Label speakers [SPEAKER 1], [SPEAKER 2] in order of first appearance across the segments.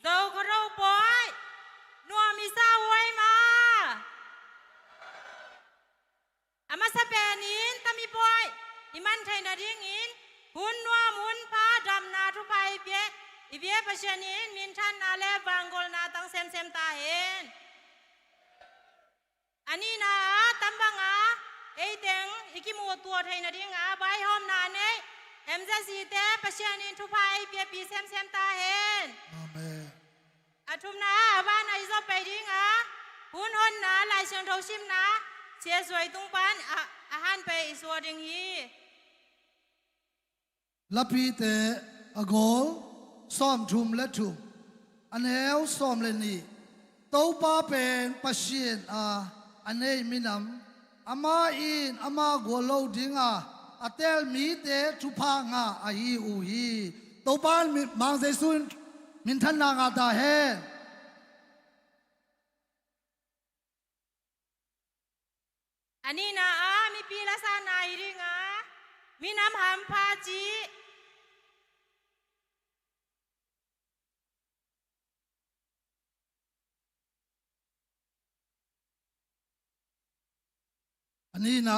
[SPEAKER 1] dâu có râu bói nua mi sa huay mà mà sa bè nín ta mi bói thì man thay na riêng nín hun nua mun pha đầm na thu pai bie pa siya nín min chan na le bangol na tang sem ta hen ani na tambang ei teng ikimu tua thay na riêng bai hom na ne em ra si te pa siya nín thu pai bie pi sem ta hen
[SPEAKER 2] amen
[SPEAKER 1] thum na ba na iso pe ding hun hon na lai siang thau sim na chia soi tung pan han pe iso ding hi
[SPEAKER 2] lapi te agol som thum le thum anel som le ni to pa pen pasien anei minam ama in ama golo dinga atel mi te thu pha nga a hi u hi to pan mang se sun min than na nga ta he
[SPEAKER 1] ani na mi pi la sa na hi ring mi nam ham pha chi
[SPEAKER 2] ani na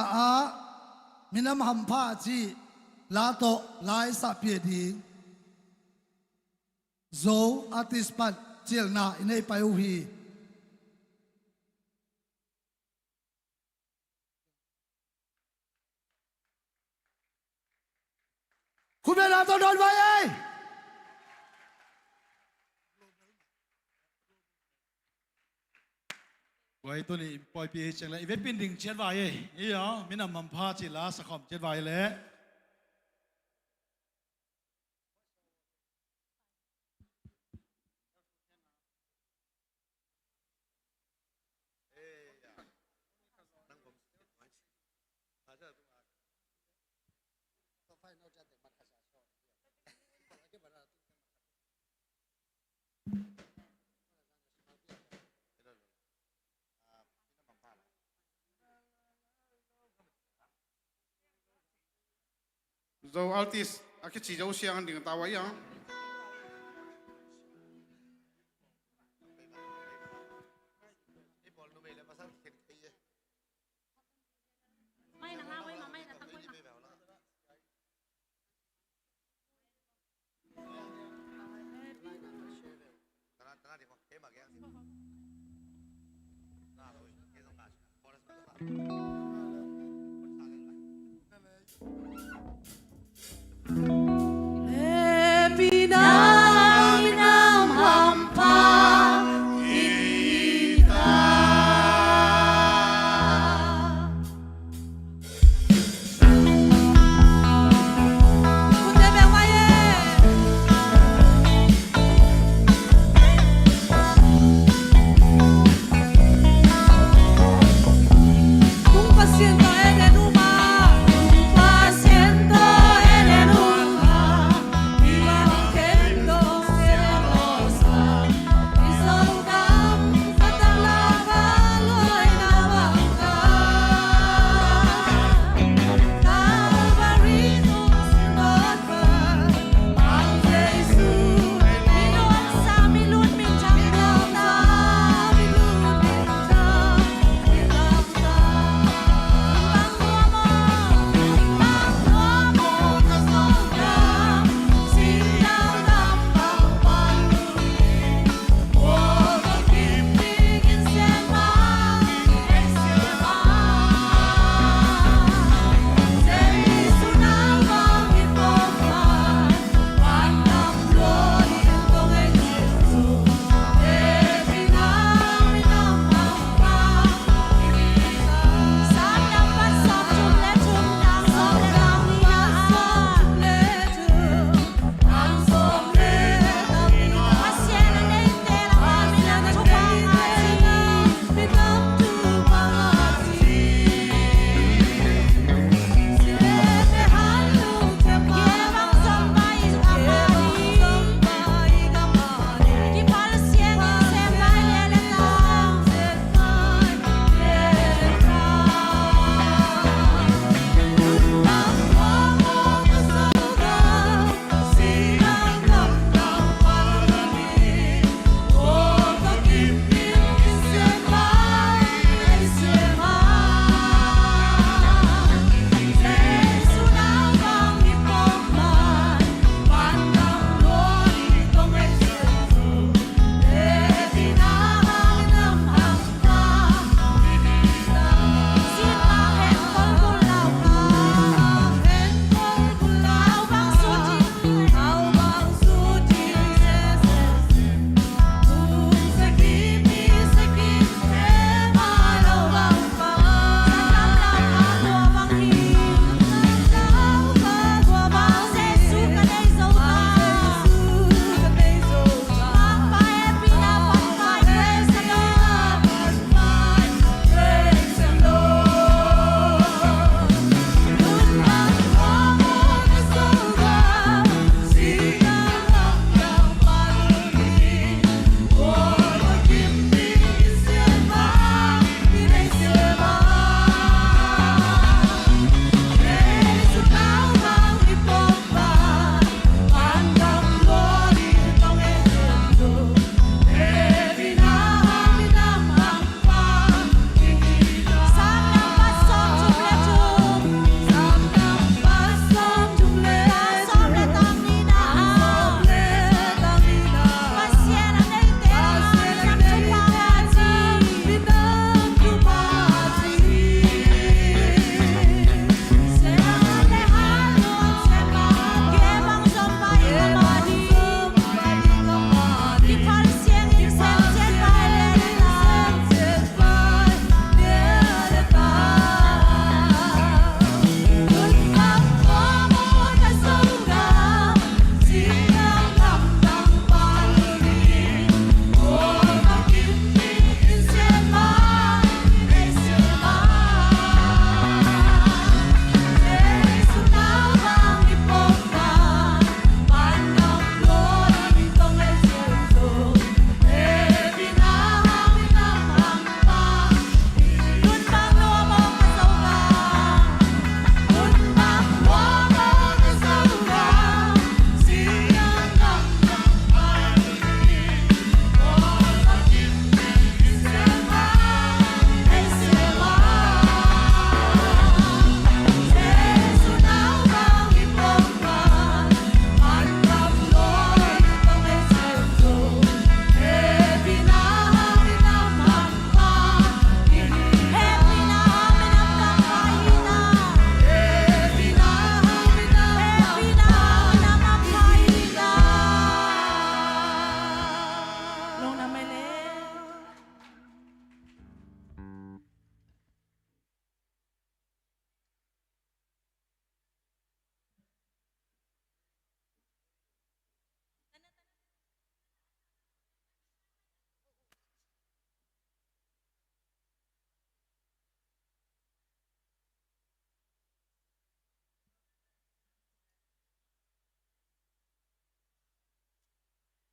[SPEAKER 2] minam ham pha chi la to lai sa pie ding zo artist pat chiel na inei pai u hiคุณเวลาต้องโดนไว้เอ้ย
[SPEAKER 3] ไว้ตัวนี้ปล่อยปีจังเลยเวทปินดิ่งเช็ดไว้นี่เหรอมินำมันพาจิลาสะขอมเช็ดไว้แล้ว
[SPEAKER 4] dâu artist cái chỉ dâu xiang đừng tao ấy à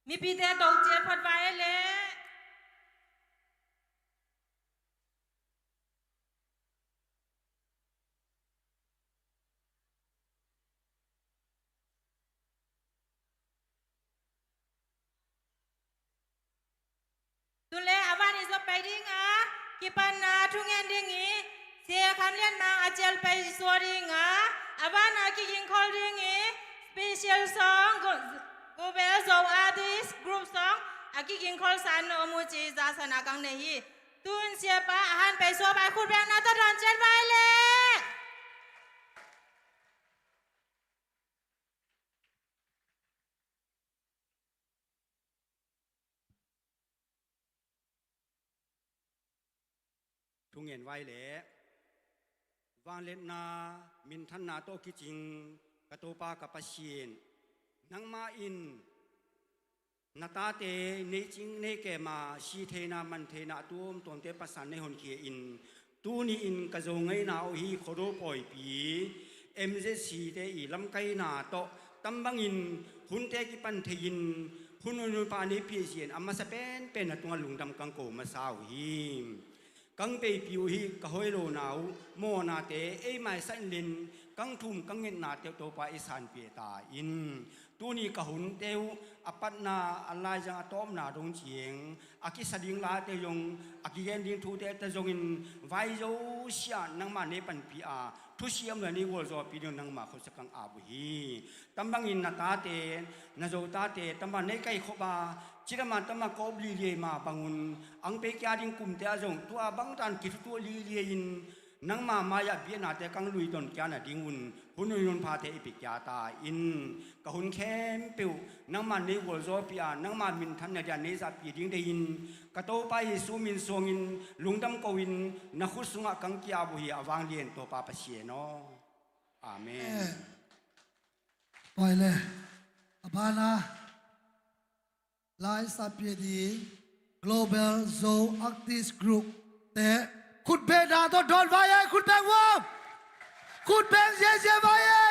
[SPEAKER 1] มีปีแต่ตกเจ็ดพอดไว้เลยตุเลอาวานิสไปดิ้งอ่ะกิปันนาทุ่งเงินดิ้งอีเสียคำเลี้ยนนางอาเจลไปสวดิ้งอ่ะอาวานากิยิงคอลดิ้งอีสเปเชียลซองกูเบลโซอาร์ติสกรุ๊ปซองอากิยิงคอลสันโอมูจิซาสนากังเนฮีตุนเสียปะอาหารไปสัวไปคุณแบงนาตะดอนเจ็ดไว้เลย
[SPEAKER 5] ทุงเงินไว้แหละวางเล่นนามินทันนาโตกิจิงกะโตปากับปะเชียนนังมาอินนาตาเตในจริงในแกมาชีเทนามันเทนาตูมตวนเตปัสสันในหนเคียอินตูนี่อินกะโจงไงนาโอฮีโคโรปอยปีเอ็มเจสีเตอีลำไกนาโตตัมบังอินหุนเตกิปันเทยินหุนนุปานิพีเสียนอามาสเป็นตัวลุงดำกังโกมาสาวฮีกังเปย์ผิวฮีกะหอยโลนาวโมนาเตเอไม่สันลินกังทุ่มกังเงินนาเตวโตปาอิสานเปียตาอินตัวนี้กะหุนเตวอปัตนาอัลลายจังอตอมนาดงเจียงอากิสดิงลาเตยงอากิเย็นดิงทูเตตะจงอินไวโจเชียนังมาเนปันปีอาทุเชียมเลยนี่วอลโจปีเดียวนังมาเขาสกังอาบุฮีตัมบังอินนาตาเตนาโจตาเตตัมบันในไก่ขบาจิรมันตัมมากอบลีเลียมาบังุนอังเปกยาดิงกุมเตอาจงตัวบังตันกิฟตัวลีเลียอินนังมามายาเบียนาเตกังลุยตนแกนาดิงุนหุนยุนพาเตอิปิกยาตาอินกะหุนแคมเปิวนังมาในวอลโจปีอานังมามินทันนาจาเนซาปีดิงเดอินกะโตไปซูมินซงอินลุงดำกวินนักขุสุงะกังกิอาบุฮีอวังเลียนตัวปาปะเชียนออาเมน
[SPEAKER 2] ปล่อยเลยอภานาไลฟ์สัพยดี Global Zoo Artist Group แต่คุณเบนดาต้องโดนไว้ไอ้คุณแบงค์วงคุณแบงค์เสียไว้ไอ้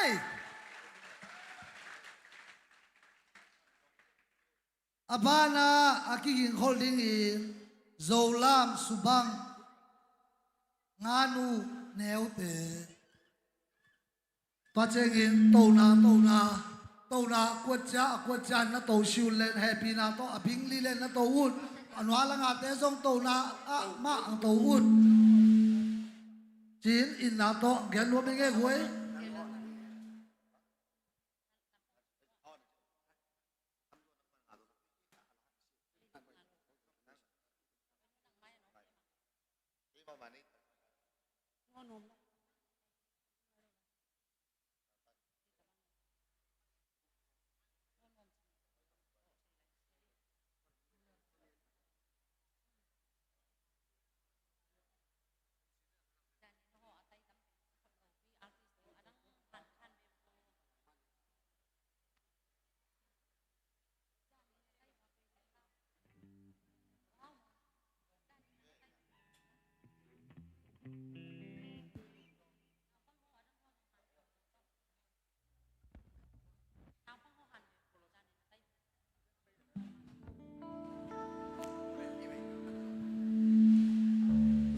[SPEAKER 2] อภานาอากิกิงโฮลดิ้งอินโซลามสุบังงานูแนวเตตัวเจงินโตนากวดจ้านะโตชิวเล่นแฮปปี้นาโตอภิงลีเล่นนะโตอุ่นอันวาละงาเตซงโตนาอะมาอังโตอุ่นจีนอินนาโตแกนรวมเป็นไงหวย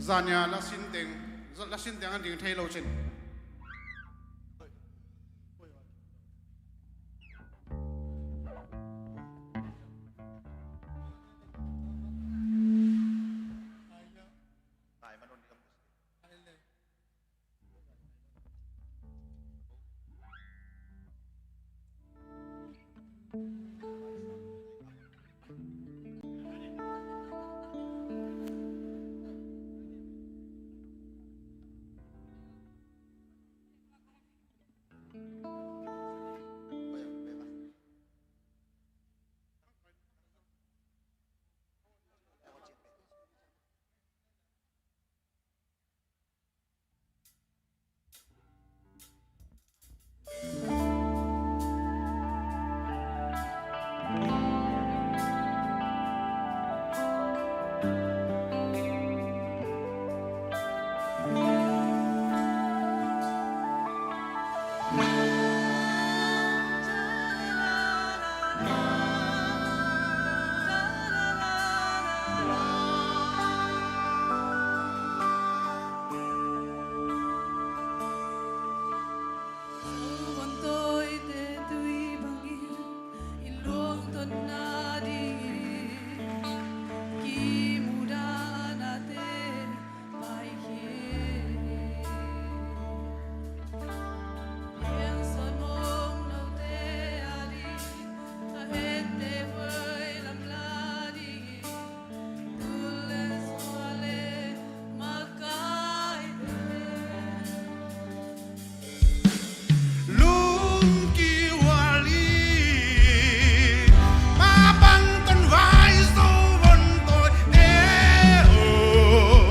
[SPEAKER 4] จานยาลักสินเต็งอันดิ่งไทยเราเช่น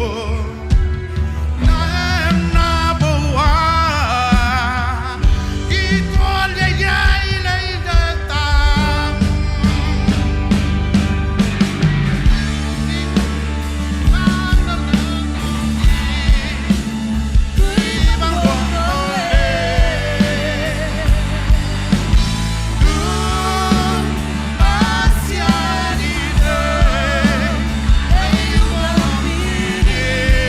[SPEAKER 6] Hãy subscribe cho kênh Ghiền Mì Gõ để không bỏ lỡ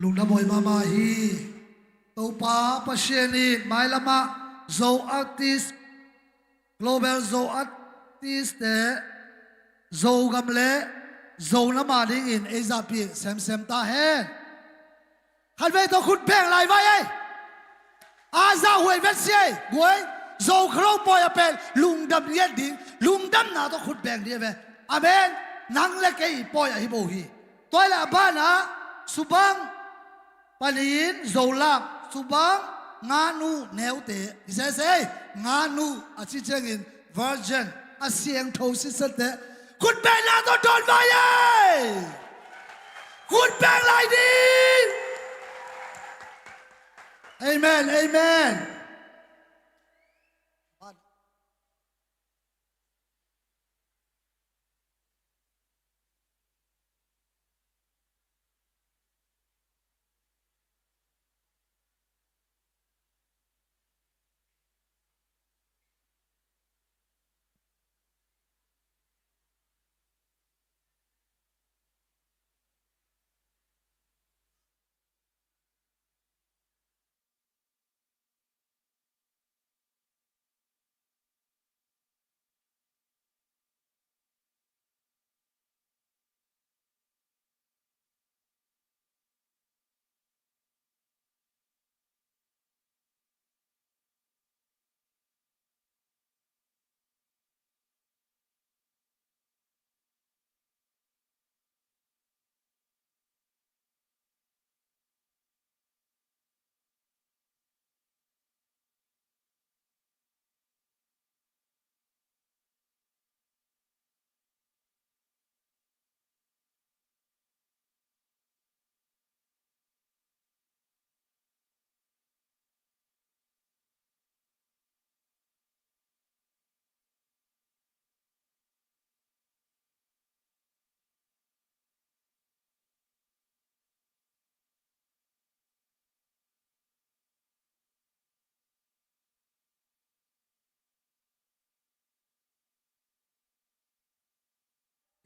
[SPEAKER 2] ลุงดำบอยมาฮีตัวป้าปัชญานีไม่ละมาโซอาร์ติส global โซอาร์ติสเตโซกำเล่โซละมาดิ้งอินเอซาปีเซมตาเฮขันเวตัวคุณแบ่งไรไว้อาซาหวยเวสเซ่หวยโซคราวปอยเป็นลุงดำเย็ดดิ้งลุงดำนาตัวคุณแบ่งดีไหมอาเมนนังเล็กไอ้ปอยฮิโบฮีตัวละบ้านะสุบังปนินโซลาสุบังงานูเนวเตดิเซงานูอาชิเจงิน virgin อาเซียงโทสิสเตคุณแบ่งนาตัวโดนไว้คุณแบ่งไรดีเอเมนเอเมน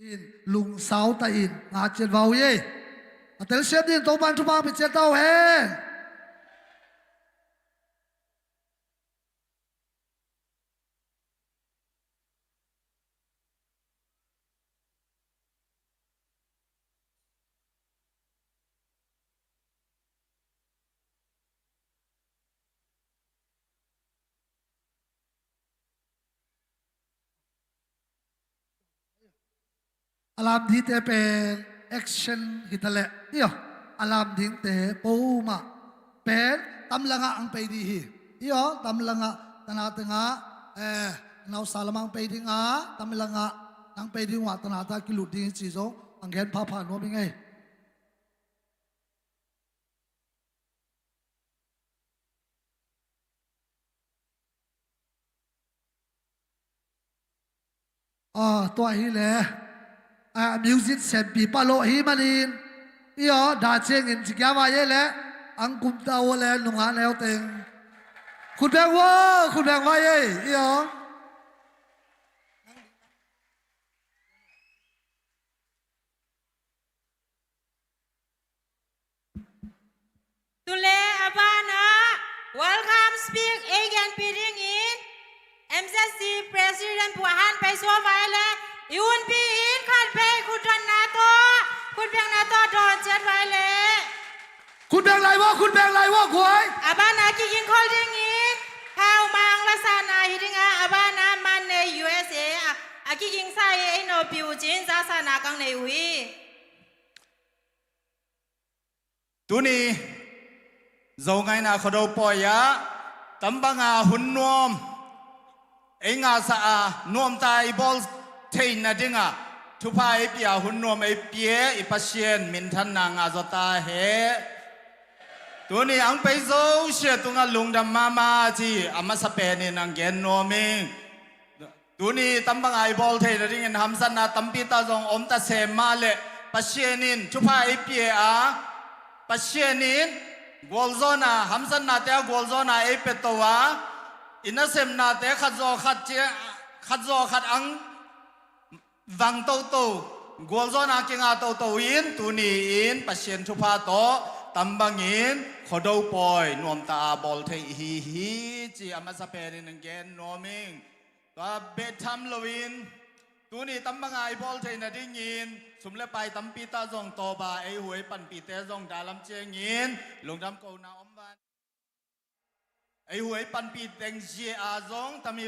[SPEAKER 2] อินลุงสาวตาอินอาเจนวาวเย่แต่เชฟดินตัวบันทุบางไปเจต้าเฮอารามดีเตเป็นแอคชั่นฮิตเล่เดียวอารามดิ้งเตปูมาเป็นตำลังอังไปดีฮีเดียวตำลังตนาตึงนาสารมังไปดิ้งตำลังนังไปดิ้งว่าตนาตากิลุดิ้งจีโซอังเกนพาผ่านว่าเป็นไงตัวฮีเล่มิวสิกเซมปีปาโลฮีมันอินอีอ๋อดาเชงอินจิกยาวาเยเลยอังกุมตาวเลยนุ่งหาแนวเต็งคุณแบงว่าคุณแบงว่าเย่อีอ๋อ
[SPEAKER 1] ตุเลอาบานะ welcome speak again bidding in MCC President ผู้หันไปสัวไว้เลยยุนปีอินขันไปคุณดอนนาโตคุณเพียงนาโตโดนเจ็ดไว้เลย
[SPEAKER 2] คุณแบงไรวะคุณแบงไรวะกวย
[SPEAKER 1] อาบานากิยิงคอลดิ้งอินข้าวมังละสานาฮิดิงอาบานามันใน USA อากิยิงไซเอโนปิวจินซาสานากังในวี
[SPEAKER 6] ตัวนี้เราไงนะเขาดูปอยยะตั้มบังอาหุ่นนวมเอ็งอาสานวมตายบอลเทนนะดิงาทุพายเปียหุ่นนวมไอเปียไอปัชเชียนมินทันนางอาจตาเฮตัวนี้อังไปโซเชียตุงลุงดำมาจีอามาสเปนินังเกนนวมิงตัวนี้ตั้มบังไอบอลเทนนะดิงทำสันนาตั้มปีตาจงอมตาเซมาเลปัชเชียนินทุพายเปียปัชเชียนินกอลโซนาฮัมสันนาเตะกอลโซนาเอเปตัวอินเซมนาเตะขัดโซขัดอังวังโตกอลโซนาเก่งอาโตอินตุนีอินปัชเชียนทุพาโต ตำบังอินขอดูปอยนวมตาบอลเทฮีฮีจีอามาสเปรินเกนนวมิงตัวเบทัมลวินตัวนี้ตำบังไอบอลเทนดิ้งยินสมเลไปตำปีตาจงโตบาไอหวยปันปีเตจงดาลำเจียงยินลงดำโกนาอมบันไอหวยปันปีเต็งเจียอาจงตำมี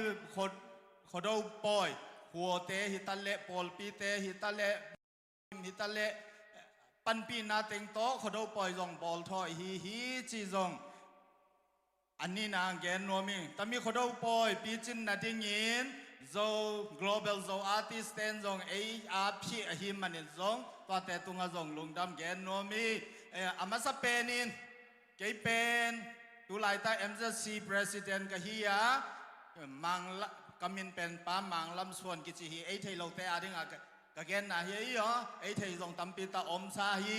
[SPEAKER 6] ขอดูปอยหัวเตหิตาเลปอลปีเตหิตาเลหิตาเลปันปีนาเต็งโตขอดูปอยจงบอลทอยฮีฮีจีจงอันนี้นางแกนนัวมิงแต่มีขอดูปอยปีจินนาดิงินโซ global โซ artist เต้นจงอาพี่อหิมันจงตัวแต่ตุงจงลุงดำแกนนัวมีอามาสเปนินเกยเป็นตุลายตา MZC president กะฮียามังละกำมินเป็นป้ามังลำส่วนกิจฮีไอเทโลเตอาดิงกะแกนนาเฮียไอเทจงตำปีตาอมซาฮี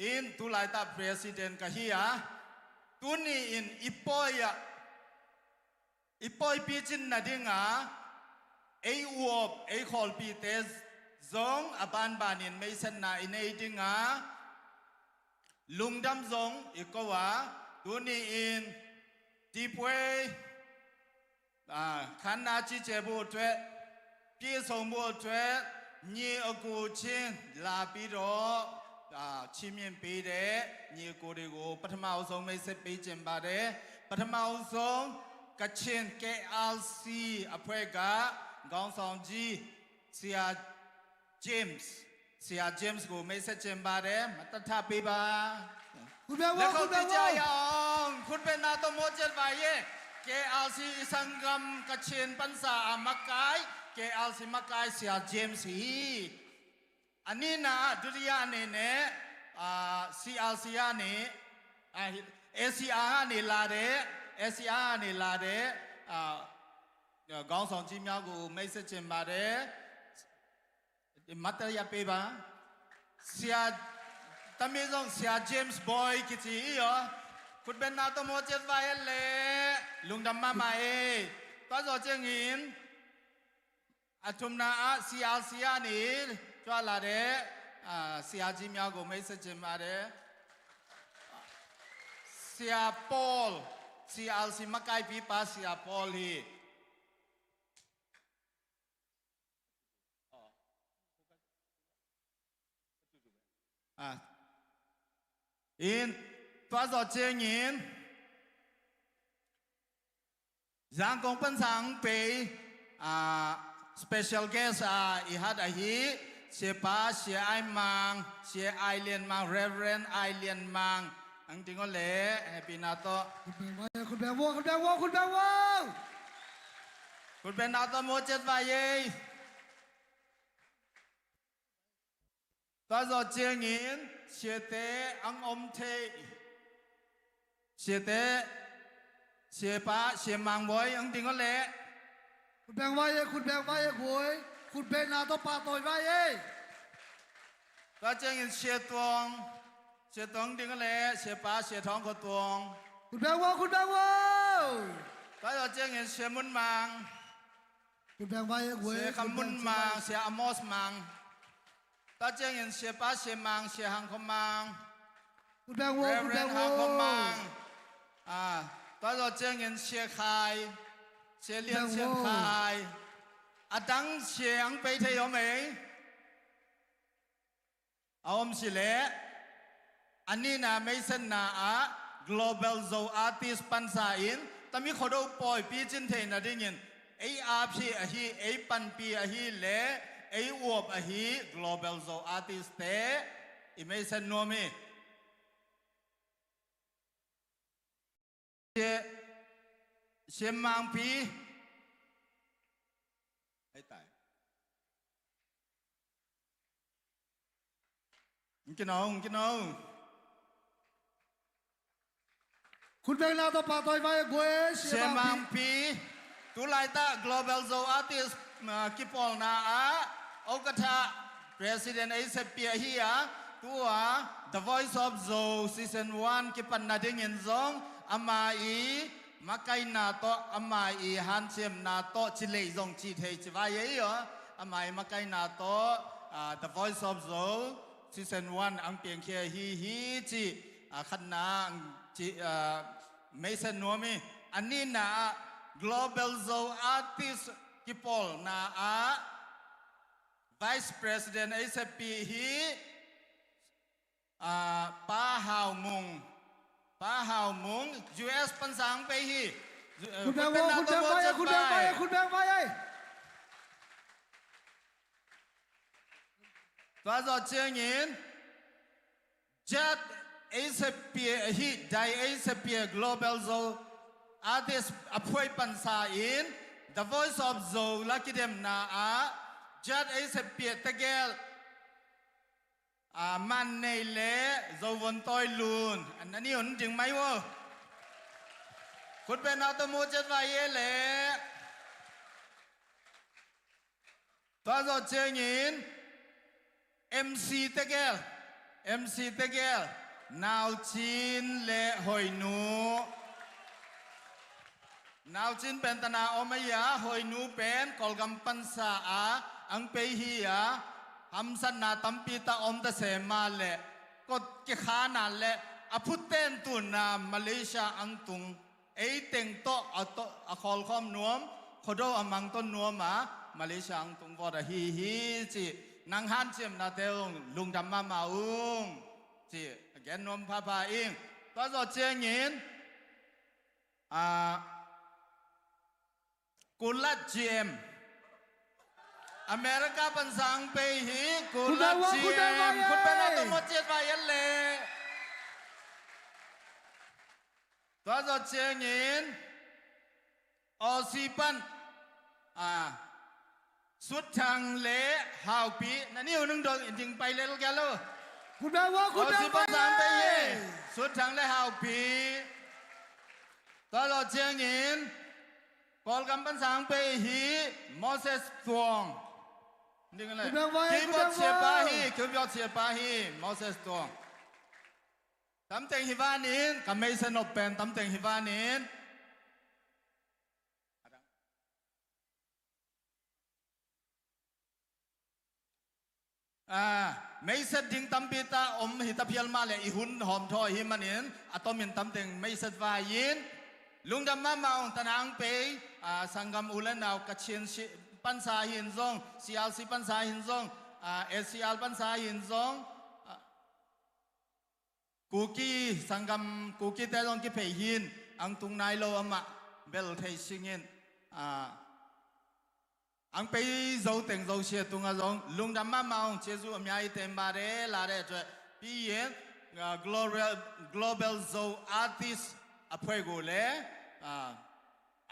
[SPEAKER 6] อินตุลายตา president กะฮียาตุนี่อินอีปอยปีจินนาดิงไออวบไอขอลปีเตจงอบันบานินไม่สนาอินไอดิงลุงดำจงอีกว่าตุนี่อินทีปวยขันนาจิเจบุตรพี่สมบูตรนี่อกูชินลาปิโรชิมินปีเดนี่กูดิกูปัทมาอุสงไม่เสปีจิมบาเดปัทมาอุสงกัจฉิน KLC อภัยกากองสองจีเสียเจมส์กูไม่เสจิมบาเดมาตัดทับปีบา
[SPEAKER 2] คุณแบง
[SPEAKER 6] และ
[SPEAKER 2] ว่า
[SPEAKER 6] เขา
[SPEAKER 2] คุณแบ
[SPEAKER 6] ที่
[SPEAKER 2] ง
[SPEAKER 6] ใจ
[SPEAKER 2] ว่า
[SPEAKER 6] ยองคุณเป็นนาตโมเจตไว้KLC สังกัมกัจฉินปันสามักไก KLC มักไกเสียเจมส์ฮีอันนี้นะดุริยานี่เนี่ยCLC นี่ACR นี่ลาเด ACR นี่ลาเดกองสองจีมยากูไม่เสจิมบาเดมัตยาเปบาเสียตามีจงเสียเจมส์บอยกิจิอ๋อคุณเป็นนาตโมเจตไว้เลยลุงดำมาใหม่ตัวจอเจงินอาทุมนาCLC นี่จ้าลาเดเสียจีมยากูไม่เสจิมบาเดเสียปอล CLC มักไกปีป้าเสียปอลฮีอินตัวจอเจงินยังคงเป็นสังเปspecial guest อีฮัดฮีเสียป้าเสียไอมังเสียไอเลียนมัง Reverend ไอเลียนมังอังจริงก็เละแฮปปี้นาโต
[SPEAKER 2] คุณแบงว่าคุณแบงว่าคุณแบงว่า
[SPEAKER 6] คุณเป็นนาโตโมเจ็ดไว้ตัวจอเจงินเสียเตอังอมเทเสียเตเสียป้าเสียมังบอยอังจริงก็เละ
[SPEAKER 2] คุณแบงว่าคุณแบงว่าหวยคุณเป็นนาตปาต่อยว่า
[SPEAKER 6] ตัวเจงินเสียตวงจริงก็เละเสียป้าเสียท้องก็ตวง
[SPEAKER 2] คุณแบงว่าคุณแบงว่า
[SPEAKER 6] ตัวจอเจงินเสียมุนมัง
[SPEAKER 2] คุณแบงว่าหวย
[SPEAKER 6] เสียคำมุนมังเสียอมอสมังตัวเจงินเสียป้าเสียมังเสียหังคมัง
[SPEAKER 2] คุณแบงว่าคุณแบงว่า
[SPEAKER 6] หังคมังตัวจอเจงินเสียคายเสียเลียนเสียคายดังเสียงไปเที่ยวไหมเอาอมสิเละอันนี้นะไม่สนาglobal zo artist ปันสาอินแต่มีขอดูปอยปีจินเทนนะดิ้งไออาพีอฮีไอปันปีอฮีเละไออวบอฮี global zo artist เตอีไม่สนนัวมีเชมังปีไอ้ตายกินเอา
[SPEAKER 2] คุณแบงนาตปาต่อยว่าหวย
[SPEAKER 6] เชมังปีตุลายตา global zo artist กิปองนาโอกาส president ไอเซเปียฮีตัว the voice of zo season 1กิปันนาดิงินซองอามาอีมาไกนาโตอามาอีฮันเชมนาโตชิเลซงจีเทจิวายอามาอีมาไกนาโตthe voice of zo ซีซั่นวันอังเปียงเคียฮีจีขันนาจีไม่สนัวมีอันนี้นะ global zo artist กิปอลนะVice President ไอเซปีฮีป้าฮาวมุง US ปันสังไปฮี
[SPEAKER 2] คุณแบงค์ว่าคุณแบงค์ไปคุณแบงค์ไปคุณแบงค์ไป
[SPEAKER 6] ตัวจอดเชียงยินจัดไอเซปีฮีได้ไอเซปี Global Zo Artist อภัยปันสาอิน The Voice of Zo ลักกิเดมนาจัดไอเซปีตะเกลมันในเละโจวันต้อยลูนอันนี้หุ่นจริงไหมวะคุณเป็นเอาตัวมูจัดไว้เละตัวจอดเชียงยินMC ตะเกลนาวจินเละหอยนูนาวจินเป็นตนาอมยาหอยนูเป็นกอลกัมปันสาอังเปฮียฮัมสันนาตัมปีตาอมตะเสมาเละกดกิขานาเละอพุเตนตุนามาเลเซียอังตุงเอเต็งโตอคอลคอมนวมขดอมังต้นนวมมาเลเซียอังตุงวอดฮีจีนางฮันเจียมนาเตงลุงดำมาอุงจีแกนนมพาพาอิงตัวจอดเชียงยินกุลเจียมอเมริกาปันสังไปฮีกุลเจียมคุณเป็นอะไรตัวมดเจ็ดไปยันเล่ตัวจอดเชียงยินออซีปันสุดทางเละหาวปีนั่นนี่นึงโดนจริงไปเลยลูกแกลูก
[SPEAKER 2] คุณแบงค์ว่าคุณแบงค์ไป
[SPEAKER 6] สุดทางเละหาวปีตลอดเชียงยินกอลกำปันสังไปฮีมอเสสตวงนี่กันเลยคิบอดเชียปาฮีมอเสสตวงตำเต็งฮิวานินกับไม่สนุกเป็นตำเต็งฮิวานินไม่เสร็จดิ้งตั้มปีตาอมหิตาเพียลมาเลยอีหุ่นหอมทอหิมันเห็นอะตอมินตั้มเต็งไม่เสร็จวายินลุงดำมาเมาตนางเปย์สังกัมอุลนาวกัจเชียนปันสาหินซงซีอาลซีปันสาหินซงเอซีอาลปันสาหินซงกูกี้สังกัมกูกี้แต่ลงกี่เพย์หินอังตุงนายโลอมะเบลเทชิงินอังไปโจเต็งโจเชียตุงอาจงลุงดำมาเมาเจซูอเมียเต็มบาเรลาเรจพี่เย็น global zo artist อภัยกูเลย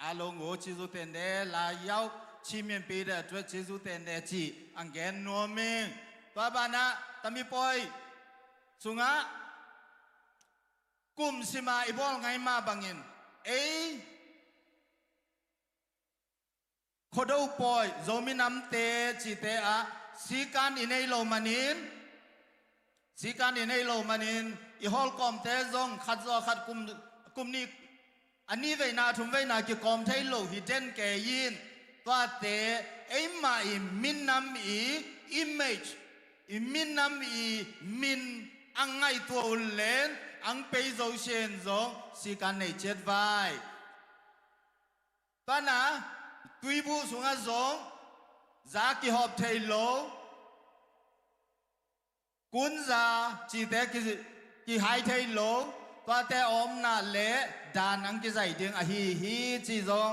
[SPEAKER 6] อาลงโอเจซูเต็นเดลายาวชิมินปีเดจเจซูเต็นเดจีอังเกนนัวมิงตัวบ้านะตามีปอยสุงะกุมสิมาอีบอลไงมาบังอินขดอุปอยโจมินำเตจิเตสีการอินเอโลมานินอีฮอลกอมเตจงขัดจอขัดกุมนี้อันนี้เวนาทุ่มเวนากิกอมเทโลฮิเดนเกยินตัวเตไอมาอิมินนำอีอิมเมจมินนำอีมินอังไงตัวอุลเลนอังเปยโจเชนจงสีการในเจ็ดไว้ตัวน่ะตุยบูสุงอาจงจากิฮอบเทโลกุนจาจีเตกิไฮเทโลตัวเตอมนาเลดานังกิใจดึงฮีจีจง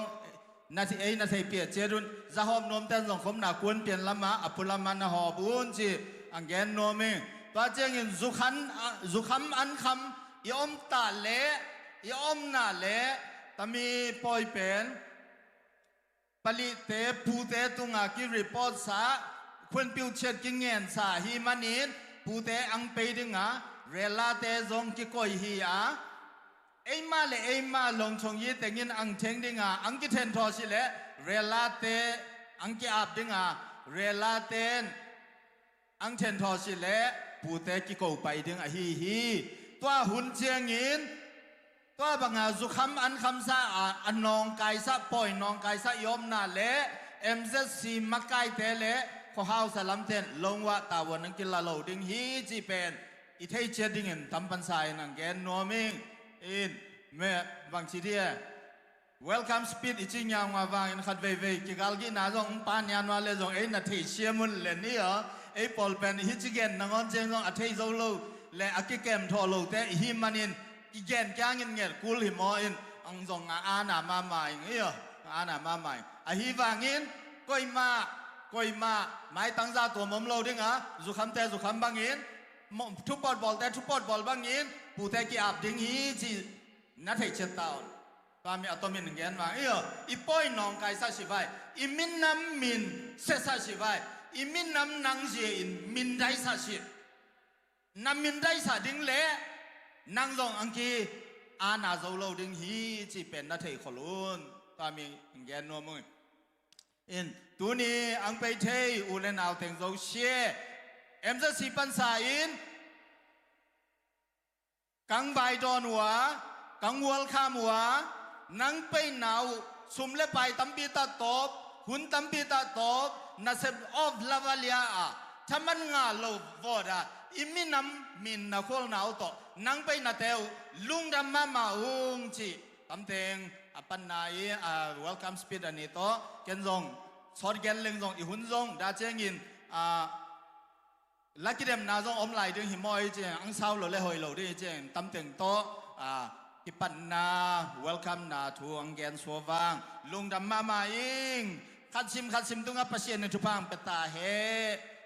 [SPEAKER 6] นาทีนาทีเปียเจรุนจะหอบนมเต้นจงคมนากุนเปลี่ยนละมาอภุลมันหอบุนจีอังเกนโนมิตัวเจงินจุคัมอันคำยอมตาเละยอมนาเละตมีปอยเป็นปลิเตปูเตตุงากิรีพอร์ตสาคนปิวเชิดกิงเงินสาฮีมันนินปูเตอังเปดึงเรลาเตจงกิโกยฮีเอ็มาเลเอ็มาลงชงยีแต่เงินอังเชงดึงอังกิเทนทอสิเลเรลาเตอังกิอาบดึงเรลาเตนอังเทนทอสิเลปูเตกิโกไปดึงฮีตัวหุ่นเชียงยินตัวบางจุคำอันคำซาอันนองไก่ซาปอยนองไก่ซายอมนาเละเอ็มเซซีมักไก่เตเละ ข้อห้าวสลัมเทนลงว่าตาวันนังกินละโลดิ้งฮีจีเป็นอีเทเจดิ้งเงินทำปันสายนังแกนนัวมิงอินเมื่อบางทีเดีย Welcome speed อีจิงยังมาฟังอินขัดเว่ยๆกิกาลกินาจงปานยานวาเลจงนาทีเชียมุนเลนี่เหรอปอลเป็นฮิจิเกนนังอนเจงจงอาทิตย์โซโลและอากิเกมทอโลแต่ฮิมันอินอีเกนแกงเงี้ยกูลิมออินอังจงอาณามาใหม่เงี้ยอาณามาใหม่ฮิฟังอินก้อยมาไม่ตั้งใจตัวมุมโลดิ้งอ่ะจุคำแต่จุคำบางอินทุบบอลแต่ทุบบอลบางอินผู้แต่กีอับดิ้งฮีจีนาทีเจ็ดตาวตามีอัตมินเงี้ยว่าอีปอยน้องไก่ซาชิไวอีมินน้ำมินเสซาชิไวอีมินน้ำนังเจอินมินได้ซาชิน้ำมินได้ซาดิ้งเล่นังจงอังกีอาณาโซโลดิ้งฮีจีเป็นนาทีขลุ่นตามีเงี้ยนัวมึงอินตัวนี้อังไปเทยอุเลนเอาเต็งโซเชียจะสิปันสาอินกังใบดอนหัวกังวัวข้ามหัวนังไปหนาวสุมเลไปตั้มปีตาตบหุ่นตั้มปีตาตบนาเซบออฟลาวาเลียทำมันงาโลวอดาอิมินำมินนักโคลนาวโตนังไปนาเตวลุงดำมาอุงจีตั้มเตงปันนายwelcome speed อันนี้โตเกนซงสอดเกนเล็งซงอีหุ่นซงดาเจงินลักกี้เดมนาจงอมไหลดึงหิมอยเจงอังเศร้าโลเลหอยโลดิเจงตั้มเตงโตฮิปันนา welcome นาทูอังเกนสววังลุงดำมาอิงขัดซิมตุงอัปเชียนในทุพังเปตาเฮ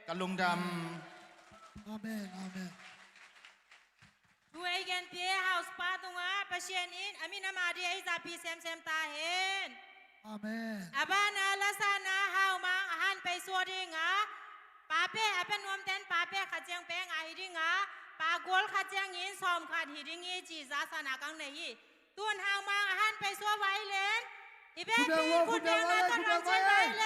[SPEAKER 6] กับลุงดำ
[SPEAKER 2] อาเมนอาเมน
[SPEAKER 1] ดูไอเกนเปียเฮาส์ปาตุงะประเชียนอินอามินามาดีไอซาปีเซมตาเห็น
[SPEAKER 2] อาเมน
[SPEAKER 1] อาบานาลาซานาเฮามังอาหารไปสัวดิงะปาเป้อาเป็นนวมเต้นปาเป้ขัดเจียงแป้งอาฮิดิงะปากวลขัดเจียงอินซอมขัดฮิดิงอีจีซาสนากังเนยีตุนเฮามังอาหารไปสัวไวเลนอีเบปีคุณเดงนาต้นรอนเจไวเล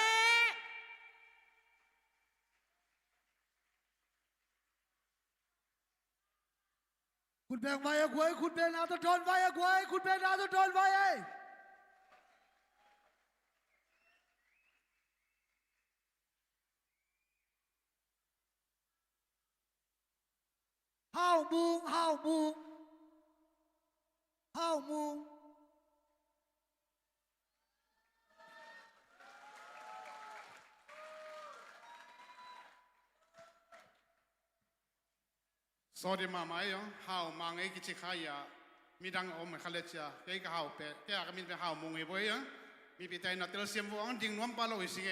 [SPEAKER 2] คุณแบงไว้กวยคุณแบงนาตโดนไว้กวยคุณแบงนาตโดนไว้ห้าวมุงห้าวมุงห้าวมุง
[SPEAKER 4] สวัสดีมาไหมยองหาวมังไอ้กิจขายามีดังอมเหมือนคาเลเซียแกก็หาวเป็ดแกก็มีเป็นหาวมงไอ้บ่อยยังมีปีใจนัดเตลเซียมวังดิ่งน้ำปลาโลอิสิเก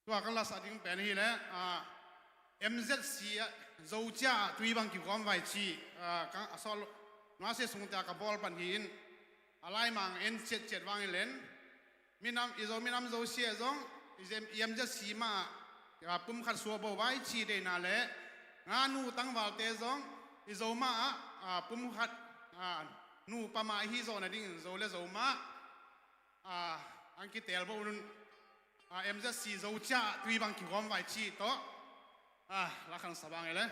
[SPEAKER 4] ตัวกันละสัตว์ดิ่งเป็นนี่แหละMZC โจจ้าตุยบังกิความไว้ชีกันอสอลนัวเสสงตากระบอลปันหินอะไรมังN77วังเล่นมีน้ำอีโจมีน้ำโจเชียจงMZCมาปุ่มขัดสัวบ่ไว้ชีเดนาเละงานูตั้งวาลเตซงอิโซมาปุ่มขัดนูปะมาฮิโซนะดิ้งโซเลโซมาอังกิเตลบ่นุนจะซีโซจ้าตุยบังกิความไว้ชีโตละคังสบายเลย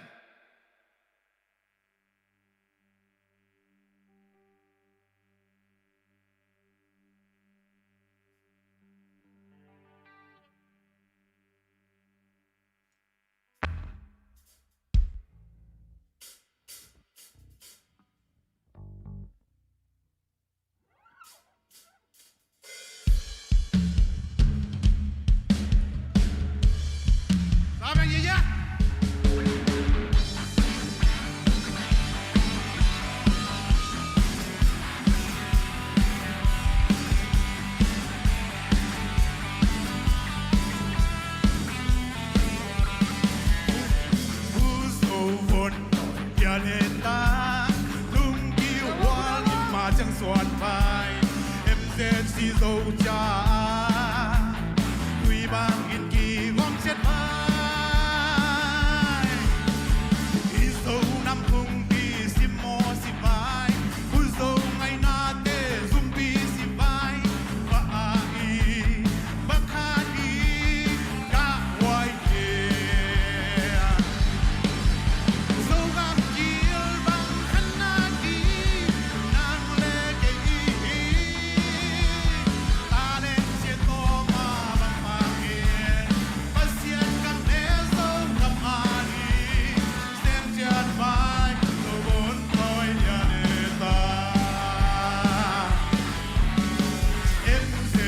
[SPEAKER 4] Saben ya.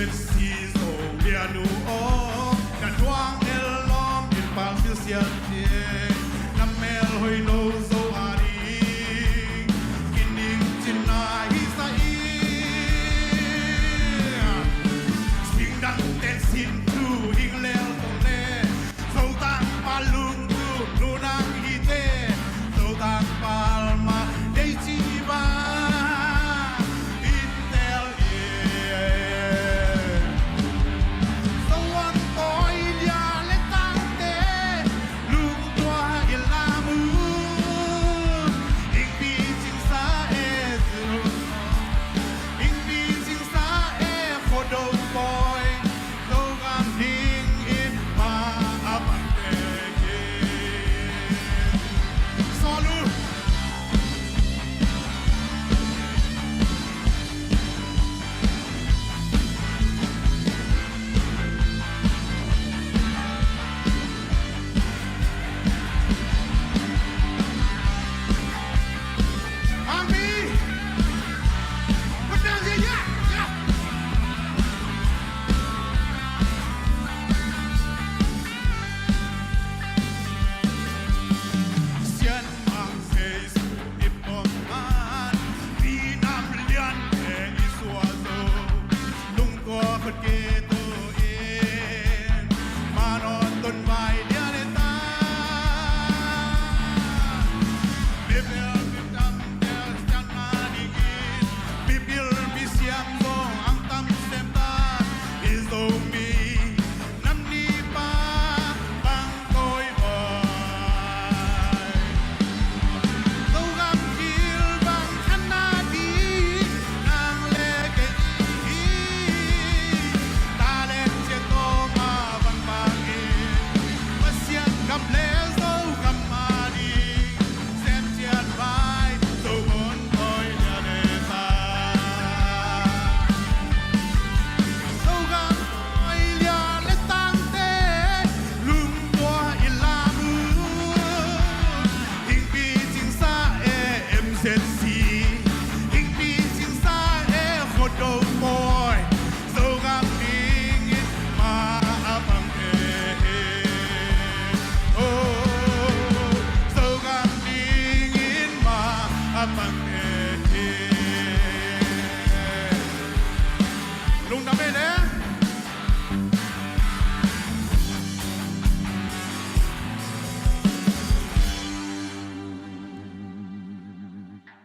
[SPEAKER 4] MZC zo lianu o na duang el lom in pal sia tie na mel hoi no zo ari kining china hi sa i sing dang ten sin tu hing lel tong le zo tang palung tu nu nang hi te zo tang palma dei chi ba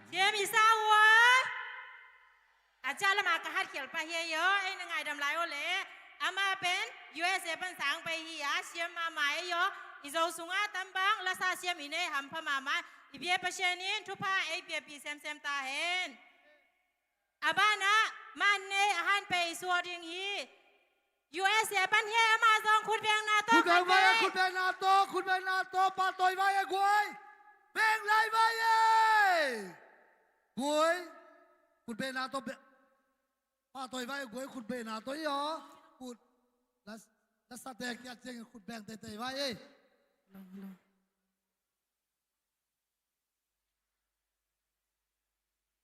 [SPEAKER 1] เสียมีซาวัวอาจารย์ละมากระหัดเขียวไปเฮียเยอะไอ้นางไงดำลายโอเล่อามาเป็น USA เป็นสางไปเฮียเสียมาหมายเยอะอีโจสุงอาตัมบังและซาเสียมีเนหำพม่ามาอีเบียประเชนินทุพาไอเบียปีเซมเซมตาเห็นอาบ้านะมันเนอาหารไปสัวดิงฮี USA ปันเฮียมาซองคุณเบียงนาโต้
[SPEAKER 2] คุณแบงไว้คุณแบงนาโตคุณแบงนาโตปาต่อยไว้กวยแบงไรไว้กวยคุณแบงนาโตปาต่อยไว้กวยคุณแบงนาโตยอคุณแล้วสแต็กยัดเจงคุณแบงเตะไว้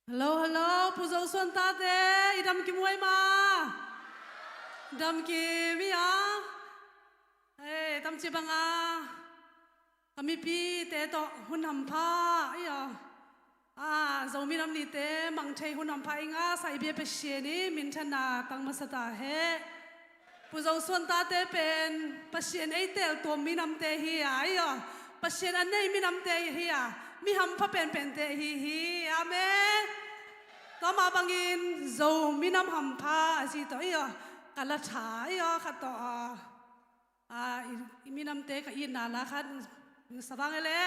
[SPEAKER 7] ฮัลโหลฮัลโหลผู้เจ้าส่วนตาเตอีดำกิมวยมาดำกิมยังเฮ้ดำจีบังอาkami pi te to hun ham pha ya zo mi nam ni te mang thei hun ham pha inga sai bia pe she ni min thana tang ma sata he pu zo son ta te pen pasien ei tel to mi nam te hi ya pasien an nei mi nam te hi ya mi ham pha pen pen te hi amen to ma bangin zo mi nam ham pha si to ya kala tha ya kha to mi nam te ka in na la kha sabang ele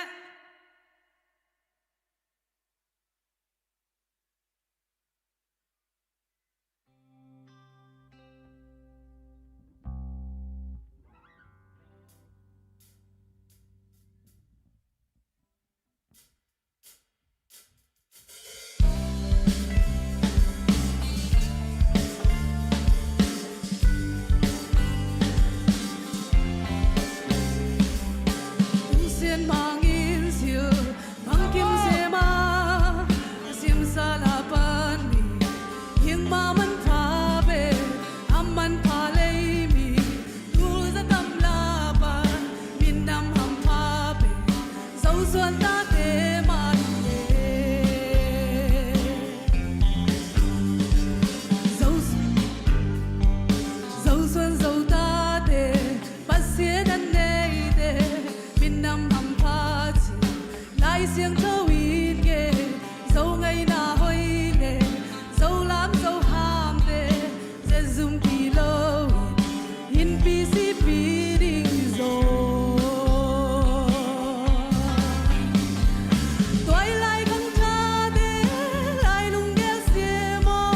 [SPEAKER 7] Sien mangin zum Kilo in busy beating zone tôi lại không cha để lại lung ghé xe mô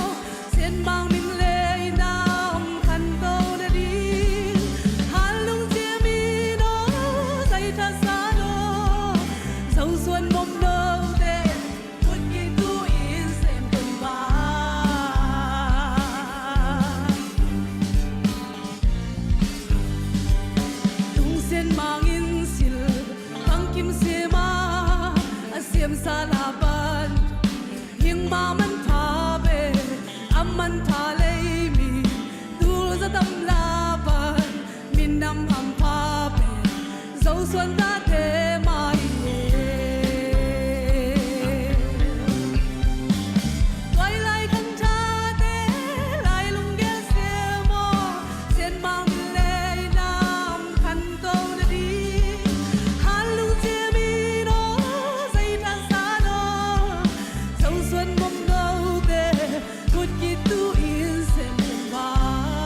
[SPEAKER 7] sen mang mình lệ nam khăn tô đã đi hắn lung chia mi đó dây ta xa đó dấu xuân mong đâu để một kỳ tu in xem từng vàng tung sen mang in sil băng kim xe ma xiêm sa la ban hieng ma man tha be am man tha lei mi tu za tâm la ban min nam ham pha be dấu xuân ta thế mai quay lại khăn cha tế lại lung ghé xe mô sen mang lệ nam khăn câu đã đi hắn lung chia mi đó dây ta xa đó dấu xuân mong đâu để một kỳ tu in xem từng vàng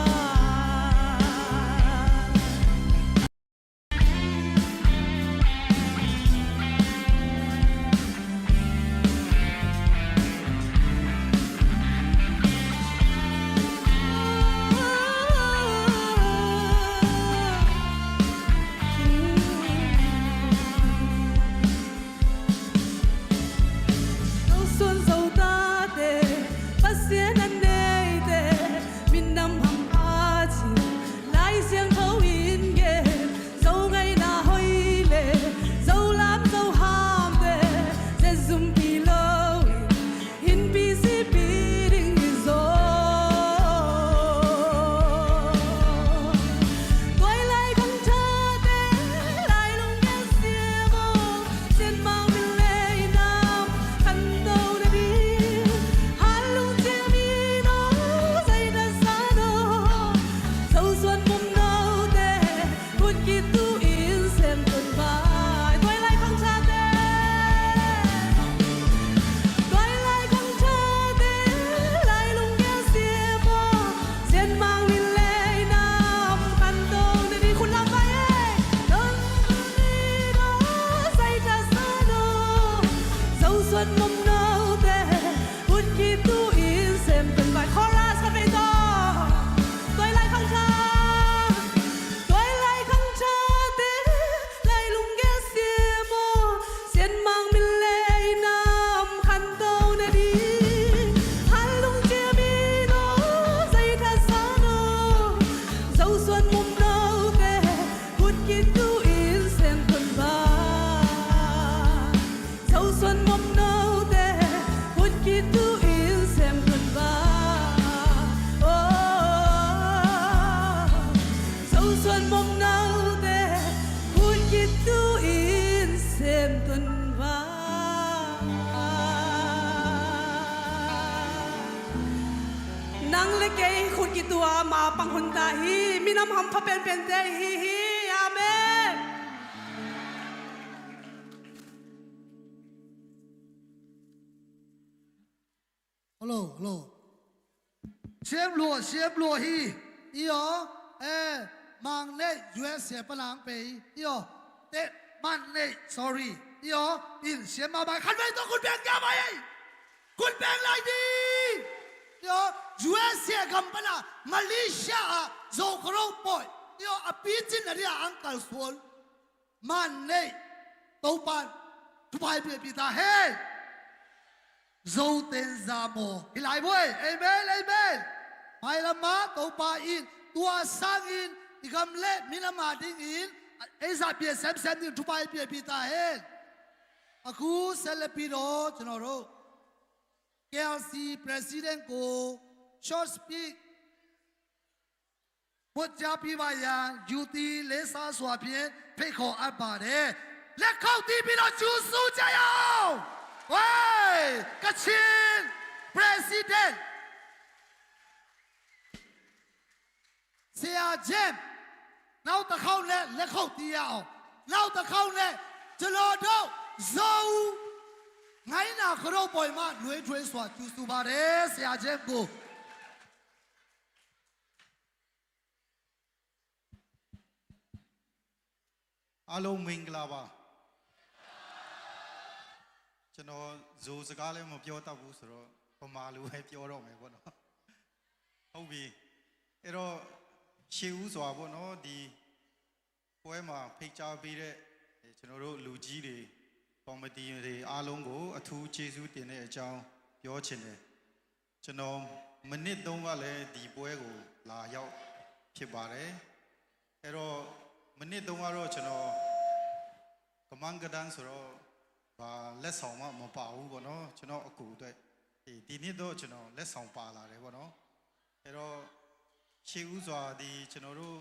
[SPEAKER 7] dấu xuân dấu ta để bắt xiên anh đây để min năm hầm a chỉ lại riêng thấu in ghê dấu ngày na hoi lệ dấu làm dấu ham để sẽ dùng kỳ lâu in busy beating zone tôi lại không cha tế lại lung ghé xe mô sen mang mình lệ nam khăn đâu đã đi hắn lung chia mi đó dây đã xa đó dấu xuân mong đâu để một kỳ tu in xem từng vai tôi lại không cha tế tôi lại không cha tế lại lung ghé xe mô sen mang mình lệ nam khăn đâu đã điคุณลำไปđơn đi đó dây đã xa đó dấu xuân mong đâu để một kỳ tu in xem từng vai chorus hát về to tôi lại không cha tế lại lung ghé xe mô sen mang mình lệ nam khăn đâu đã đi hắn lung chia mi đó dây ta xa đó dấu xuân mong đâu để một kỳ tu in xem từng vai dấu xuân mong đâu để một kỳ tu in xem từng vai dấu xuân mong đâu để một kỳ tu in xem từng vai nang le kay khut ki tua ma pang hun ta hi minam ham pha pen pen te hi amen
[SPEAKER 2] hello เชฟลัวฮีอีอ๋อมังเน่ US เสียปนังไปอีอ๋อเตะมันเน่ sorry อีอ๋ออินเสียมาไปคันไปต้องคุณแบงค์กาไปคุณแบงค์ไรดีอีอ๋อ US เสียกัมปนามาเลเซียโจกรองปอยอีอ๋ออภิจินอะไรอังกฤษส่วนมันเน่ตัวปันทุบไปเปลี่ยนปีตาเฮ้dâu tên già mồ thì lại vui amen mai là má tàu pa in tua sang in thì gầm lệ mi là mà đinh in ấy giờ bia xem thì chụp bài bia bia ta hết aku celebrito cho nó rồi KLC president ko short speak một gia pi bài ya duty lễ sa xóa phiền phải khó ăn bà đấy lễ khâu tí bị nó chú su chạy ao喂，个亲 president เสียเจมเราตะเข้าและเข้าเดียวเราตะเข้าจะรอดู dâu ngày nào khổ đâu bồi mà nuôi chuối xóa chú su bà đấy xẻ chém cô
[SPEAKER 8] အားလုံးမင်္ဂလာပါကျွန်တော်ဇိုစကားလည်းမပြောတတ်ဘူးဆိုတော့ပမာလိုပဲပြောတော့မယ်ပေါ့နော်ဟုတ်ပြီအဲ့တော့ရှေးဦးစွာပေါ့နော်ဒီပွဲမှာဖိတ်ကြားပေးတဲ့ကျွန်တော်တို့လူကြီးတွေကော်မတီတွေအားလုံးကိုအထူးကျေးဇူးတင်တဲ့အကြောင်းပြောချင်တယ်ကျွန်တော်မိနစ်3ကလည်းဒီပွဲကိုလာရောက်ဖြစ်ပါတယ်အဲ့တော့မိနစ်3ကတော့ကျွန်တော်ကမန်ကဒန်ဆိုတော့ဘာလက်ဆောင်မပါဘူးပေါ့နော်ကျွန်တော်အကူအတွက်ဒီနေ့တော့ကျွန်တော်လက်ဆောင်ပါလာတယ်ပေါ့နော်အဲ့တော့ရှေးဦးစွာဒီကျွန်တော်တို့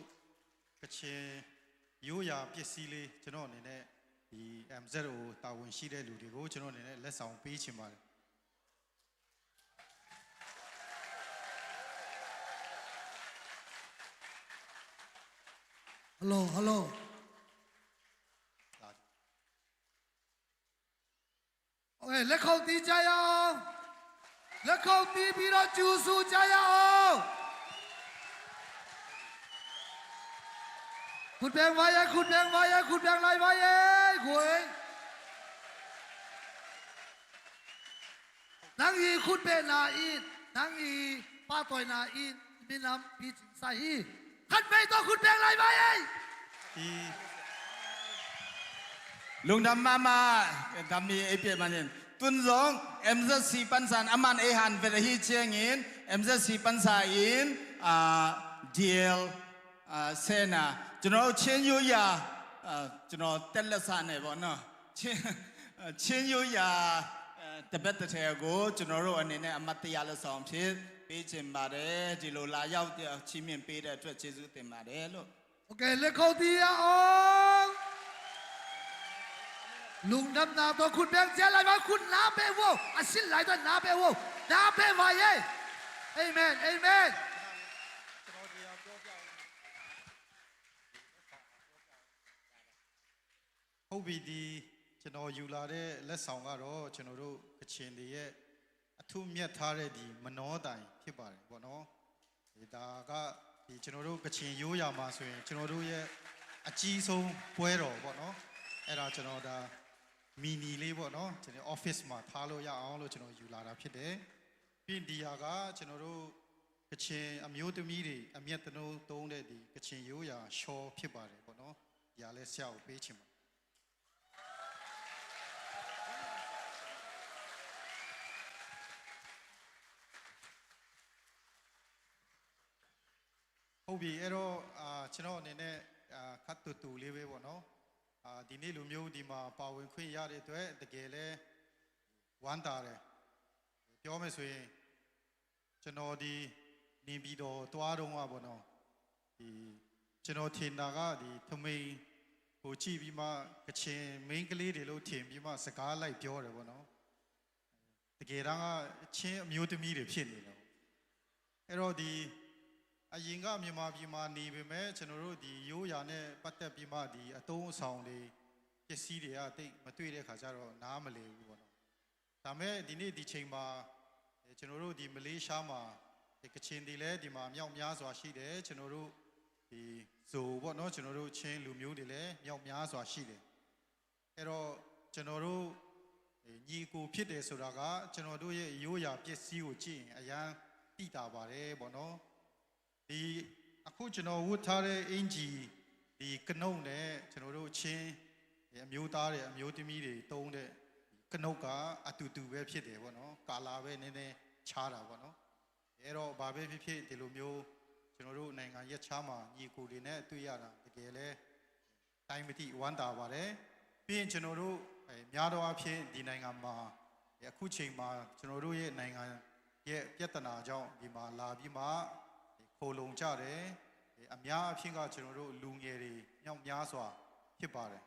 [SPEAKER 8] ကချင်ရိုးရာပစ္စည်းလေးကျွန်တော်အနေနဲ့ဒီ MZ ကိုတာဝန်ရှိတဲ့လူတွေကိုကျွန်တော်အနေနဲ့လက်ဆောင်ပေးချင်ပါတယ်
[SPEAKER 2] ဟယ်လိုဟယ်လိုโอเคလက်ခုပ်တီးကြရအောင်လက်ခုပ်တီးပြီးတော့ကျူဆူကြရအောင်ခုတ်ပြန်ပါရဲ့ခုတ်ပြန်ပါရဲ့ခုတ်ပြန်လိုက်ပါရဲ့ကိုယ်နန်းကြီးခုတ်ပြန်နာအင်းနန်းကြီးပါတော်နာအင်းမင်းနမ်ပီစာဟီခတ်ပဲတော့ခုတ်ပြန်လိုက်ပါရဲ့
[SPEAKER 8] ဒီ
[SPEAKER 6] ลุงดำมาดำมีไอเปียมันเนี่ยตุนซองMZ4 ปันสานอามันไอหันเวลาฮีเชียงอินMZ4 ปันสาอินเดียลเซนาจนเราเชียนยูยาจนเราเต้นละสานเนี่ยบ่เนาะเชียนยูยาตะเบ็ดตะเทกูจนเราอันนี้เนี่ยอมตะยาละสองพิษปีจิมบาเดจิโลลายาวเดียวชิมินปีได้ด้วยเจซูเต็มบาเดลูก
[SPEAKER 2] โอเคလက်ခုပ်တီးရအောင်ลุงดำนาตัวคุณแบงค์เจ้าอะไรมาคุณน้าเป้วอาศิลไหลตัวน้าเป้วน้าเป้มาเย่เอเมนเอเมน
[SPEAKER 8] ဟုတ်ပြီဒီကျွန်တော်ယူလာတဲ့လက်ဆောင်ကတော့ကျွန်တော်တို့ကချင်တွေရဲ့အထုမြတ်ထားတဲ့ဒီမနောတိုင်ဖြစ်ပါတယ်ပေါ့နော်ဒီဒါကဒီကျွန်တော်တို့ကချင်ရိုးရာမှာဆိုရင်ကျွန်တော်တို့ရဲ့အကြီးဆုံးပွဲတော်ပေါ့နော်အဲ့ဒါကျွန်တော်ဒါမီနီလေးပေါ့နော်ကျွန်တော် office မှာထားလို့ရအောင်လို့ကျွန်တော်ယူလာတာဖြစ်တယ်ပြီးဒီဟာကကျွန်တော်တို့ကချင်အမျိုးသမီးတွေအမျက်တနိုးသုံးတဲ့ဒီကချင်ရိုးရာရှော်ဖြစ်ပါတယ်ပေါ့နော်ဒီဟာလဲဆရာကိုပေးချင်ပါဟုတ်ပြီအဲ့တော့ကျွန်တော်အနေနဲ့ခတ်တူလေးပဲပေါ့နော်ဒီနေ့လူမျိုးဒီမှာပါဝင်ခွင့်ရတဲ့အတွက်တကယ်လဲဝမ်းသာတယ်ပြောမယ်ဆိုရင်ကျွန်တော်ဒီနေပြည်တော်တွားတော့ပေါ့နော်ဒီကျွန်တော်ထင်တာကဒီထမိန်ကိုကြည့်ပြီးမှကချင်မိန်းကလေးတွေလို့ထင်ပြီးမှစကားလိုက်ပြောတယ်ပေါ့နော်တကယ်တော့ချင်းအမျိုးသမီးတွေဖြစ်နေတယ်အဲ့တော့ဒီအရင်ကမြန်မာပြည်မှာနေပေမဲ့ကျွန်တော်တို့ဒီရိုးရာနဲ့ပတ်သက်ပြီးမှဒီအတုံးအဆောင်တွေပစ္စည်းတွေကတိတ်မတွေ့တဲ့ခါကျတော့နားမလည်ဘူးပေါ့နော်ဒါမဲ့ဒီနေ့ဒီချိန်မှာကျွန်တော်တို့ဒီမလေးရှားမှာဒီကချင်တွေလည်းဒီမှာမြောက်များစွာရှိတယ်ကျွန်တော်တို့ဒီဇိုပေါ့နော်ကျွန်တော်တို့ချင်းလူမျိုးတွေလည်းမြောက်များစွာရှိတယ်အဲ့တော့ကျွန်တော်တို့ညီကိုဖြစ်တယ်ဆိုတာကကျွန်တော်တို့ရဲ့ရိုးရာပစ္စည်းကိုကြည့်ရင်အရန်တိတာပါတယ်ပေါ့နော်ဒီအခုကျွန်တော်ဝတ်ထားတဲ့အင်ဂျီဒီကနုတ်နဲ့ကျွန်တော်တို့ချင်းအမျိုးသားတွေအမျိုးသမီးတွေတုံးတဲ့ကနုတ်ကအတူတူပဲဖြစ်တယ်ပေါ့နော်ကာလာပဲနည်းနည်းခြားတာပေါ့နော်အဲ့တော့ဘာပဲဖြစ်ဖြစ်ဒီလိုမျိုးကျွန်တော်တို့နိုင်ငံရက်ခြားမှာညီကိုတွေနဲ့တွေ့ရတာတကယ်လဲတိုင်းမတိဝမ်းသာပါတယ်ပြီးရင်ကျွန်တော်တို့များသောအားဖြင့်ဒီနိုင်ငံမှာအခုချိန်မှာကျွန်တော်တို့ရဲ့နိုင်ငံရဲ့ပြဿနာကြောင့်ဒီမှာလာပြီးမှခိုလုံကြတယ်အများအဖြစ်ကကျွန်တော်တို့လူငယ်တွေမြောက်များစွာဖြစ်ပါတယ်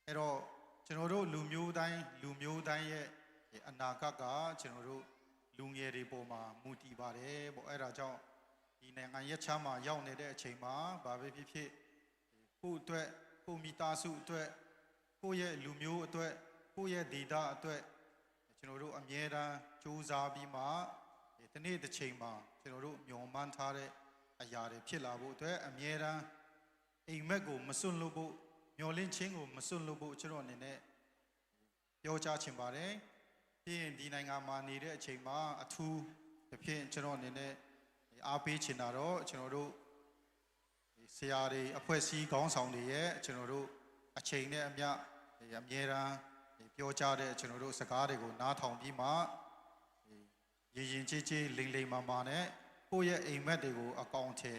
[SPEAKER 8] အဲ့တော့ကျွန်တော်တို့လူမျိုးတိုင်းရဲ့အနာဂတ်ကကျွန်တော်တို့လူငယ်တွေပေါ်မှာမူတည်ပါတယ်ပေါ့အဲ့ဒါကြောင့်ဒီနိုင်ငံရက်ခြားမှာရောက်နေတဲ့အချိန်မှာဘာပဲဖြစ်ဖြစ်ကိုယ့်အတွက်ကိုမိသားစုအတွက်ကိုယ့်ရဲ့လူမျိုးအတွက်ကိုယ့်ရဲ့ဒေသအတွက်ကျွန်တော်တို့အမြဲတမ်းကြိုးစားပြီးမှဒီနေ့တစ်ချိန်မှာကျွန်တော်တို့မျှော်မှန်းထားတဲ့အရာတွေဖြစ်လာဖို့အတွက်အမြဲတမ်းအိမ်မက်ကိုမစွန့်လို့ဖို့ မျောလင့်ချင်းကိုမစွန့်လို့ဖို့ကျွန်တော်အနေနဲ့ပြောကြားချင်ပါတယ်ပြီးရင်ဒီနိုင်ငံမှာနေတဲ့အချိန်မှာအထူးတစ်ဖြင့်ကျွန်တော်အနေနဲ့အားပေးချင်တာတော့ကျွန်တော်တို့ဆရာတွေအဖွဲ့အစည်းခေါင်းဆောင်တွေရဲ့ကျွန်တော်တို့အချိန်နဲ့အမျှအမြဲတမ်းပြောကြားတဲ့ကျွန်တော်တို့စကားတွေကိုနားထောင်ပြီးမှရည်ရင်ကြီးကြီးလိမ့်လိမ့်မာမာနဲ့ကိုယ့်ရဲ့အိမ်မက်တွေကိုအကောင့်ထဲ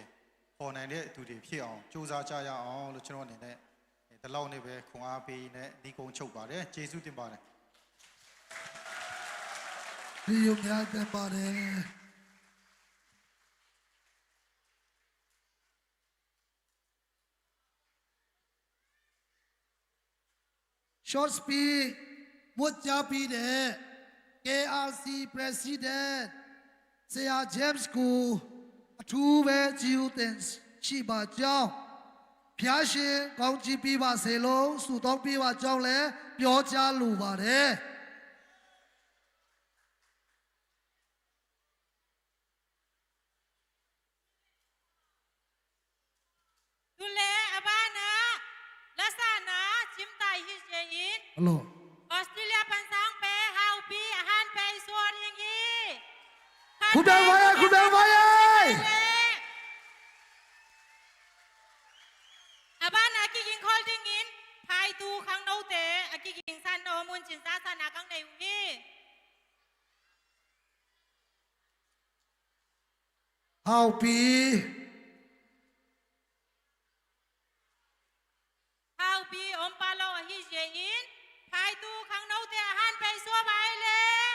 [SPEAKER 8] ပေါ်နိုင်တဲ့သူတွေဖြစ်အောင်ကြိုးစားကြရအောင်လို့ကျွန်တော်အနေနဲ့ဒီလောက်နဲ့ပဲခွန်အားပေးနဲ့ဒီကုန်းချုပ်ပါတယ်ကျေးဇူးတင်ပါတယ်
[SPEAKER 2] ဒီယုံများတင်ပါတယ် short speech မွတ်ကြပြီးတဲ့ KRC President ဆရာ James ကိုအထူးပဲကြည်ဦးတင်ရှိပါကြောင်းဖျားရှင်ကောင်းချီးပေးပါစေလို့ဆုတောင်းပေးပါကြောင်းလည်းပြောကြားလိုပါတယ်
[SPEAKER 1] ดูแลอาบ้านะลักษณะจิมไตฮิเจอิน
[SPEAKER 2] ဟလို့
[SPEAKER 1] ออสเตรเลียปันสังเปฮาวปีอาหารเปส่วนอย่างนี้
[SPEAKER 2] ခုတန်းပါရဲ့ခုတန်းပါရဲ့
[SPEAKER 1] อาบ้านะกิกิงคอลดิงอินภายตูขังโนเตอากิกิงซันโนมุนจินซาสนาขังในอยู่นี่
[SPEAKER 2] ဟောက်ပြီ
[SPEAKER 1] ฮาวปีอมปาโลฮิเจอินภายตูขังโนเตอาหารเปส่วนไปเลย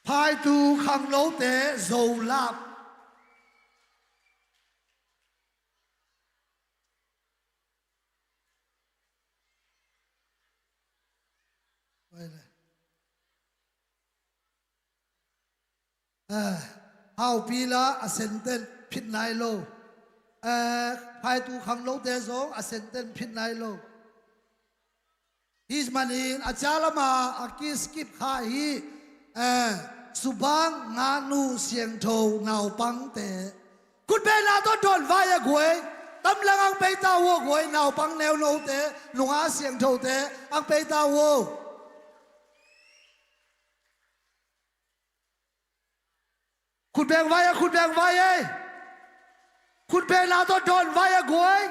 [SPEAKER 2] ภายตูขังโลเตโซลาบไปเลยဟောက်ပြီလားအစင်တဲ့ဖြစ်နိုင်လို့ภายตูขังโลเตโซအစင်တဲ့ဖြစ်နိုင်လို့ His money ajalama akiskip khai subang nganu siang tho ngau pang te kut be na to don vaya goi tam lang ang pe ta wo goi ngau pang neo no te lunga siang tho te ang pe ta wo kut be vaya kut be na to don vaya goi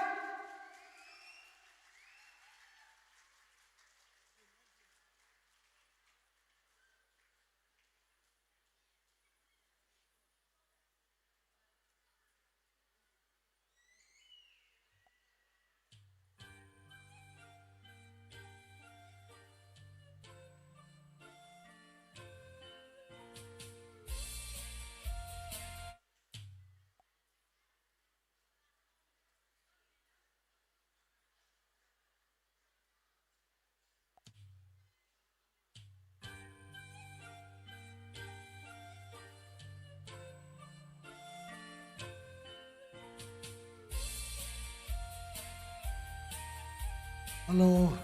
[SPEAKER 2] Hello.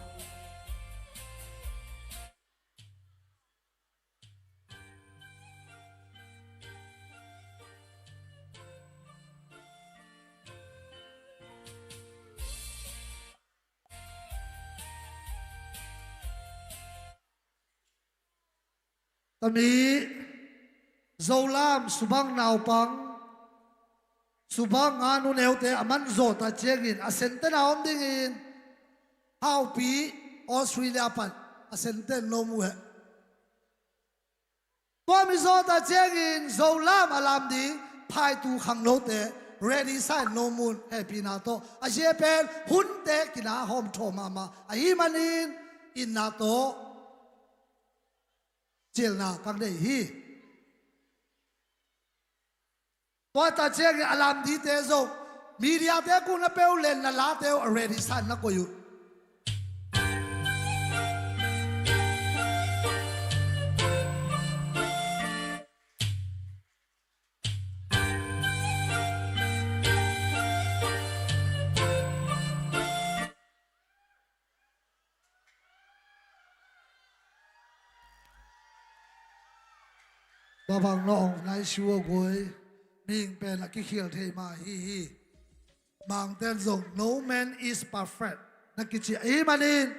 [SPEAKER 2] Tami Zolam subang naupang subang anu neute aman zota chegin asente na om dingin how pi Australia pan asente no mu he Pami zota chegin Zolam alam ding pai tu khang lote ready sign no moon happy na to ashe pen hunte kina hom thoma ma ahi manin in na to Jil na kang dei hi. Tua ta cheng alam di te zo media te ku na peu len na la te already san na ko yu. Babang nong nai shuo goi ming pen la ki khiel thei ma hi hi bang ten zong no man is perfect nakichi imanin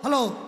[SPEAKER 2] hello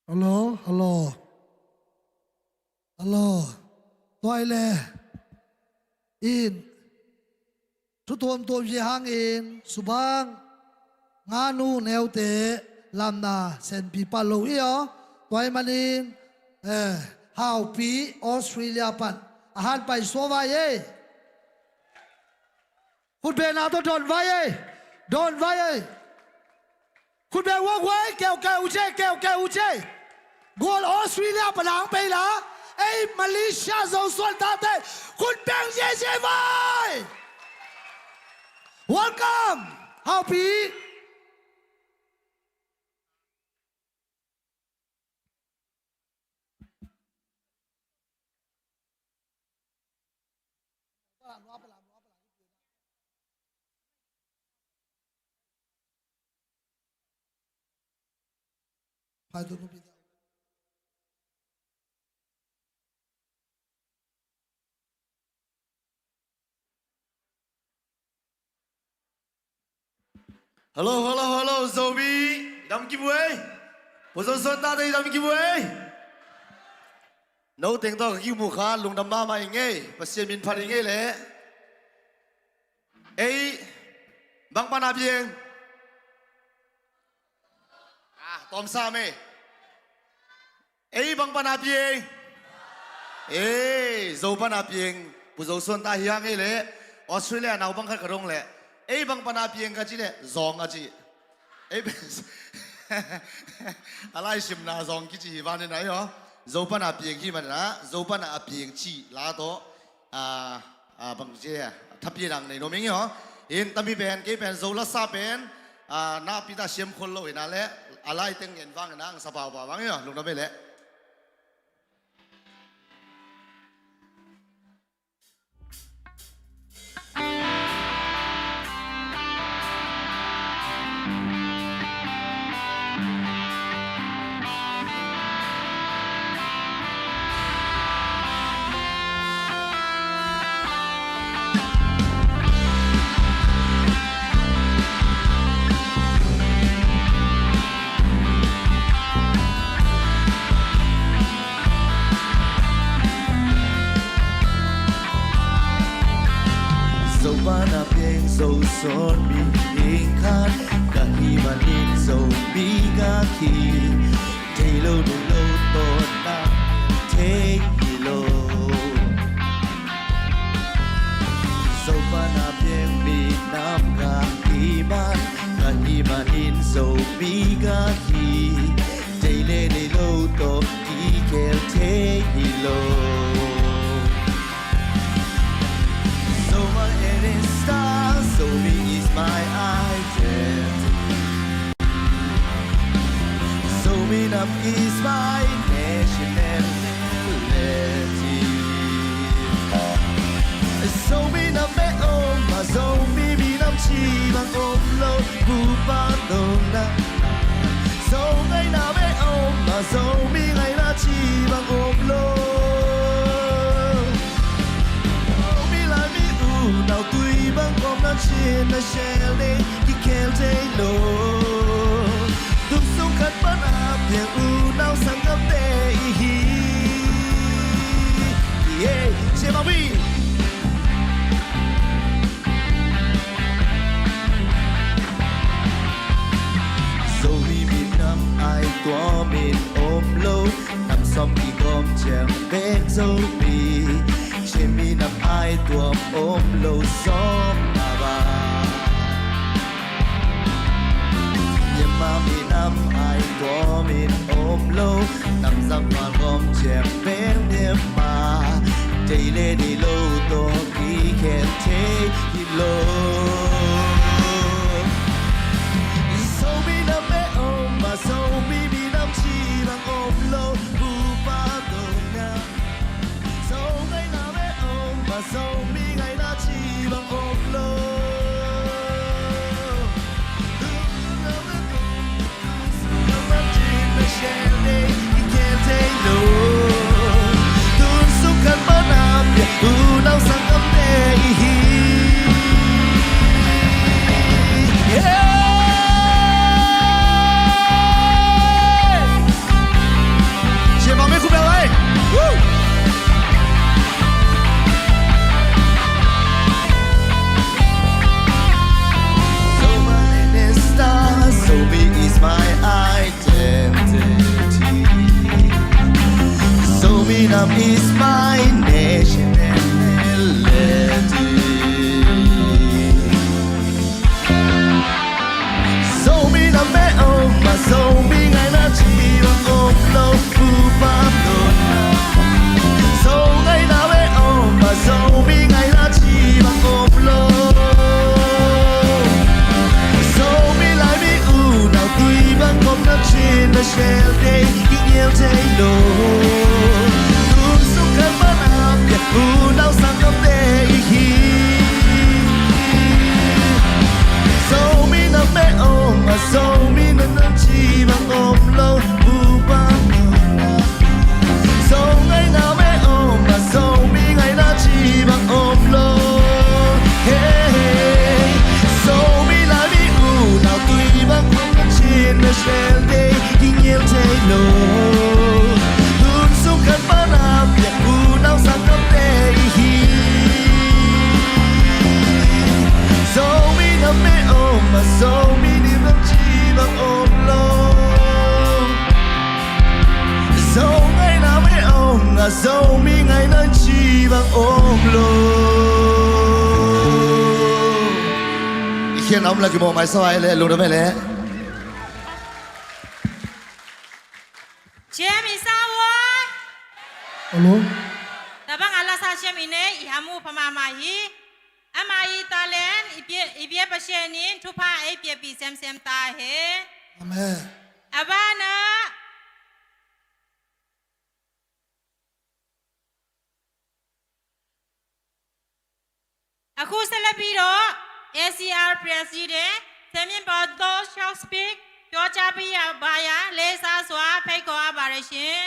[SPEAKER 2] ฮัลโหลฮัลโหลฮัลโหลตัวเลอินทุกทวมตัวเยี่ยงอินสุบังงานูแนวเตลำนาเซนปีปาโลอีอ๋อตัวมันอินฮาวปีออสเตรเลียปันอาหารไปสวายคุณเบนาตัวโดนไว้โดนไว้คุณเบนว่าไว้แก้วอุเจแก้วอุเจกอลออสเตรเลียปนังไปละไอ้มาเลเซียส่งส่วนตาเต้คุณเบนเย่เย่ไว้ Welcome Happy พายตัวนู้นไปได้
[SPEAKER 6] Hello, Zobi. Dam giveaway. Bố xuân ta đây dam giveaway. Nấu tiếng to kêu mù khá lùng đầm ba mày nghe và xem min phát nghe lẽ. Ấy băng pan áp giang. Tom sa mê. Ấy băng pan áp giang. Dâu pan áp giang. Bố xuân ta hiang nghe lẽ. Australia nào băng khát cả đông lẽ. Ấy băng pan áp giang cái gì lẽ zong cái gì. Ấy alai sim na zong cái gì van này hả? Dâu pan áp giang khi mà na dâu pan áp giang chi lá to bằng gì thắp gì đằng này nó mình hả? Hiện tâm bị bèn cái bèn dâu lá sa bèn na pita xiêm khôn lội na lẽ alai tiếng nghiền vang na ang sa bao bao vang hả? Lúc đó mới lẽ.
[SPEAKER 9] Dẫu ba na pieng dẫu son mi hình khát cả hi mà nín dẫu bi ga khi thấy lâu to na thế hi lâu dẫu ba na pieng mi nam ga hi man cả hi mà nín dẫu bi ga khi thấy lâu to ki kêu thế hi lâu So me is my identity. So me up is my nationality. So me up me mà so me bị nắm chi bằng ôm lâu bu ba đông na. So ngày nào me mà so me ngày nào chi bằng ôm lâu. Nào tuy băng com nó trên là shell đi khi kêu dây lô tung sung khát bắt áp tiếng u nào sang ngắm tê hi che bao bi dẫu vì miền Nam ai qua miền ôm lâu nằm xóm khi gom chèm bên dâu bì trên mi nằm ai tuồng ôm lâu xóm là bà nhưng mà mi nằm ai có mình ôm lâu nằm răng hoa gom chèm bên đêm mà chạy lên đi lâu to khi khen thế thì lâu sâu mi nằm bé ôm mà sâu mi nằm chi bằng ôm lâu bu ba đầu nhà sâu ngày nào mà dẫu mi ngày đã chỉ bằng ôm lâu tuôn xuống khăn bát áp u nào sang ấm đê hi Minam is my nationality. So Minam me ma so mi ngai na chi bang om lo pu pa do na. So ngai na me ma so mi ngai na chi bang om lo. So mi lai mi u now tui bang om na chin na shell day king yel tay lo. Who knows I'm not there? So me na me ma so me na chi bang om lo pu pa na. So ngai na me ma so me ngai na chi bang om lo. Hey, so me la mi u now tui bang om na chin na shell day king yel tay lo. Who's so can man up? Who knows I'm not there? So me na me ma so me ni bang chi bang om lo. So ngai na me nga so me ngai na chi bang om lo. Hiện ông là cái bộ máy sao ai lẽ luôn đó mày lẽ.
[SPEAKER 1] เชมิซาวะ
[SPEAKER 2] Alo.
[SPEAKER 1] แต่บางอันละซาเชมิเนอิฮามูพมามาฮีอามาอีตาเลนอีเบียปะเชนินทุพาไอเปียปีเซมเซมตาเฮ
[SPEAKER 2] Amen.
[SPEAKER 1] อาบานะအခုဆက်လက်ပြီးတော့ ACR President ဆယ်မြင့်ပေါ်သော short speak ပြောကြားပေးရပါရလေးစားစွာဖိတ်ခေါ်အပ်ပါရရှင်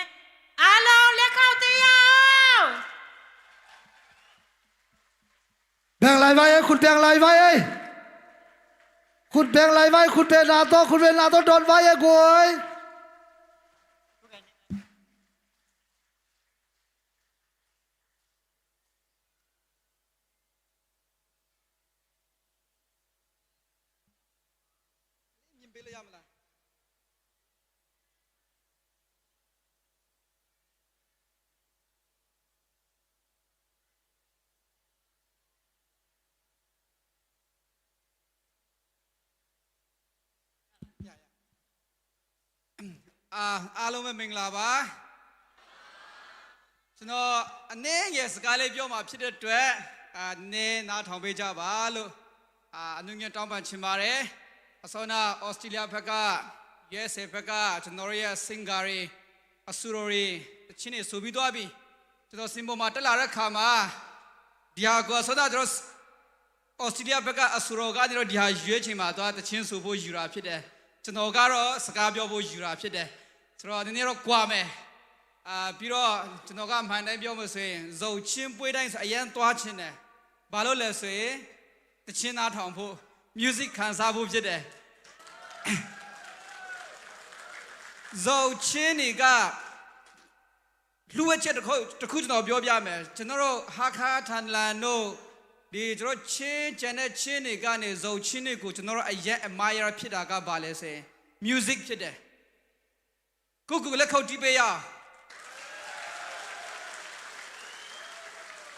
[SPEAKER 1] အားလုံးလက်ခောက်သေးရအောင်
[SPEAKER 2] Bang lai vai khut bang lai vai ai. Khut bang lai vai khut be na to don vai ai goi.
[SPEAKER 10] အားလုံးပဲမင်္ဂလာပါကျွန်တော်အနေငယ်စကားလေးပြောမှာဖြစ်တဲ့အတွက်နေနားထောင်ပေးကြပါလို့အနုငယ်တောင်းပန်ချင်ပါတယ်အစောနာဩစတြေးလျဘက်က USA ဘက်ကကျွန်တော်ရဲ့စင်ကာရီအဆူရိုရီတချင်းနေဆိုပြီးသွားပြီကျွန်တော်စင်ပေါ်မှာတက်လာတဲ့ခါမှာဒီဟာကိုဆိုတော့ကျွန်တော်ဩစတြေးလျဘက်ကအဆူရိုကနေတော့ဒီဟာရွေးချိန်မှာသွားတချင်းဆိုဖို့ယူတာဖြစ်တယ်ကျွန်တော်ကတော့စကားပြောဖို့ယူတာဖြစ်တယ်ဆိုတော့ဒီနေ့တော့ကြွားမယ်ပြီးတော့ကျွန်တော်ကမှန်တိုင်းပြောလို့ဆိုရင်ဇုံချင်းပွေးတိုင်းဆိုအရင်သွားချင်းတယ်ဘာလို့လဲဆိုရင်တချင်းသားထောင်ဖို့ music ခံစားဖို့ဖြစ်တယ်ဇုံချင်းတွေကလူဝက်ချက်တစ်ခုကျွန်တော်ပြောပြမယ်ကျွန်တော်တို့ဟာခါထန်လန်တို့ဒီကျွန်တော်ချင်းကျန်တဲ့ချင်းတွေကနေဇုံချင်းတွေကိုကျွန်တော်တို့အရင် admire ဖြစ်တာကဘာလဲဆိုရင် music ဖြစ်တယ်ကိုလက်ခုပ်တီးပေးရ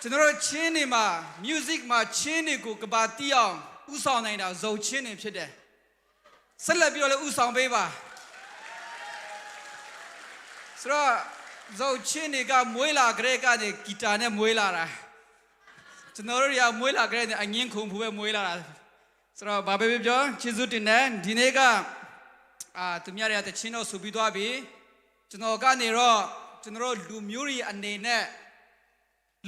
[SPEAKER 10] ကျွန်တော်တို့ချင်းတွေမှာ music မှာချင်းတွေကိုကဘာတီးအောင်ဥဆောင်နိုင်တာဇုံချင်းတွေဖြစ်တယ်ဆက်လက်ပြီးတော့လည်းဥဆောင်ပေးပါဆိုတော့ဇုံချင်းတွေကမွေးလာကြတဲ့ကနေဂီတာနဲ့မွေးလာတာကျွန်တော်တို့တွေကမွေးလာကြတဲ့အငင်းခုံဖူးပဲမွေးလာတာဆိုတော့ဘာပဲပြောကျေးဇူးတင်တယ်ဒီနေ့ကသူများတွေကတချင်းတော့ဆိုပြီးသွားပြီကျွန်တော်ကနေတော့ကျွန်တော်တို့လူမျိုးတွေအနေနဲ့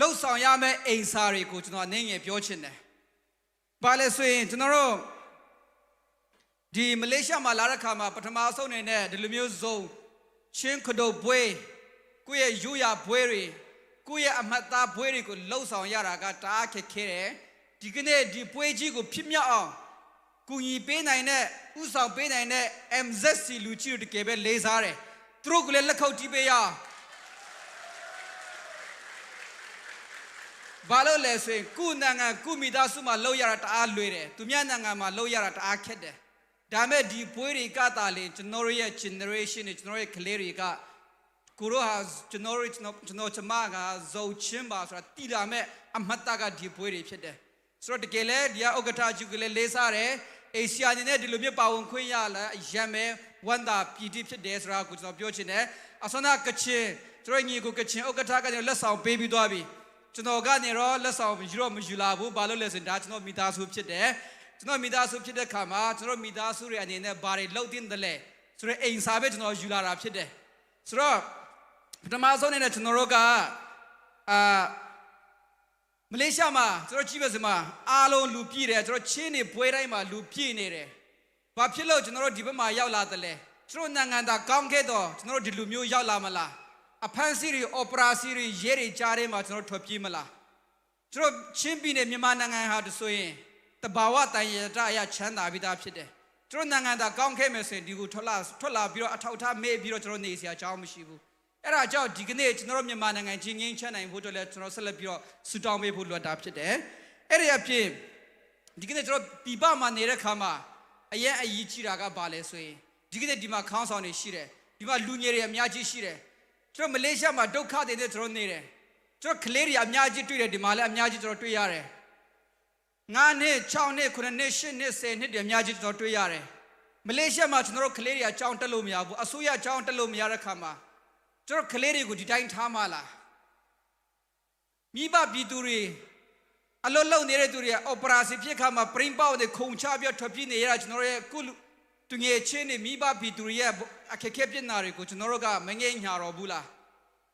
[SPEAKER 10] လှုပ်ဆောင်ရမယ့်အိမ်စာတွေကိုကျွန်တော်အနေငယ်ပြောချင်တယ်ဘာလဲဆိုရင်ကျွန်တော်တို့ဒီမလေးရှားမှာလာတဲ့ခါမှာပထမအဆုံးနေနဲ့ဒီလိုမျိုးဇုံချင်းခဒုတ်ဘွေးကိုယ့်ရဲ့ယူရဘွေးတွေကိုယ့်ရဲ့အမတ်သားဘွေးတွေကိုလှုပ်ဆောင်ရတာကတအားခက်ခဲတယ်ဒီကနေ့ဒီပွဲကြီးကိုဖြစ်မြောက်အောင်ကူညီပေးနိုင်တဲ့ဥဆောင်ပေးနိုင်တဲ့ MZC လူကြီးတို့တကယ်ပဲလေးစားတယ်သူတို့ကလည်းလက်ခုပ်တီးပေးရအောင်ဘာလို့လဲဆိုရင်ကုနိုင်ငံကုမိသားစုမှာလောက်ရတာတအားလွယ်တယ်သူများနိုင်ငံမှာလောက်ရတာတအားခက်တယ်ဒါမဲ့ဒီဘွေးတွေကတာလေကျွန်တော်ရဲ့ generation တွေကျွန်တော်ရဲ့ကလေးတွေက ကိုရောဟာကျွန်တော်ချမကဇုံချင်းပါဆိုတာတီလာမဲ့အမတ်တကဒီပွဲတွေဖြစ်တယ်ဆိုတော့တကယ်လဲဒီကဥက္ကဋ္ဌကျုကလေးလေးစားတယ်အေဆီယာနေနဲ့ဒီလိုမျိုးပါဝင်ခွင့်ရလာရမယ်ဝန်တာပြည်တိဖြစ်တယ်ဆိုတာကိုကျွန်တော်ပြောချင်တယ်အစနာကချင်ကျွန်တော်ညီကိုကချင်ဥက္ကဋ္ဌကလည်းလက်ဆောင်ပေးပြီးသွားပြီကျွန်တော်ကနေတော့လက်ဆောင်ယူတော့မယူလာဘူးဘာလို့လဲဆိုရင်ဒါကျွန်တော်မိသားစုဖြစ်တယ်ကျွန်တော်မိသားစုဖြစ်တဲ့ခါမှာကျွန်တော်မိသားစုတွေအနေနဲ့ဘာတွေလုပ်တင်တယ်လဲဆိုတော့အိမ်စာပဲကျွန်တော်ယူလာတာဖြစ်တယ်ဆိုတော့ပထမဆုံးနဲ့ကျွန်တော်တို့ကမလေးရှားမှာကျွန်တော်ကြည့်ပါစမှာအားလုံးလူပြည့်တယ်ကျွန်တော်ချင်းနေပွဲတိုင်းမှာလူပြည့်နေတယ်ဘာဖြစ်လို့ကျွန်တော်တို့ဒီဘက်မှာရောက်လာတယ်လဲကျွန်တော်နိုင်ငံသားကောင်းခဲ့တော့ကျွန်တော်တို့ဒီလူမျိုးရောက်လာမလားအဖမ်းဆီးတွေအော်ပရာစီတွေရဲတွေကြားထဲမှာကျွန်တော်ထွက်ပြေးမလားကျွန်တော်ချင်းပြည်နယ်မြန်မာနိုင်ငံဟာဆိုရင်တဘာဝတိုင်ရတအရချမ်းသာပြီးသားဖြစ်တယ်ကျွန်တော်နိုင်ငံသားကောင်းခဲ့မယ်ဆိုရင်ဒီကိုထွက်လာပြီးတော့အထောက်ထားမေ့ပြီးတော့ကျွန်တော်နေစရာအကြောင်းမရှိဘူးအဲ့ဒါကြောင့်ဒီကနေ့ကျွန်တော်တို့မြန်မာနိုင်ငံချင်းငင်းချမ်းနိုင်ဖို့အတွက်လည်းကျွန်တော်ဆက်လက်ပြီးတော့ဆူတောင်းပေးဖို့လိုအပ်တာဖြစ်တယ်အဲ့ဒီအဖြစ်ဒီကနေ့ကျွန်တော်ပြပမှာနေတဲ့ခါမှာအရင်အရေးကြီးတာကဘာလဲဆိုရင်ဒီကနေ့ဒီမှာခေါင်းဆောင်တွေရှိတယ်ဒီမှာလူငယ်တွေအများကြီးရှိတယ်ကျွန်တော်မလေးရှားမှာဒုက္ခတွေနဲ့ကျွန်တော်နေတယ်ကျွန်တော်ကလေးတွေအများကြီးတွေ့တယ်ဒီမှာလည်းအများကြီးကျွန်တော်တွေ့ရတယ်9နှစ်6နှစ်9နှစ်10နှစ်10နှစ်တွေအများကြီးကျွန်တော်တွေ့ရတယ်မလေးရှားမှာကျွန်တော်တို့ကလေးတွေအကြောင်းတက်လို့မရဘူးအစိုးရအကြောင်းတက်လို့မရတဲ့ခါမှာကျွန်တော်ကလေးတွေကိုဒီတိုင်းထားမှလားမိဘပြည်သူတွေအလုံးလုံးနေတဲ့သူတွေအော်ပရာစီဖြစ်ခါမှာပရင်ပေါတွေခုံချပြထွက်ပြေးနေရတာကျွန်တော်ရဲ့ကုသူငယ်ချင်းတွေမိဘပြည်သူတွေရဲ့အခက်အခဲပြဿနာတွေကိုကျွန်တော်တို့ကမငဲ့ညာတော့ဘူးလာ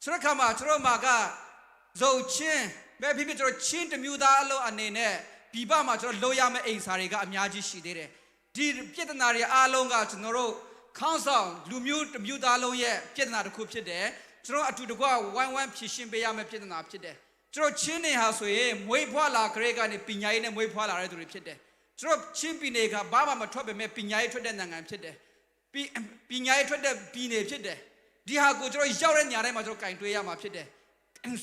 [SPEAKER 10] းဆိုတဲ့ခါမှာကျွန်တော်မှာကဇုံချင်းပဲဖြစ်ဖြစ်ကျွန်တော်ချင်းတမျိုးသားအလုံးအနေနဲ့ပြည်ပမှာကျွန်တော်လိုရမယ့်အိမ်စာတွေကအများကြီးရှိသေးတယ်ဒီပြဿနာတွေအားလုံးကကျွန်တော်တို့ခေါင်းဆောင်လူမျိုးတမျိုးသားလုံးရဲ့ပြဿနာတစ်ခုဖြစ်တယ်ကျွန်တော်အတူတကွဝိုင်းဝန်းဖြေရှင်းပေးရမယ့်ပြဿနာဖြစ်တယ်ကျွန်တော်ချင်းနေဟာဆိုရင်မွေးဖွားလာကြတဲ့ကနေပညာရေးနဲ့မွေးဖွားလာတဲ့သူတွေဖြစ်တယ်ကျွန်တော်ချင်းပြည်နယ်ကဘာမှမထွက်ပေမဲ့ပညာရေးထွက်တဲ့နိုင်ငံဖြစ်တယ်ပညာရေးထွက်တဲ့ပြည်နယ်ဖြစ်တယ်ဒီဟာကိုကျွန်တော်ရောက်တဲ့ညတိုင်းမှာကျွန်တော်ကင်တွေးရမှာဖြစ်တယ်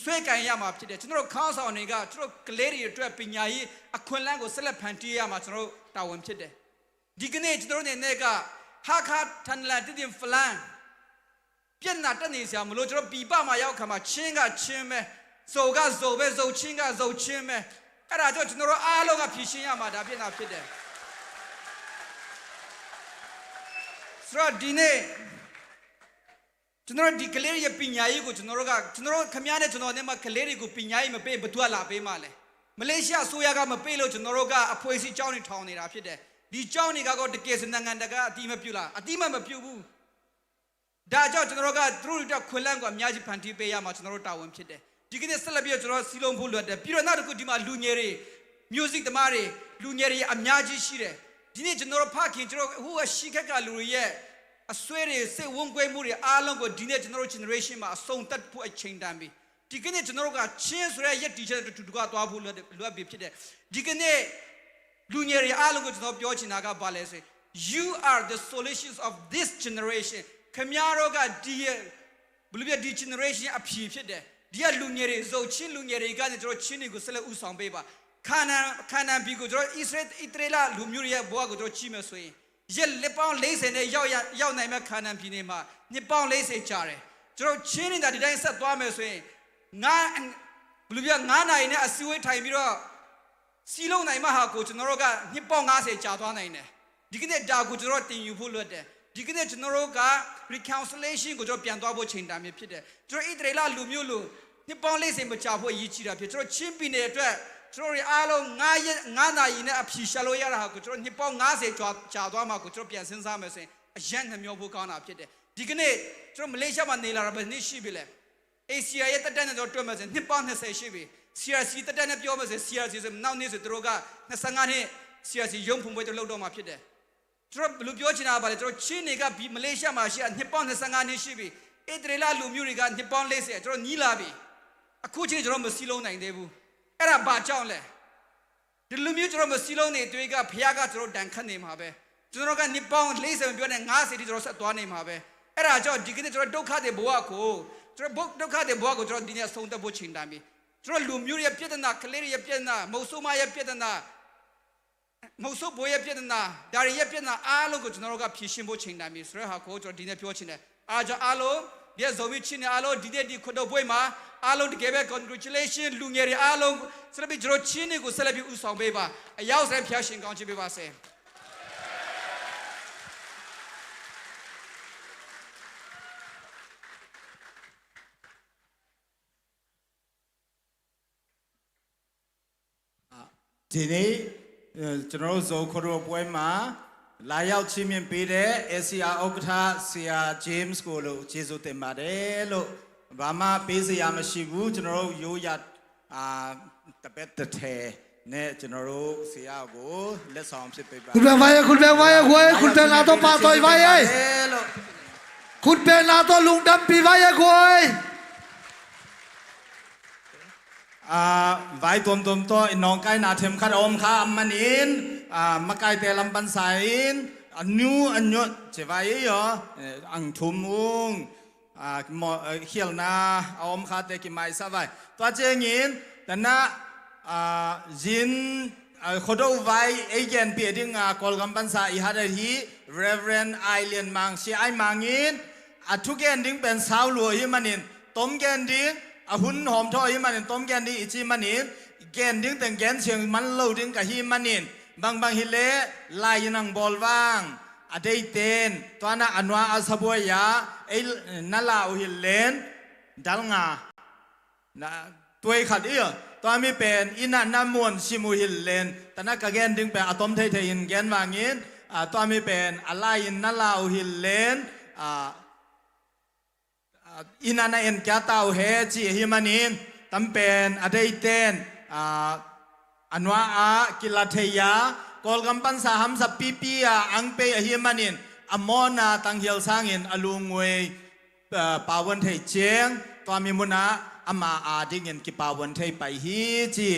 [SPEAKER 10] ဆွဲကင်ရမှာဖြစ်တယ်ကျွန်တော်ခေါင်းဆောင်တွေကကျွန်တော်ကလေးတွေအတွက်ပညာရေးအခွင့်အလမ်းကိုဆက်လက်ဖန်တီးရမှာကျွန်တော်တာဝန်ဖြစ်တယ်ဒီကနေ့ကျွန်တော်နေနဲ့ကဟာခါထန်လာတင်ဖလန်ပြက်နာတက်နေစရာမလို့ကျွန်တော်ပြပမှာရောက်ခါမှာချင်းကချင်းပဲဇုံကဇုံပဲဇုံချင်းကဇုံချင်းပဲအဲ့ဒါကြောင့်ကျွန်တော်အားလုံးကဖြည့်ရှင်းရမှာဒါဖြစ်တာဖြစ်တယ်ဆိုတော့ဒီနေ့ကျွန်တော်ဒီကလေးရဲ့ပညာရေးကိုကျွန်တော်ခမရနဲ့ကျွန်တော်နဲ့မှကလေးတွေကိုပညာရေးမပေးဘသူကလာပေးမှလဲမလေးရှားအစိုးရကမပေးလို့ကျွန်တော်တို့ကအဖွဲစီကျောင်းတွေထောင်နေတာဖြစ်တယ်ဒီကျောင်းတွေကတော့တကယ်စနိုင်ငံတကာအတိမပြုလားအတိမပြုဘူးဒါကြောင့်ကျွန်တော်တို့ကသူတို့တက်ခွင့်လန်းကိုအများကြီးဖန်တီးပေးရမှာကျွန်တော်တို့တာဝန်ဖြစ်တယ်ဒီကနေ့ဆက်လက်ပြီးကျွန်တော်စီလုံးဖို့လိုတယ်ပြီးတော့နောက်တစ်ခုဒီမှာလူငယ်တွေ music သမားတွေလူငယ်တွေအများကြီးရှိတယ်ဒီနေ့ကျွန်တော်တို့ဖခင်ကျွန်တော်ဟိုရှိခက်ကလူတွေရဲ့အဆွေတွေစိတ်ဝန်းကွဲမှုတွေအားလုံးကိုဒီနေ့ကျွန်တော်တို့ generation မှာအဆုံးသတ်ဖို့အချိန်တန်ပြီဒီကနေ့ကျွန်တော်တို့ကချင်းဆိုတဲ့ရက်တီချက်တူတူကသွားဖို့လိုအပ်ပြီဖြစ်တယ်ဒီကနေ့လူငယ်တွေအားလုံးကိုကျွန်တော်ပြောချင်တာကဘာလဲဆို you are the solutions of this generation ခမရတို့ကဒီဘယ်လိုပြဒီ generation အဖြေဖြစ်တယ်ဒီကလူငယ်တွေဇုံချင်းလူငယ်တွေကနေကျွန်တော်ချင်းတွေကိုဆက်လက်ဥဆောင်ပေးပါခါနန်ဘီကိုကျွန်တော်ဣသရေလလူမျိုးတွေရဲ့ဘဝကိုကျွန်တော်ချီးမယ်ဆိုရင်ရက်လက်ပေါင်း40နဲ့ရောက်နိုင်မဲ့ခါနန်ပြည်နယ်မှာနှစ်ပေါင်း40ကြာတယ်ကျွန်တော်ချင်းနေတာဒီတိုင်းဆက်သွားမယ်ဆိုရင်ဘယ်လိုပြ9နာရီနဲ့အစည်းအဝေးထိုင်ပြီးတော့စီလုံးနိုင်မှဟာကိုကျွန်တော်တို့ကနှစ်ပေါင်း90ကြာသွားနိုင်တယ်ဒီကနေ့ဒါကိုကျွန်တော်တင်ယူဖို့လွတ်တယ်ဒီကနေ့ကျွန်တော်တို့က reconciliation ကိုကျွန်တော်ပြန်သွားဖို့ချိန်တန်မြဖြစ်တယ်ကျွန်တော်ဣသရေလလူမျိုးလူနှစ်ပေါင်း40မကြာဖို့အရေးကြီးတာဖြစ်ကျွန်တော်ချင်းပြည်နယ်အတွက်ကျွန်တော်တို့အားလုံး9နာရီနဲ့အဖြေရှာလို့ရတာဟာကိုကျွန်တော်နှစ်ပေါင်း90ကြာသွားမှကိုကျွန်တော်ပြန်စဉ်းစားမယ်ဆိုရင်အရန်နှမျောဖို့ကောင်းတာဖြစ်တယ်ဒီကနေ့ကျွန်တော်မလေးရှားမှာနေလာတာပဲနှစ်ရှိပြီလေ ACR ရဲ့တက်တက်နဲ့ကျွန်တော်တွေ့မယ်ဆိုရင်နှစ်ပေါင်း20ရှိပြီ CRC တက်တက်နဲ့ပြောမယ်ဆိုရင် CRC ဆိုနောက်နေ့ဆိုသူတို့က25နှစ် CRC ရုံးဖွင့်ပွဲတွေလုပ်တော့မှာဖြစ်တယ်ကျွန်တော်ဘယ်လိုပြောချင်တာပါလဲကျွန်တော်ချင်းတွေကမလေးရှားမှာရှိတာနှစ်ပေါင်း25နှစ်ရှိပြီဣသရေလလူမျိုးတွေကနှစ်ပေါင်း40ကျွန်တော်ညီးလာပြီအခုချင်းကျွန်တော်မစီလုံးနိုင်သေးဘူးအဲ့ဒါဘာကြောင့်လဲဒီလူမျိုးကျွန်တော်မစီလုံးနေတွေကဖခင်ကကျွန်တော်တန်ခတ်နေမှာပဲကျွန်တော်ကနှစ်ပေါင်း40ပြောနေ50တိကျွန်တော်ဆက်သွားနေမှာပဲအဲ့ဒါကြောင့်ဒီကနေ့ကျွန်တော်ဒုက္ခတွေဘဝကိုကျွန်တော်ဒုက္ခတွေဘဝကိုကျွန်တော်ဒီနေ့ဆုံးသက်ဖို့ချိန်တန်ပြီကျွန်တော်လူမျိုးရဲ့ပြဿနာကလေးတွေရဲ့ပြဿနာမုတ်ဆိုးမရဲ့ပြဿနာမုတ်ဆိုးဘိုးရဲ့ပြဿနာဒါတွေရဲ့ပြဿနာအားလုံးကိုကျွန်တော်တို့ကဖြေရှင်းဖို့ချိန်တန်ပြီဆိုတော့ဟာကိုကျွန်တော်ဒီနေ့ပြောချင်တယ်အားကြောင့်အားလုံး เดี๋ยวจะมีชิ้นอาลงดีเด่นดีคนเอาไว้มาอาลงที่เก็บ congratulation ลุงเงรีอาลงสำหรับจรดชิ้นนี้กูสำหรับอุสองเบบายาวแสนพิชิงกองจีเบบาเซ
[SPEAKER 6] ทีนี้ကျွန်တော်တို့ဇိုခရိုပွဲမှာလာရောက်ချင်းမြင်ပေးတဲ့ ACR ဥက္ကဋ္ဌဆရာ James ကိုလို့ကျေးဇူးတင်ပါတယ်လို့ဘာမှပေးစရာမရှိဘူးကျွန်တော်တို့ရိုးရတပက်တထဲနဲ့ကျွန်တော်တို့ဆရာကိုလက်ဆောင်ဖြစ်ပေးပါ
[SPEAKER 2] คุณเป็นไว้คุณเป็นไว้เว้ยคุณเป็นนาโตปาต่อยไว้เอ้ยคุณเป็นนาโตลุงดำปีไว้เว้ย
[SPEAKER 6] ไว้ตัวตัวน้องไก่นาเทมขัดอมข้ามันอินมาไก่แต่ลำปันสายอันนู้อันนู้เจ้าไว้เหรออังทุ่มอุงหมอเขียวนาอมข้าแต่กิมายสบายตัวเจงินแต่น่ะยินคนดูไว้ไอ้แกนเปียดิ้งกอลกัมปันสายฮัดฮี Reverend ไอเลียนมังชีไอมังอินทุกแกนดิ้งเป็นสาวหลวงมันอินต้มแกนดิ้งหุ่นหอมทอยมันต้มแกนดิ้งอิจิมันอินแกนดิ้งแต่งแกนเชียงมันเล่าดิ้งกับฮีมันอินบางฮิเลลายนังบอลว่างอดีตเต้นตัวน่ะอันว่าอาสบวยาไอ้นั่นลาอุฮิเลนดัลงาตัวขัดเอ๋ตัวมีเป็นอินันน้ำมวนชิมุฮิเลนแต่น่ะกะแกนดิ้งเป็นอะตอมเทยินแกนวางอินตัวมีเป็นอะไรนั่นลาอุฮิเลนอินันเอ็นแกตาเฮจีฮิมันินตั้มเป็นอดีตเต้นอันว่ากิลาเทียกอลกัมปันสาหัมสับปีปีอังเปยฮิมันินอมอนาตังเฮียวสางอินอลุงเวปาวันเทเจียงตัวมีมุนาอามาดิ้งอินกิปาวันเทไปฮีจี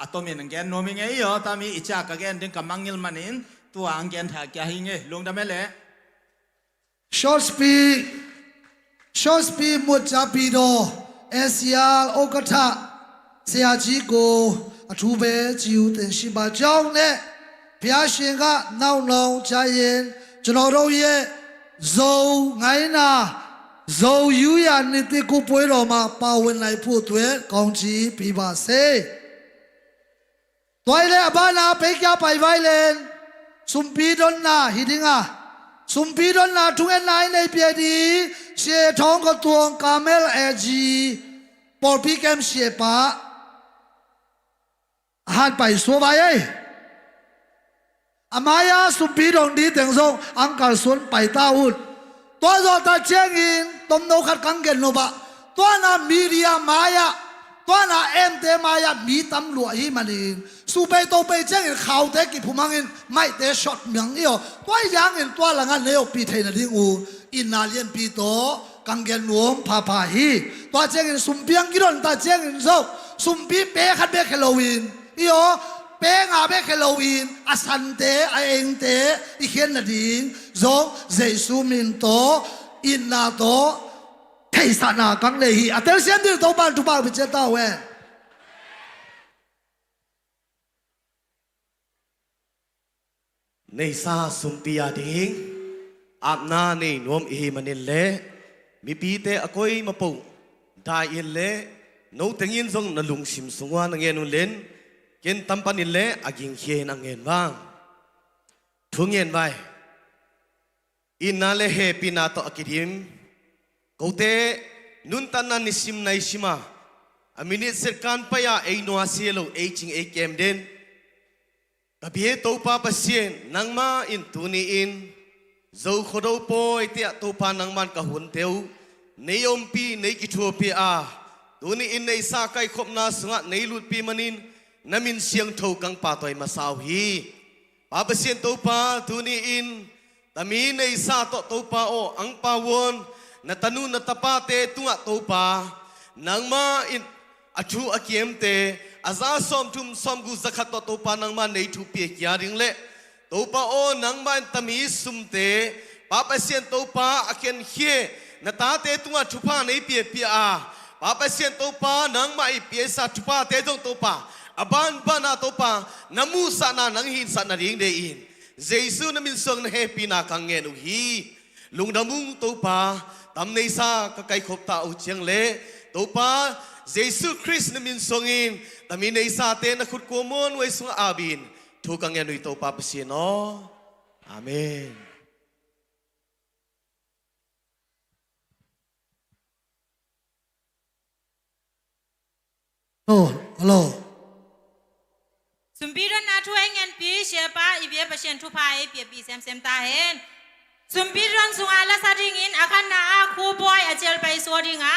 [SPEAKER 6] อะตอมินแกนโนมิงเอตามีอิจากแกนดิ้งกัมังยิลมันินตัวอังแกนถากแกฮิงเอลุงดำเมเล
[SPEAKER 2] short speed มุจจาปีโดเอเชียโอกาทะเสียจีโกทุเบจิวเต็นชิบะเจ้าเนี่ยพี่อาชิงก็น่าวน้องใจเย็นจนเราเย่โจไงนะโจยูยันนิติกูป่วยเรามาป่าวันไหนพูดตัวกองจีปีบาเซ่ตัวเล่บ้านาไปแก่ไปไว้เลนสุมปีดอนนาฮิดิงาสุมปีดอนนาทุ่งไหนในเปียดีเสียท้องก็ตัวกาเมลเอจีปอลพีแกมเสียปะหันไปสัวไปอามายาสุปีดองดีเต็งทรงอังกาลสวนไปตาอุดตัวจอตาเจงินตมโนขัดกังเกนโนบะตัวน่ะมีเรียมายาตัวน่ะเอ็มเตมายามีตำรวจฮิมันอินสุไปโตไปเจงินข่าวเตกิผู้มังอินไม่เตช็อตเมียงเอียวตัวยังอินตัวหลังอันเลวปีเทนดิ้งอูอินนาเลียนปีโตกังเกนหลวงพาพาฮีตัวเจงินสุมเปียงกิรอนตาเจงินโซสุมปีเปขัดเบคเฮโลวีนอีโอเป้งอาเบคเฮโลวีนอาสันเตอเองเตอีเขียนนาดิงจงเจสุมินโตอินนาโตเทศนากังเลฮีอาเตลเซียนดิโตบานทุบาบิเจตาเว
[SPEAKER 9] ในซาสุมปียดิงอาบนาในนวมอีมันเล่มีปีเตอคอยมาปุ่งได้เอเล่โนตังยินทรงนลุงชิมสงวานเงินเล่นเกณฑ์ตั้มปันเล่อากิงเขียนเงินบ้างทุ่งเงินไว้อินนาเลเฮปีนาโตอกิดิมกูเตนุนตันนันนิสิมไนชิมาอามินิสกันไปยาเอโนอาเซียโลเอจิงเอเกมเดนกับเฮโตปาปัสเซียนนังมาอินตุนีอินโจโคโดโปยเตียโตปานังมันกะหุนเทวในยมปีในกิทัวปีอาตัวนี้อินในสาไกคบนาสงะในลุดปีมันินน้ำมินเสียงทูกังป่าต่อยมาสาวฮีปาเปเสียนตัวปาตัวนี้อินแต่มีในสาตัวปาโออังปาวนนัตนูนัตปาเตตัวตัวปานางมาอินอชูอเกียมเตอาซาสอมทุมสอมกุสขัดตัวปานางมาในทูเปียกยาดิงเละตัวปาโอนางมาตมีสุมเตปาเปเสียนตัวปาอเกียนเฮนัตตาเตตัวชุพาในเปียเปียอาปาเปเซียนตัวปานังมาอีเปียสัตว์ปาเตจงตัวปาอบันปานาตัวปานามูสานานังหินสานาดิ่งเดอินเจสุนามินส่งเฮปีนาคังเงนุฮีลุงดามุงตัวปา ตำในซาก็ไกลขบตาอุเชียงเล่ตัวป้าเยซูคริสต์นมินทรงอินตามีในซาเตนักขุดกัวมวนไว้สงอาบินทุกังเงินวิตัวป้าเปสียนออาเมน
[SPEAKER 2] โอ้ฮัลโหล
[SPEAKER 1] สุมบีรนาช่วยเงินปีเชียป้าอีเบียประเชนทุพายเปียปีเซมตาเห็นสุมบีรอนสุงอาลาซาดิงินอาคันนาอาคูบอยอาเจลไปสวดิงา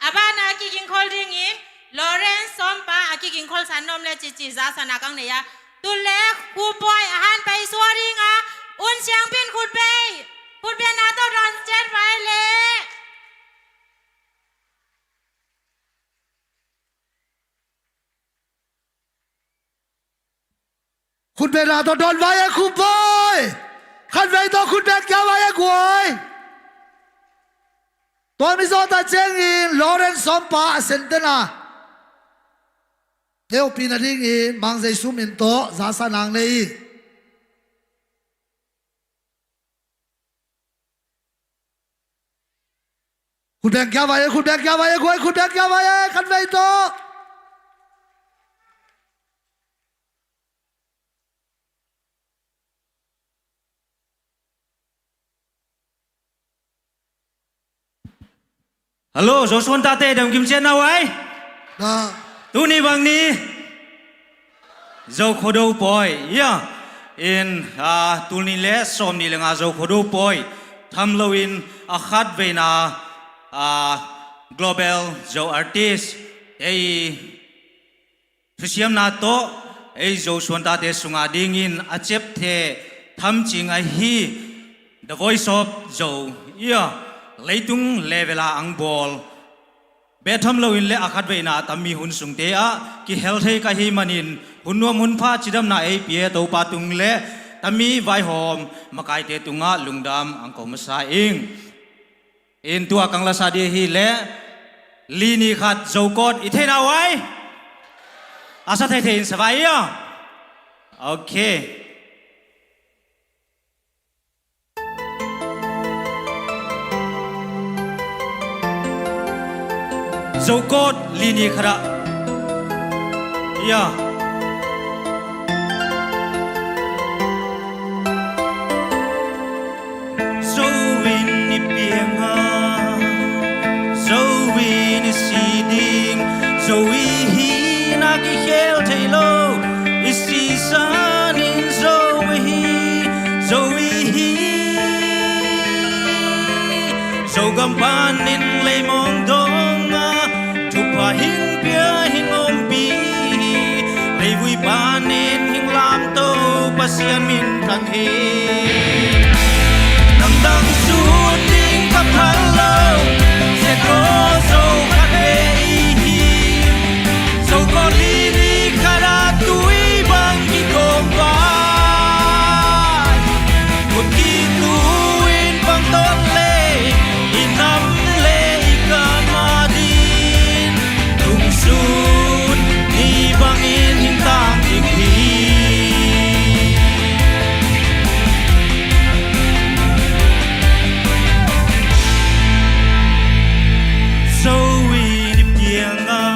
[SPEAKER 1] อาบานากิกิงคอลดิงินลอเรนซ์ซอมป้าอากิกิงคอลสันนอมเลจิจิซาสนากังเนียตุเล็กคูบอยอาหันไปสวดิงาอุนเชียงพินขุดเบยนาตรอนเจ็ดไปเลย
[SPEAKER 2] คุณเบนาตัวโดนไว้คุณบอยขันไว้ตัวคุณแบกยาไว้กวยตัวมิโซตาเจงอินลอเรนซ์ซอมปาเซนเตนาเดี๋ยวปีนาดิ้งอินมังใจซุมินโตซาสนางเลยคุณแบกยาไว้คุณแบกยาไว้กวยคุณแบกยาไว้ขันไว้ตัว
[SPEAKER 11] ฮัลโหลโจชวนตาเต้เดิมกิมเชนเอาไว้
[SPEAKER 2] นะ
[SPEAKER 11] ตูนี่บางนี้โจโคดูปอยยะอินตูนี่เลสอมนี่เลงาโจโคดูปอยทำโลวินอาคัดเวนาglobal โจอาร์ติสไอทุเชียมนาโตไอโจชวนตาเต้สุงาดิ่งินอาเจ็บเททำจริงไอฮี the voice of โจยะเลยตุงเลเวลาอังบอลเบททำเราอินเลอาคัดเวนาตามีหุ่นสุงเตะกิเฮลเทกะฮีมันินหุ่นนวมหุ่นผ้าจิดำนาเอเปียตัวปาตุงเลตามีไวหอมมาไกเตตุงะลุงดำอังกอมสาอิงอินตัวกังลาซาดีฮีเลลีนีขัดโจกอดอิเทนาไว้อาซาเทเทอินสบายอ่ะโอเคโจกอดลีนีขระยาโจวินนิเปียงาโจวินสีดิงโจวิฮีนักเฮลเทโลอิสิซานินโจวิฮีโจวิฮีโจกัมปานินเลมองดงหิงเปียหิงอมปีเลยวุยปานินหิงลามโตปัสยามินทังเฮนังดังสูดดิ่งกับฮัลโลเซโกโซคันเฮฮีโซโกลีนีคาราตุยบังกิโกบายกุดกิตุอินบังต้นเลอินัมเลอิกามาสูดนี่บางอินหิงตางอีกทีโซวีนิเปียงา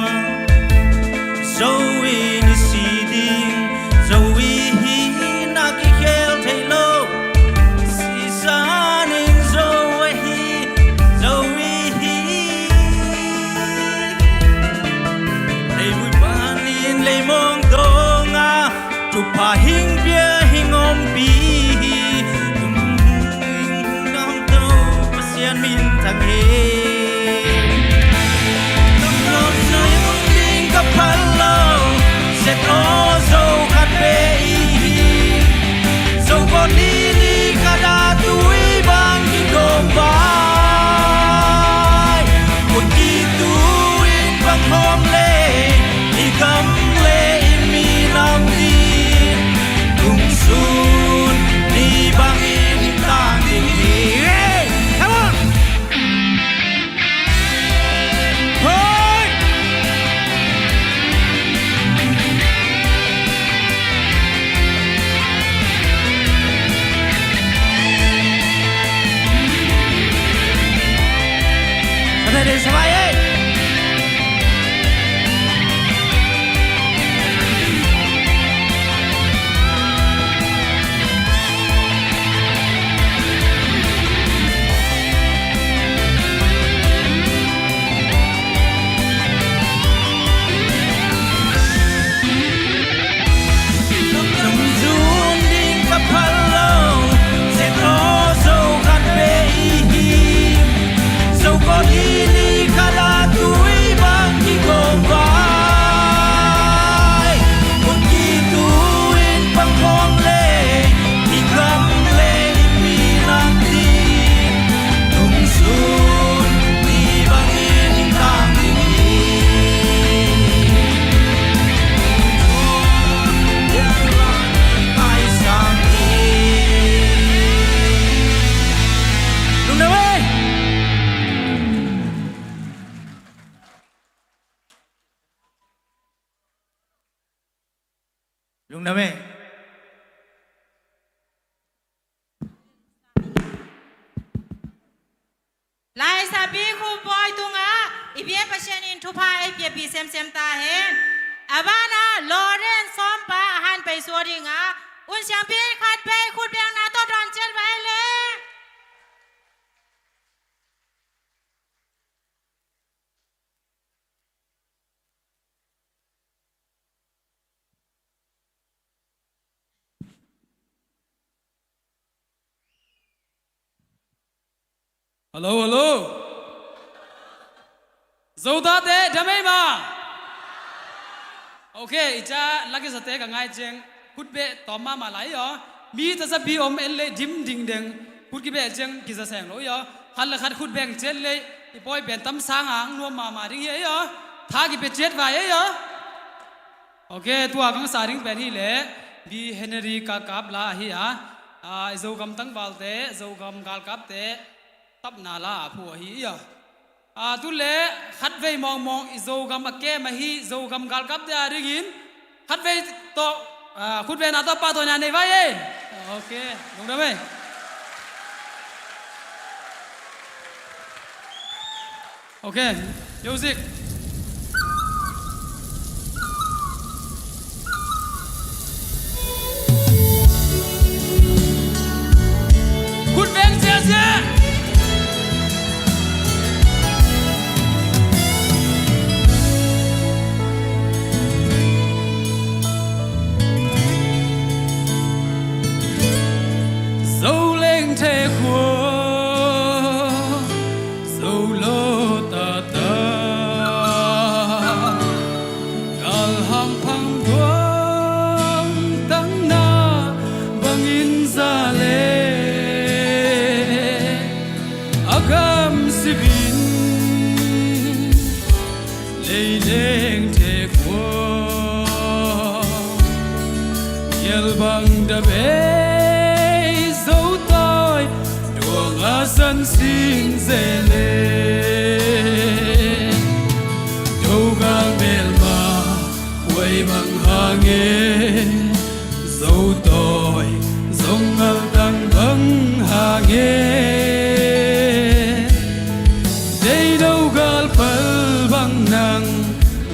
[SPEAKER 11] โซวีนิสีดิงโซวีฮีนักเฮลเทโลสีสานิงโซวีโซวีฮีเลยมองดงอาจุพาหิงเบียหิงอมปีน้ำโตปัสยามินทังเฮน้ำลมนอยดิ่งกับพัลโลเซตโอโซคัดเบอีโซบอลีนีคาดาตุยบังกิโกบายกุดกิตุอินบังหอมเลอีกำเลมีน้ำดีทุ่งสูนนี่บางอินต่างดิ่งดี Come on สบายเอ้ย ลุงนะแม่
[SPEAKER 1] ลายสาบีคูบอยตุงอ่ะอีเบียประชันอินทุพาไอเปียปีเซมเซมตาเห็นอาบานาลอเรนซ้อมปาอาหารไปสวดิงอ่ะอุนเสียงพี่ขัดไปขุดเบียงนาโตดอนเจ็ดไว้เลย
[SPEAKER 10] ฮัลโหลฮัลโหลโซดาเต้ทำไมมาโอเคจ้าลักษณะเต้กับไงเจงคุดเบะต่อมาไหลเหรอมีแต่จะบีอมเอ็นเลยดิมดิ่งเด้งคุดกิเบะเจงกิจะแสงเลยเหรอฮันละขัดคุดแบงเจ็ดเลยอีปอยเป็นตั้มสางหางนัวมาดิ่งเหรอท้ากิเบะเจ็ดไว้เหรอโอเคตัวกังสาดิ่งเป็นที่เละบีเฮนรี่กากับลาเฮียโจกำตั้งบาลเต้โจกำกาลกับเต้ตับนาลาผัวฮีอ่ะตุเล่ขัดเวมองอิโซกัมอเกมาฮีโซกัมกาลกับเดียริกินขัดเวโตขุดเวนาโตปาโตญาในไว้โอเคลงได้ไหมโอเคมิวสิกขุดเวงเสียเสียSun sing zele Dogang melma Quay bằng hange Dâu tôi Zongal tăng vắng hange Đây đâu gal pal bang nang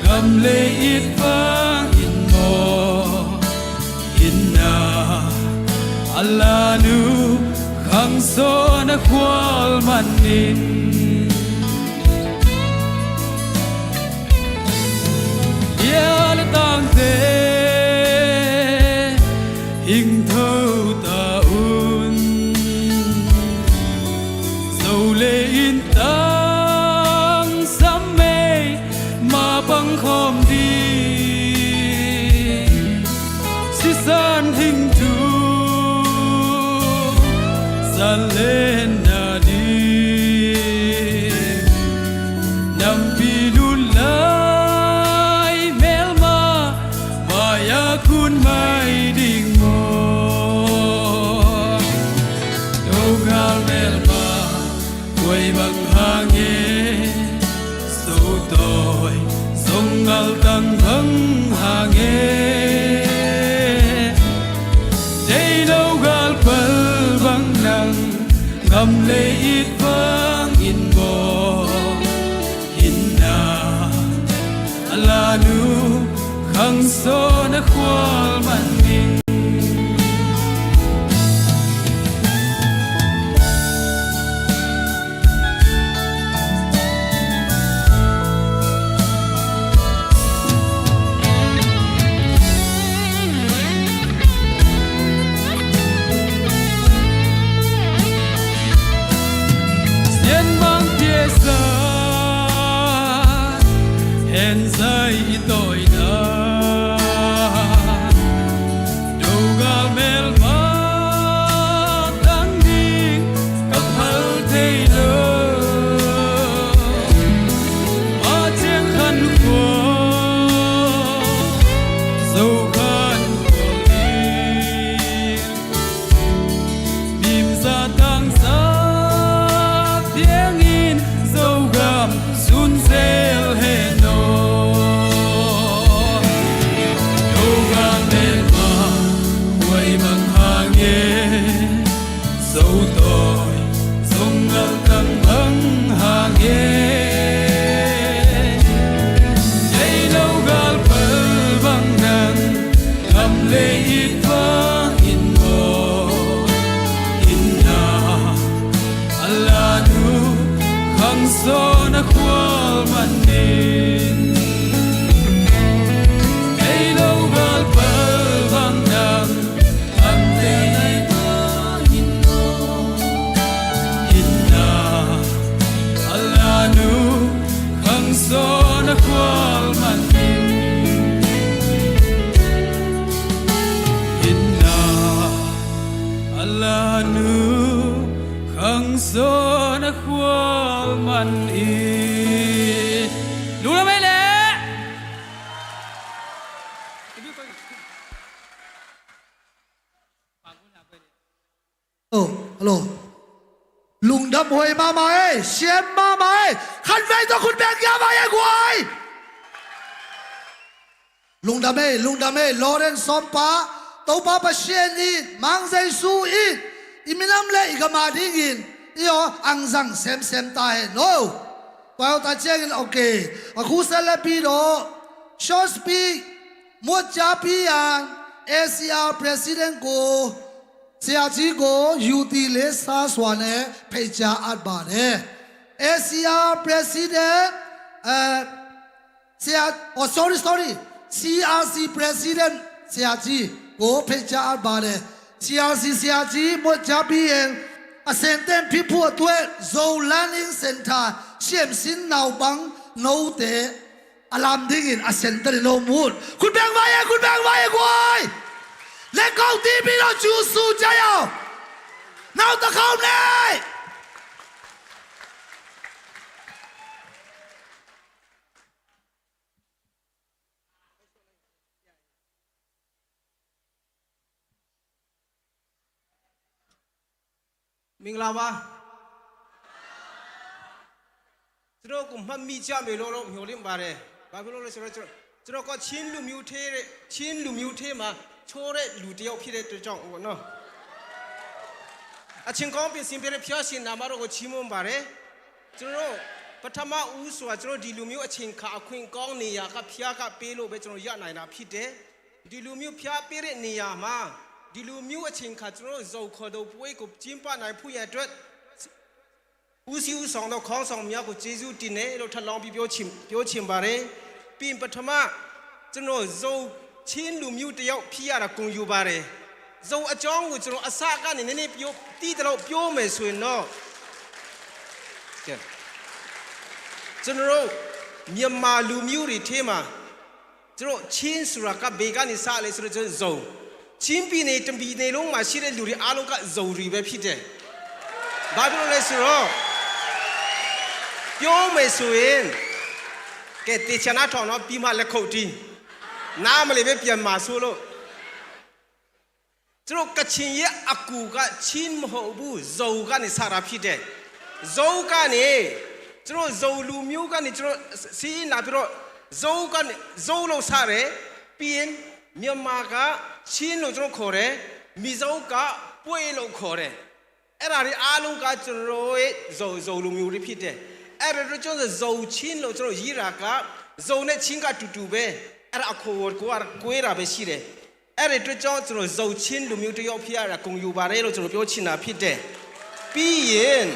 [SPEAKER 10] Gam le it vang in mo In na Allah nu Khang so na khwal manin Ya le tang te hing thâu ta un dầu lệ in tang sam mê mà băng khom đi si san hình tu lên na đi nằm pi lun lai mel ma maya kun mai ding mo đâu gal mel ma quay bằng hange sâu tôi sông ngal tăng vắng hange đây đâu gal pal bang nang Ngam le it vang in bo hằng số nó khoa mặn mình hẹn dây tội đã đầu gà mel má đang đi cặp hal thay lơ mà tiếng khăn khô dâu khăn khô đi mìm ra tăng giá tiếng in dâu gàm run rêu hẹn dấu tội dùng ngờ cầm hăng hàng nhảy lâu gal phơi văng ngang ngầm lệ ít vã in mồ in na Allah nu khang so na khwal manin nhảy lâu gal phơi văng ngang ngầm lệ so na khwal manin inna Allah nu khang so na khwal manin lu la mai le
[SPEAKER 2] hello lùng đâm hồi mà mày xiêm mà mày khăn vây choคุณแบงค์ยามาไอ้ควายลุงดำเอ้ลอเรนซอมปาตัวป้าปะเชียนอีมังใจสู้อีอิมินัมเล่อีกมาดิ้งอินอีอ๋ออังซังเซมตายโน่ตัวเอาตาเจ้ากินโอเคอะคูเซเลปีโดชอสปีมัวจ่าปีอังACR President กูဆရာကြီးကိုယူတီလေးစားစွာနဲ့ဖိတ်ကြားအပ်ပါတယ် ACR President sorry CRC President ဆရာကြီးကိုဖိတ်ကြားအပ်ပါတယ် CRC ဆရာကြီးမွတ်ကြပြီးရင်အစင်တန်ဖြစ်ဖို့အတွက် Zone Learning Center ရှေ့စင်းနောက်ပန်းနိုးတဲ့အလမ်ဒင်းအစင်တလုံးမူคุณแบงค์มาရဲ့ကွာလက်ကောက်တီးပြီးတော့ကျူးဆူကြရအောင်နောက်တစ်ခေါက်နဲ့
[SPEAKER 12] မင်္ဂလာပါသူတို့ကမှတ်မိကြမယ်လို့မျှော်လင့်ပါတယ်ဘာဖြစ်လို့လဲဆိုတော့ကျွန်တော်ကချင်းလူမျိုးထဲမှာချိုးတဲ့လူတယောက်ဖြစ်တဲ့အတွက်ကြောင့်ပေါ့နော်အချင်းကောင်းပြင်ဆင်ပြတဲ့ဖျားရှင်နာမတော်ကိုချီးမွမ်းပါတယ်ကျွန်တော်ပထမဦးဆိုတာကျွန်တော်ဒီလူမျိုးအချင်းခါအခွင့်ကောင်းနေရာကဖျားကပေးလို့ပဲကျွန်တော်ရနိုင်တာဖြစ်တယ်ဒီလူမျိုးဖျားပေးတဲ့နေရာမှာဒီလူမျိုးအချင်းခါကျွန်တော်ဇော်ခေါ်တော့ပွဲကိုကျင်းပနိုင်ဖို့ရအတွက်ဦးစီးဦးဆောင်တော့ခေါင်းဆောင်များကိုကျေးဇူးတင်တယ်လို့ထပ်လောင်းပြီးပြောချင်ပါတယ်ပြင်ပထမကျွန်တော်ဇော်ချင်းလူမျိုးတယောက်ဖြစ်ရတာဂုဏ်ယူပါတယ်ဇုံအကြောင်းကိုကျွန်တော်အစကနေနည်းနည်းပြောတီးတော့ပြောမယ်ဆိုရင်တော့ကျွန်တော်မြန်မာလူမျိုးတွေထဲမှာကျွန်တော်ချင်းဆိုတာကဘေကနေစလဲဆိုတော့ကျွန်တော်ဇုံချင်းပြည်နယ်တပြည်နယ်လုံးမှာရှိတဲ့လူတွေအားလုံးကဇုံတွေပဲဖြစ်တယ်ဘာဖြစ်လို့လဲဆိုတော့ပြောမယ်ဆိုရင်ကဲတေချာနာထောင်တော့ပြီးမှလက်ခုပ်တီးနားမလေးပဲပြန်มาဆိုလို့ကျွန်တော်ကချင်ရဲ့အကူကချင်းမဟုတ်ဘူးဇုံကနေစတာဖြစ်တယ်ဇုံကနေကျွန်တော်ဇုံလူမျိုးကနေကျွန်တော်စီးလာပြီးတော့ဇုံကနေဇုံလို့စတယ်ပြီးရင်မြန်မာကချင်းလို့ကျွန်တော်ခေါ်တယ်မိဇုံကပွေလို့ခေါ်တယ်အဲ့ဒါတွေအားလုံးကကျွန်တော်ရဲ့ဇုံလူမျိုးတွေဖြစ်တယ်အဲ့ဒါတို့ကျွန်တော်ဇုံချင်းလို့ကျွန်တော်ရေးတာကဇုံနဲ့ချင်းကတူတူပဲ အဲ့ဒါအခိုကိုကွေးတာပဲရှိတယ်အဲ့ဒီအတွက်ကြောင့်ကျွန်တော်ဇုံချင်းလူမျိုးတယောက်ဖြစ်ရတာဂုဏ်ယူပါတယ်လို့ကျွန်တော်ပြောချင်တာဖြစ်တယ်ပြီးရင်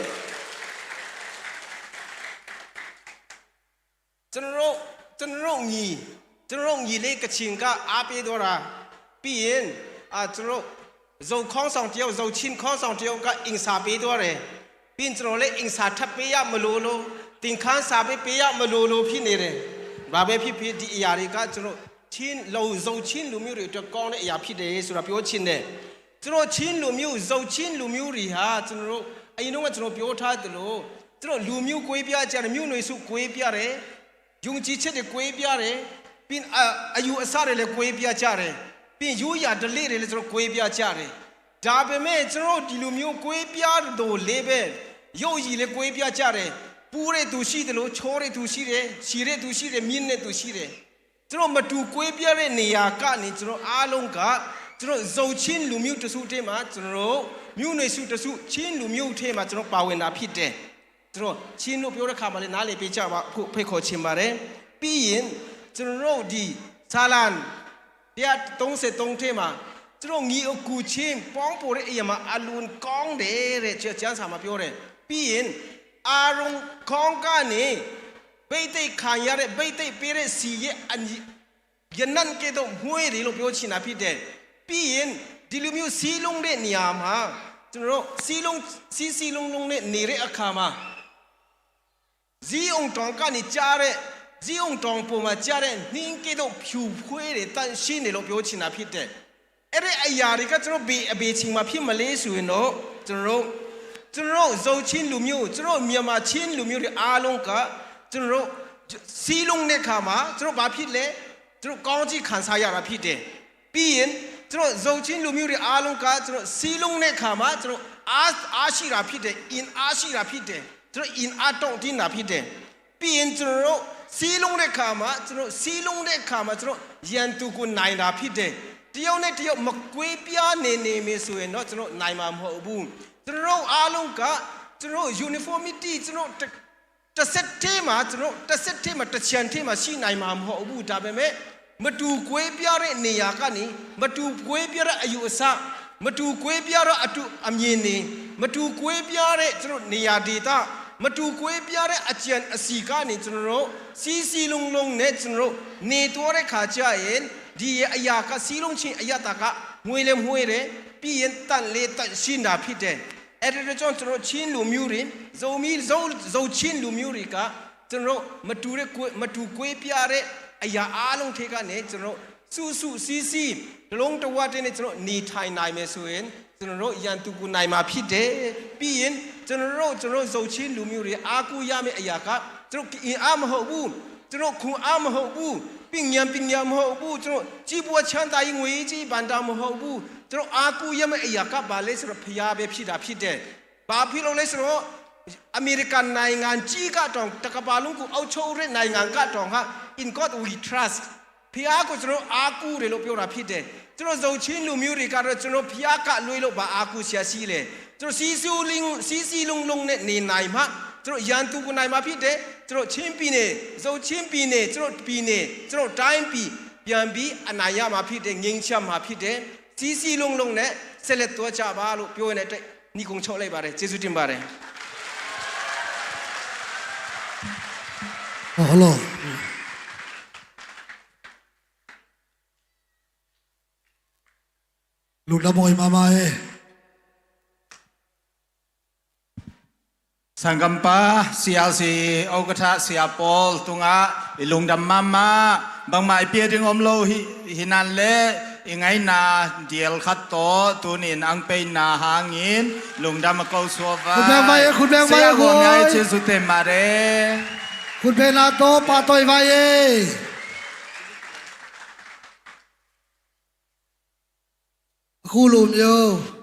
[SPEAKER 12] ကျွန်တော်ညီလေးကချင်ကအားပေးတော့တာပြီးရင်ကျွန်တော်ဇုံခေါင်းဆောင်တယောက်ဇုံချင်းခေါင်းဆောင်တယောက်ကအင်စာပေးတော့တယ်ပြီးကျွန်တော်လည်းအင်စာထပ်ပေးရမလို့တင်ခန်းစာပေးရမလို့ဖြစ်နေတယ်ဘာပဲဖြစ်ဒီအရာတွေကကျွန်တော်ချင်းလုံဇုံချင်းလူမျိုးတွေအတွက်ကောင်းတဲ့အရာဖြစ်တယ်ဆိုတာပြောချင်တယ်ကျွန်တော်ချင်းလူမျိုးဇုံချင်းလူမျိုးတွေဟာကျွန်တော်အရင်တော့ကျွန်တော်ပြောထားတယ်လို့ကျွန်တော်လူမျိုးကိုွေးပြကြတယ်မြို့နယ်စုကိုွေးပြတယ်ယုံကြည်ချက်တွေကိုွေးပြတယ်ပြီးအယူအဆတွေလည်းကိုွေးပြကြတယ်ပြီးရိုးရာဓလေ့တွေလည်းကျွန်တော်ကိုွေးပြကြတယ်ဒါပေမဲ့ကျွန်တော်ဒီလူမျိုးကိုွေးပြတော့လေးပဲရုပ်ရည်လည်းကိုွေးပြကြတယ်ပူတဲ့သူရှိတယ်လို့ချောတဲ့သူရှိတယ်ရှည်တဲ့သူရှိတယ်မြင့်တဲ့သူရှိတယ်ကျွန်တော်မတူကိုွေးပြတဲ့နေရာကနေကျွန်တော်အားလုံးကကျွန်တော်ဇုံချင်းလူမျိုးတစုထဲမှာကျွန်တော်မြို့နယ်စုတစုချင်းလူမျိုးထဲမှာကျွန်တော်ပါဝင်တာဖြစ်တယ်ကျွန်တော်ချင်းလို့ပြောတဲ့ခါမှာလည်းနားလည်ပေးကြပါခုဖိတ်ခေါ်ချင်ပါတယ်ပြီးရင်ကျွန်တော်ဒီဇာလန်133ထဲမှာကျွန်တော်ညီအကူချင်းပေါင်းပေါ်တဲ့အရာမှာအလွန်ကောင်းတယ်တဲ့ကျမ်းစာမှာပြောတယ်ပြီးရင်အာရုံခေါင်းကနေဘိသိက်ခံရတဲ့ဘိသိက်ပေးတဲ့စီရဲ့ယနန်ကတော့မွေးတယ်လို့ပြောချင်တာဖြစ်တယ်ပြီးရင်ဒီလိုမျိုးစီးလုံးတဲ့နေရာမှာကျွန်တော်စီးလုံးနဲ့နေတဲ့အခါမှာဇီးအောင်တောင်ကနေကြားတဲ့ဇီးအောင်တောင်ပေါ်မှာကြားတဲ့နှင်းကတော့ဖြူဖွေးတယ်တန်ရှင်းတယ်လို့ပြောချင်တာဖြစ်တယ်အဲ့ဒီအရာတွေကကျွန်တော်အဘေချင်းမှာဖြစ်မလဲဆိုရင်တော့ကျွန်တော်ဇုံချင်းလူမျိုးကျွန်တော်မြန်မာချင်းလူမျိုးတွေအားလုံးကကျွန်တော်စီးလုံးတဲ့ခါမှာကျွန်တော်ဘာဖြစ်လဲကျွန်တော်ကောင်းကြီးခံစားရတာဖြစ်တယ်ပြီးရင်ကျွန်တော်ဇုံချင်းလူမျိုးတွေအားလုံးကကျွန်တော်စီးလုံးတဲ့ခါမှာကျွန်တော်အားရှိတာဖြစ်တယ်အားရှိတာဖြစ်တယ်ကျွန်တော်အားတောင့်တင်းတာဖြစ်တယ်ပြီးရင်ကျွန်တော်စီးလုံးတဲ့ခါမှာကျွန်တော်ရန်သူကိုနိုင်တာဖြစ်တယ်တယောက်နဲ့တယောက်မကွေးပြားနေမယ်ဆိုရင်တော့ကျွန်တော်နိုင်မှာမဟုတ်ဘူးကျွန်တော်အားလုံးကကျွန်တော် uniformity ကျွန်တော်တစ်ဆက်တည်းမှာတစ်ချန်တည်းမှာရှိနိုင်မှာမဟုတ်ဘူးဒါပေမဲ့မတူကွေးပြားတဲ့နေရာကနေမတူကွေးပြားတဲ့အယူအဆမတူကွေးပြားတော့အမြင်နေမတူကွေးပြားတဲ့ကျွန်တော်နေရာဒေသမတူကွေးပြားတဲ့အကြံအစီကနေကျွန်တော်စီလုံးနဲ့ကျွန်တော်နေတော့တဲ့ခါကျရင်ဒီအရာကစီလုံးချင်းအရာတာကငွေလည်းမွေးတယ်ပြီးရင်တန်ရှင်းတာဖြစ်တယ်အဲ့ဒီတော့ကျွန်တော်ချင်းလူမျိုးတွေဇုံချင်းလူမျိုးတွေကကျွန်တော်မတူကွေးပြားတဲ့အရာအားလုံးထဲကနေကျွန်တော်စီလုံးတဝတ်တဲ့ကျွန်တော်နေထိုင်နိုင်မယ်ဆိုရင်ကျွန်တော်ရန်သူကိုနိုင်မှာဖြစ်တယ်ပြီးရင်ကျွန်တော်ဇုံချင်းလူမျိုးတွေအားကိုးရမယ့်အရာကကျွန်တော်အားမဟုတ်ဘူးကျွန်တော်ခွန်အားမဟုတ်ဘူးပညာမဟုတ်ဘူးကျွန်တော်ကြီးပွားချမ်းသာရေးငွေကြီးဗန္တာမဟုတ်ဘူးကျွန်တော်အားကိုးရမယ့်အရာကဘာလဲဆိုတော့ဖျားပဲဖြစ်တာဖြစ်တယ်ဘာဖြစ်လို့လဲဆိုတော့အမေရိကန်နိုင်ငံကြီးကတော့တကဘာလုံးကိုအောက်ချုပ်တဲ့နိုင်ငံကတော့ဟာ in God we trust ဖျားကိုကျွန်တော်အားကိုးတယ်လို့ပြောတာဖြစ်တယ်ကျွန်တော်ဇုံချင်းလူမျိုးတွေကတော့ကျွန်တော်ဖျားကလွှဲလို့ဘာအားကိုးရှာရှိလဲကျွန်တော်စီလုံးနဲ့နေနိုင်မှာကျွန်တော်ရန်သူကိုနိုင်မှာဖြစ်တယ်ကျွန်တော်ချင်းပြည်နယ်ဇုံချင်းပြည်နယ်ကျွန်တော်ပြည်နယ်ကျွန်တော်တိုင်းပြည်ပြန်ပြီးအနိုင်ရမှာဖြစ်တယ်ငြိမ်းချမ်းမှာဖြစ်တယ်စီလုံးနဲ့ဆက်လက်သွားကြပါလို့ပြောနေတဲ့ညီကုံချုပ်လိုက်ပါတယ်ကျေးဇူးတင်ပါတယ်
[SPEAKER 2] ဟုတ်လို့လူတမောမရဲ့
[SPEAKER 6] Sanggampa siasi ogata siapol tunga ilungdam mama bang mai pia ding omlo hinan le ingai na diel khatto tunin ang pe na hangin lungdam ko suwa
[SPEAKER 2] คุณแบงค์ไว้คุณแบงค์ไว้คุณ
[SPEAKER 6] ngai chesu te mare
[SPEAKER 2] คุณเพนาโตปาตอยไว้အခုလိုမျိုး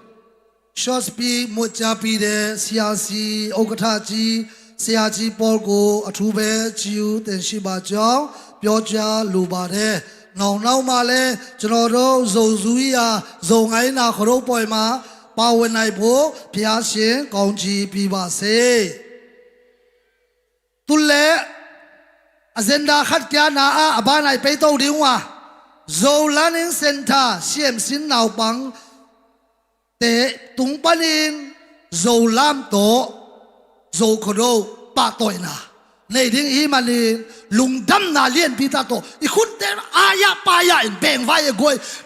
[SPEAKER 2] ရှော့စပီမွတ်ချပီတဲ့ဆရာစီဥက္ကဋ္ဌကြီးဆရာကြီးပေါ်ကိုအထူးပဲကြည်ဦးတင်ရှိပါကြောင်းပြောကြားလိုပါတယ်။နောက်မှလည်းကျွန်တော်တို့ဇုံစုကြီးဟာဇုံငိုင်းနာခရုပ်ပေါ်မှာပါဝင်နိုင်ဖို့ဘုရားရှင်ကောင်းချီးပေးပါစေ။သူလည်း agenda khát kia na a ba này pe tàu đi hoa dầu learning center xiêm xin nào bằng để tung panin dầu lam tổ dầu khổ đâu ba tội na này tiếng hi mà liền lùng đâm na liên pi ta tổ i khut te aya pa ya in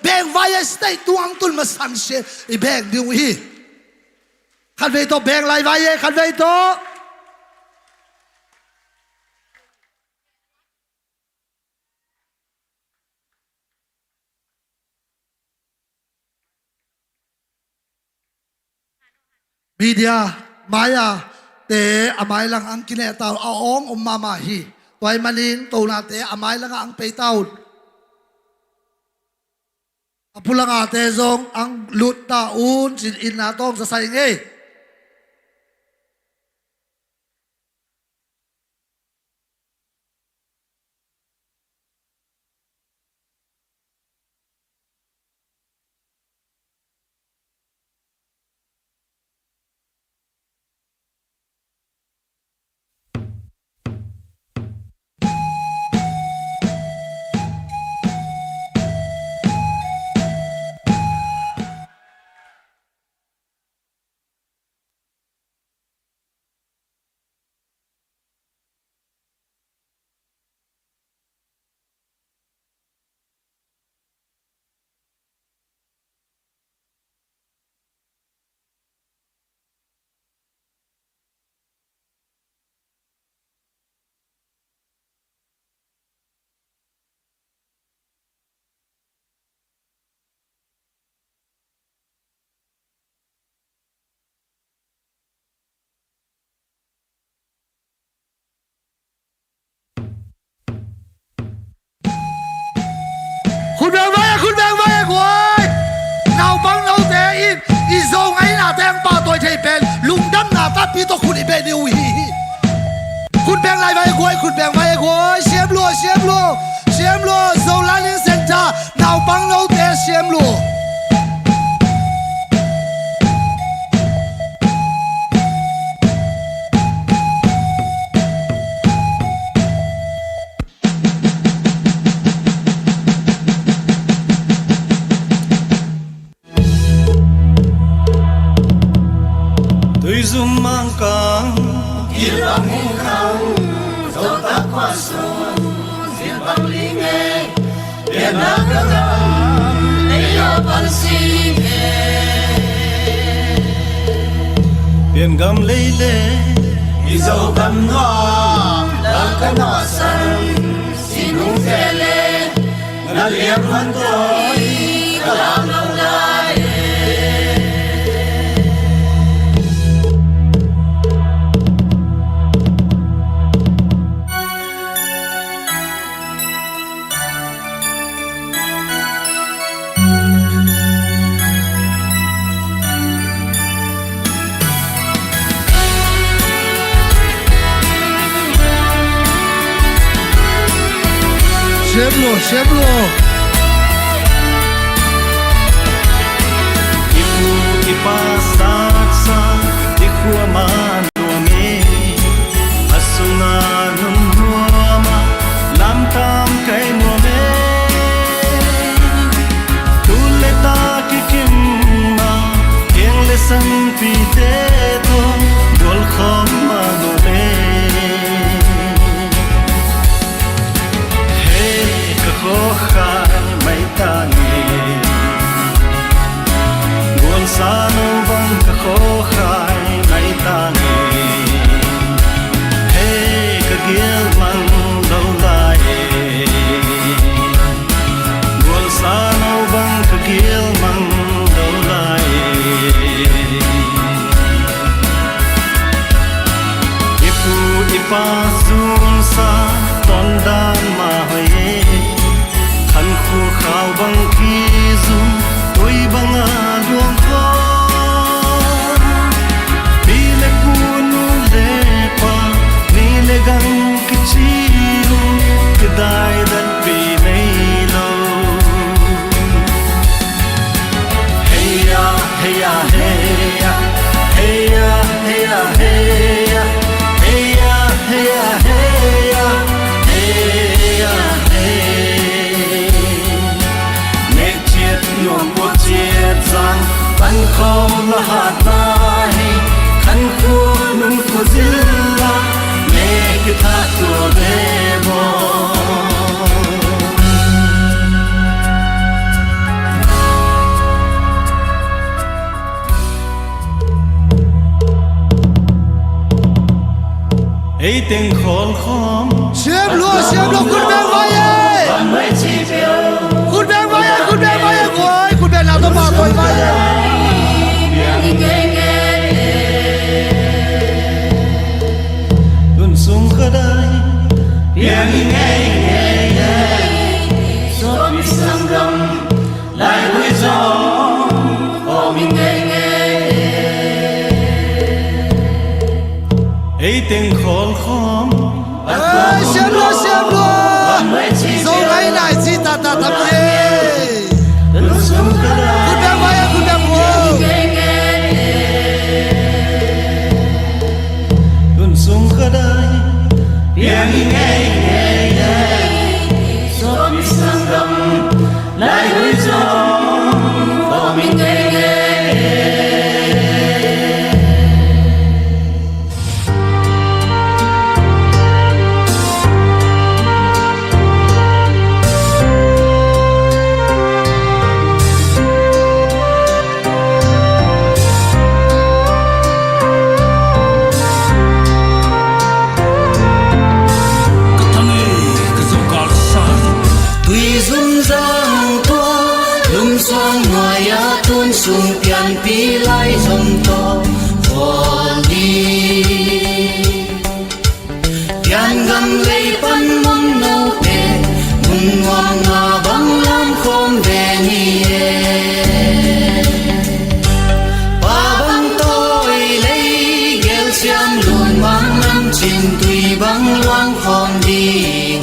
[SPEAKER 2] beng vai stay tuang tul mà sang se i beng diu hi khát về to beng lại vai khát về to media maya te amai lang ang kine tao aong mama hi toy manin to na te amai lang ang pe tao apulanga te zong ang lut ta un sin in na tong sa sai ngeคุณแบงvai quay nào băng nào té in i zong ai na teng pa toi thei pen lung dam na ta pi to khun i be diu hiคุณแบงlai vai quay xiêm lo zong la ling center nào băng nào té xiêm lo
[SPEAKER 9] Zoom mang kang Kilang hukang Dâu ta qua sông Diên bằng lý nghe Biển na cơ gam Lấy yo bằng si nghe Biển gam lấy lê Đi dâu gam hoa Đang cái nọ sân Xin hung phê lê Ngã liệp hơn tôi Cả làm lòng lại
[SPEAKER 2] Xếp luôn
[SPEAKER 9] Ipu ipasaksa Ikua manuangi Asuna nunhuama Lam tam kay muame Tuleta kikimma Keng lesan piteto Gol khom manuame Kokhay may tangin Buwan sa nubang kakokhay may tangin Hey, kagil mang daulay Buwan sa nubang kagil mang daulay Ipu ipasung sa tondan mahoye Khăn khu khao bằng khi dung tôi bằng luồng khó Bi lệ punu lệ pa Ni lệ găng cái chiu Cái đai đất bi lệ lâu Hey ya, hey ya, hey ya Hey ya, hey ya, hey ya Hey ya, hey ya, hey ya Hey mahatmahi kan ku nun khuzilla mek tha tu debo ấy tiếng khol khom
[SPEAKER 2] Xiêm lúaคุณแบงค์ไว้เอ้ยคุณแบงค์ไว้เอ้ยคุณแบงค์ไว้เอ้ยโอ้ยคุณแบงค์nào tôi bảo tôiไว้เอ้ย
[SPEAKER 9] luôn sung khadai tiếng nghe nghe gió bị sang râm lại vui gió ô mình nghe ấy tiếng khol khom
[SPEAKER 2] xiêm lúa dâu ngay này chỉ ta thầm gìคุณแบงค์ไว้เอ้ยคุณแบงค์โว้ย
[SPEAKER 9] luôn sung khadai tiếng nghe nghe gió bị sang râm lại vui gió ô mình nghe sung pian pi lai som to holi pian gam lei pan mom no te mun ngom nga bang lam khom ve ni e pa bang toi lei gel siam lun mang nam chin tui bang luang khom di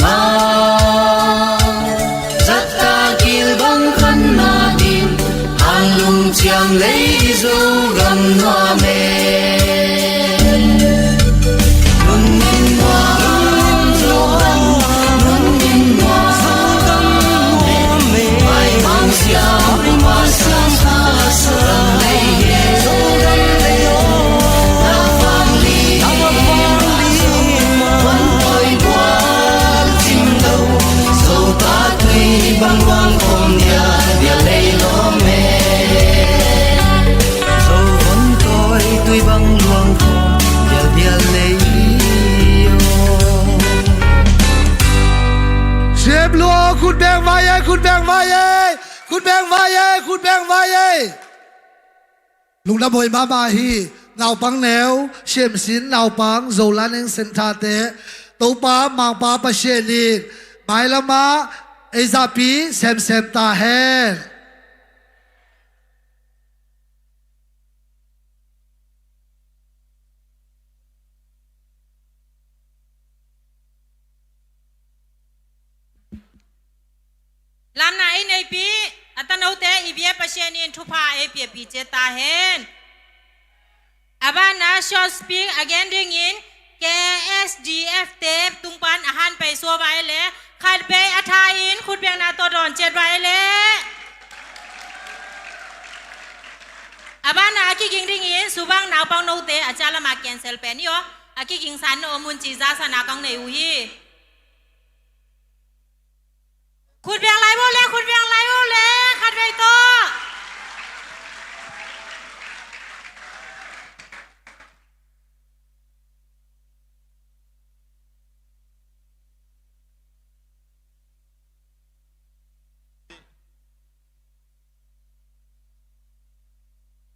[SPEAKER 9] nga zatta kil bang khan na din lung chiang lấy dấu gầm hoa mê nun min hoa dấu gầm nun min hoa dấu mê mai mang xiao ma sang tha sơ lấy dấu gầm lấy na vang li vẫn tôi qua chim đâu dấu ta tuy băng loang không nhà dia lấy lo mê tuy băng luang khom dia dia lấy
[SPEAKER 2] Xiêm lúaคุณแบงค์ไว้เอ้ยคุณแบงค์ไว้เอ้ยคุณแบงค์ไว้เอ้ยคุณแบงค์ไว้เอ้ยลุงน้ำบอยมาฮีเงาปังแนวเชี่ยมสินเงาปังโซลันเองเซนทาเตตัวป้ามางป้าประเชนีหมายละมาเอซาปีเซมตาแฮน
[SPEAKER 1] ลำนาไอในปีอัตโนเตอีเบียประเชนินทุพาเอเปียปีเจตาเฮนอาบ้านนาชอสปีกอเกนดิงิน KSDF เทปตุงปันอาหารไปซัวไว้เลยขัดเบยอาทายินคุณเบียงนาตัวดอนเจ็ดไว้เลยอาบ้านนาคิกิงดิงินสุบังนาวปังโนเตอาจารย์ละมาแกนเซลเป็นยออาคิกิงสันโอมุนจีซาสนากังในอุฮีคุณเบียงไรโบเล่คุณเบียงไรโบเล่ขัดเบยโต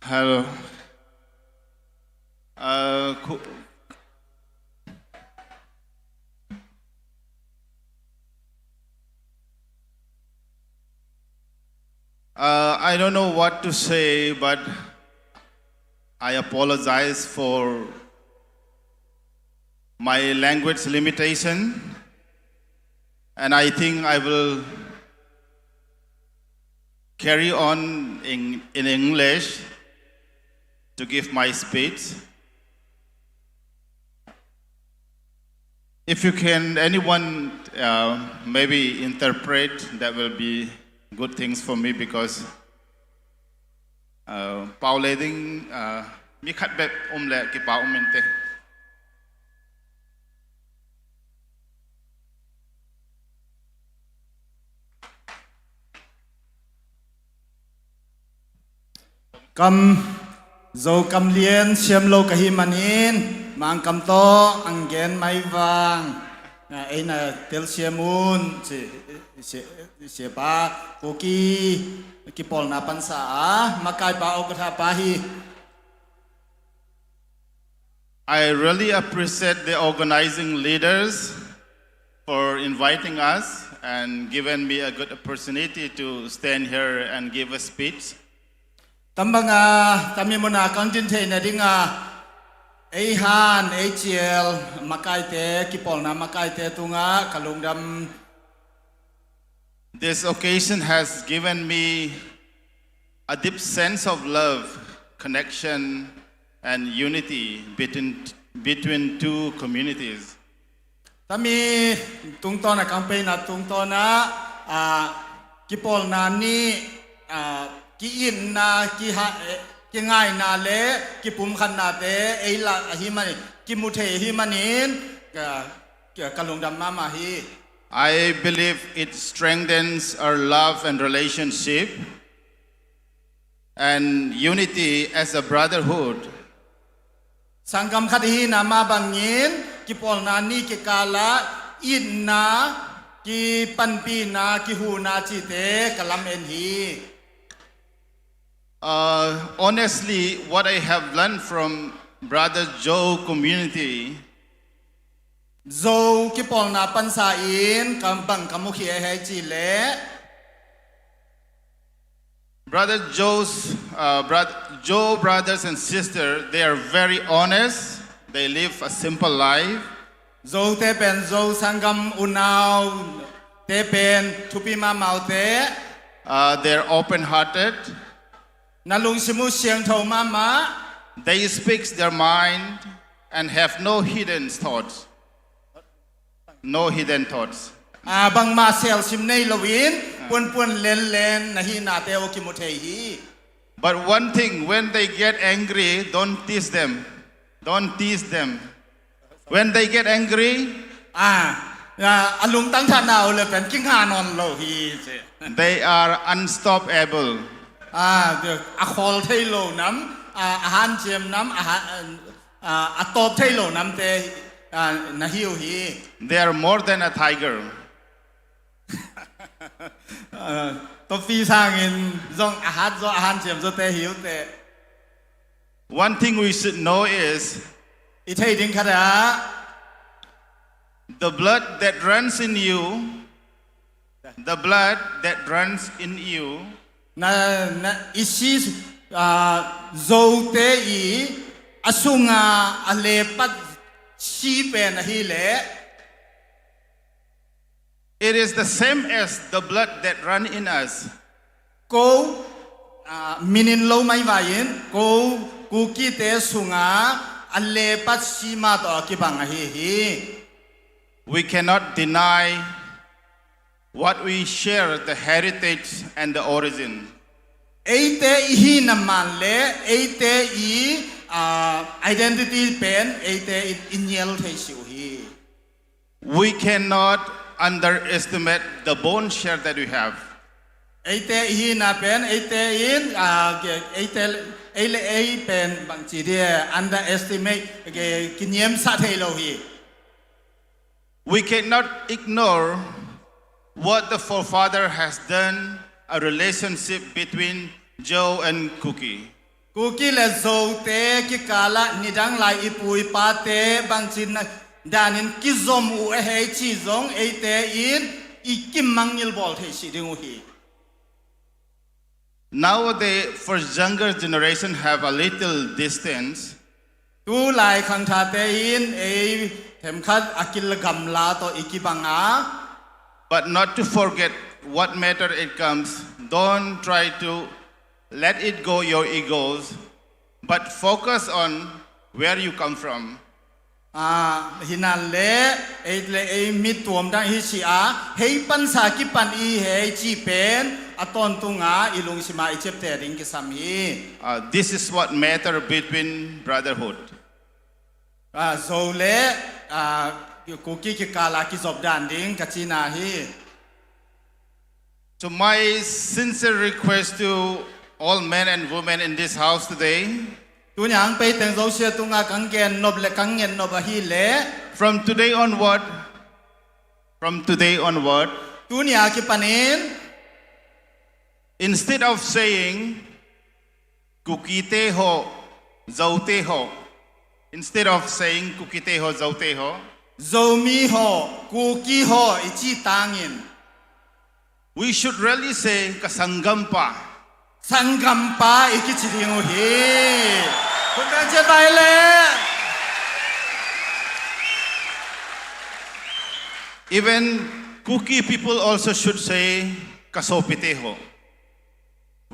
[SPEAKER 6] Hello. I don't know what to say, but I apologize for my language limitation, and I think I will carry on in English to give my speech. If you can, anyone maybe interpret, that will be good things for me, because
[SPEAKER 4] เป่าเลยดิ้งมีขัดแบบเละกี่เป่าเมนเต
[SPEAKER 6] กำโจกำเลียนเชียมโลกหิมันินมังกำโตอังเกนไม่วางไอ้น่ะเตลเชียมุนเสียปาโกกีกิปอลนาปันสามาไกปาอกทาปาฮี
[SPEAKER 4] I really appreciate the organizing leaders for inviting us and given me a good opportunity to stand here and give a speech.
[SPEAKER 6] Tambanga tamimuna kantin na dinga Eihan AGL makaite kipol na makaite tunga kalungdam.
[SPEAKER 4] This occasion has given me a deep sense of love, connection, and unity between two communities.
[SPEAKER 6] Tami tungtona campaign na tungtona kipol na ni kiin na kingai na le kipum khan na te eila himani kimuthe himanin kalungdam mama hi.
[SPEAKER 4] I believe it strengthens our love and relationship and unity as a brotherhood.
[SPEAKER 6] Sangkam khadhi na ma bangin kipol na ni ki kala in na ki panpi na ki hu na chi te kalam en hi.
[SPEAKER 4] Honestly, what I have learned from Brother Joe community
[SPEAKER 6] Zo kipol na pansa in kambang kamukhi hai chi le
[SPEAKER 4] Brother Joe brothers and sisters, they are very honest. They live a simple life.
[SPEAKER 6] Zo te pen zo sangam unaw te pen tupi ma mau te
[SPEAKER 4] They're open-hearted.
[SPEAKER 6] Nalung simu siang thau mama.
[SPEAKER 4] They speak their mind and have no hidden thoughts. No hidden thoughts.
[SPEAKER 6] Bang ma sel sim nei lowin pun len nahi na te o kimuthe hi.
[SPEAKER 4] But one thing, when they get angry, don't tease them. Don't tease them. When they get angry,
[SPEAKER 6] alung tang thanau le pen king hanon lo hi se.
[SPEAKER 4] They are unstoppable.
[SPEAKER 6] A khol thei lo nam a han chem nam a top thei lo nam te na hiu hi.
[SPEAKER 4] They are more than a tiger.
[SPEAKER 6] To phi sang in zong a hat zo a han chem zo te hiu te.
[SPEAKER 4] One thing we should know is
[SPEAKER 6] I thei ding khada
[SPEAKER 4] the blood that runs in you, the blood that runs in you
[SPEAKER 6] na isi zo te I asunga alepat si pe na hi le.
[SPEAKER 4] it is the same as the blood that run in us.
[SPEAKER 6] Ko minin lo mai vain ko ku ki te sunga alepat si ma to ki bang hi.
[SPEAKER 4] We cannot deny what we share, the heritage and the origin.
[SPEAKER 6] Eite hi naman le eite identity pen eite inyel thei siu hi.
[SPEAKER 4] We cannot underestimate the bone share that we have.
[SPEAKER 6] Eite hi na pen eite in eite ele ei pen bang chi de underestimate ke kinyem sa thei lo hi.
[SPEAKER 4] We cannot ignore what the forefather has done, a relationship between Joe and Cookie.
[SPEAKER 6] Cookie le zo te ki kala nidang lai ipui pa te bang chin na danin ki zom u he chi zong e te in I kim mangil bol thei si ding hi.
[SPEAKER 4] Nowadays, for younger generation have a little distance.
[SPEAKER 6] Tu lai khang tha te in e them khat akil gam la to ikibanga.
[SPEAKER 4] But not to forget what matter it comes. Don't try to let it go your egos, but focus on where you come from.
[SPEAKER 6] หินันเละไอมิตัวมดังฮิชิอาเฮปันสากิปันอีเฮจีเป็นอตอนตุงาอิลุงชิมาอิเจ็บเตริงกิสามี
[SPEAKER 4] This is what matter between brotherhood.
[SPEAKER 6] โซเละกูกิกิกาลากิจบดานดิงกัจินาฮี
[SPEAKER 4] So my sincere request to all men and women in this house today,
[SPEAKER 6] ตัวอย่างไปแต่งโซเชียตุงากังเกนนบเลกังเงินนบฮีเละ
[SPEAKER 4] from today onward,
[SPEAKER 6] ตัวอย่างกิปันิน
[SPEAKER 4] instead of saying kukite ho, zaute ho, instead of saying kukite ho, zaute ho,
[SPEAKER 6] โซมีโฮกูกีโฮอิจิตังอิน
[SPEAKER 4] we should really say kasanggam pa.
[SPEAKER 6] สังกัมปาอิกิจิติงฮีคุณเป็นเจ้าไปเลย
[SPEAKER 4] Even Kuki people also should say kasopiteho.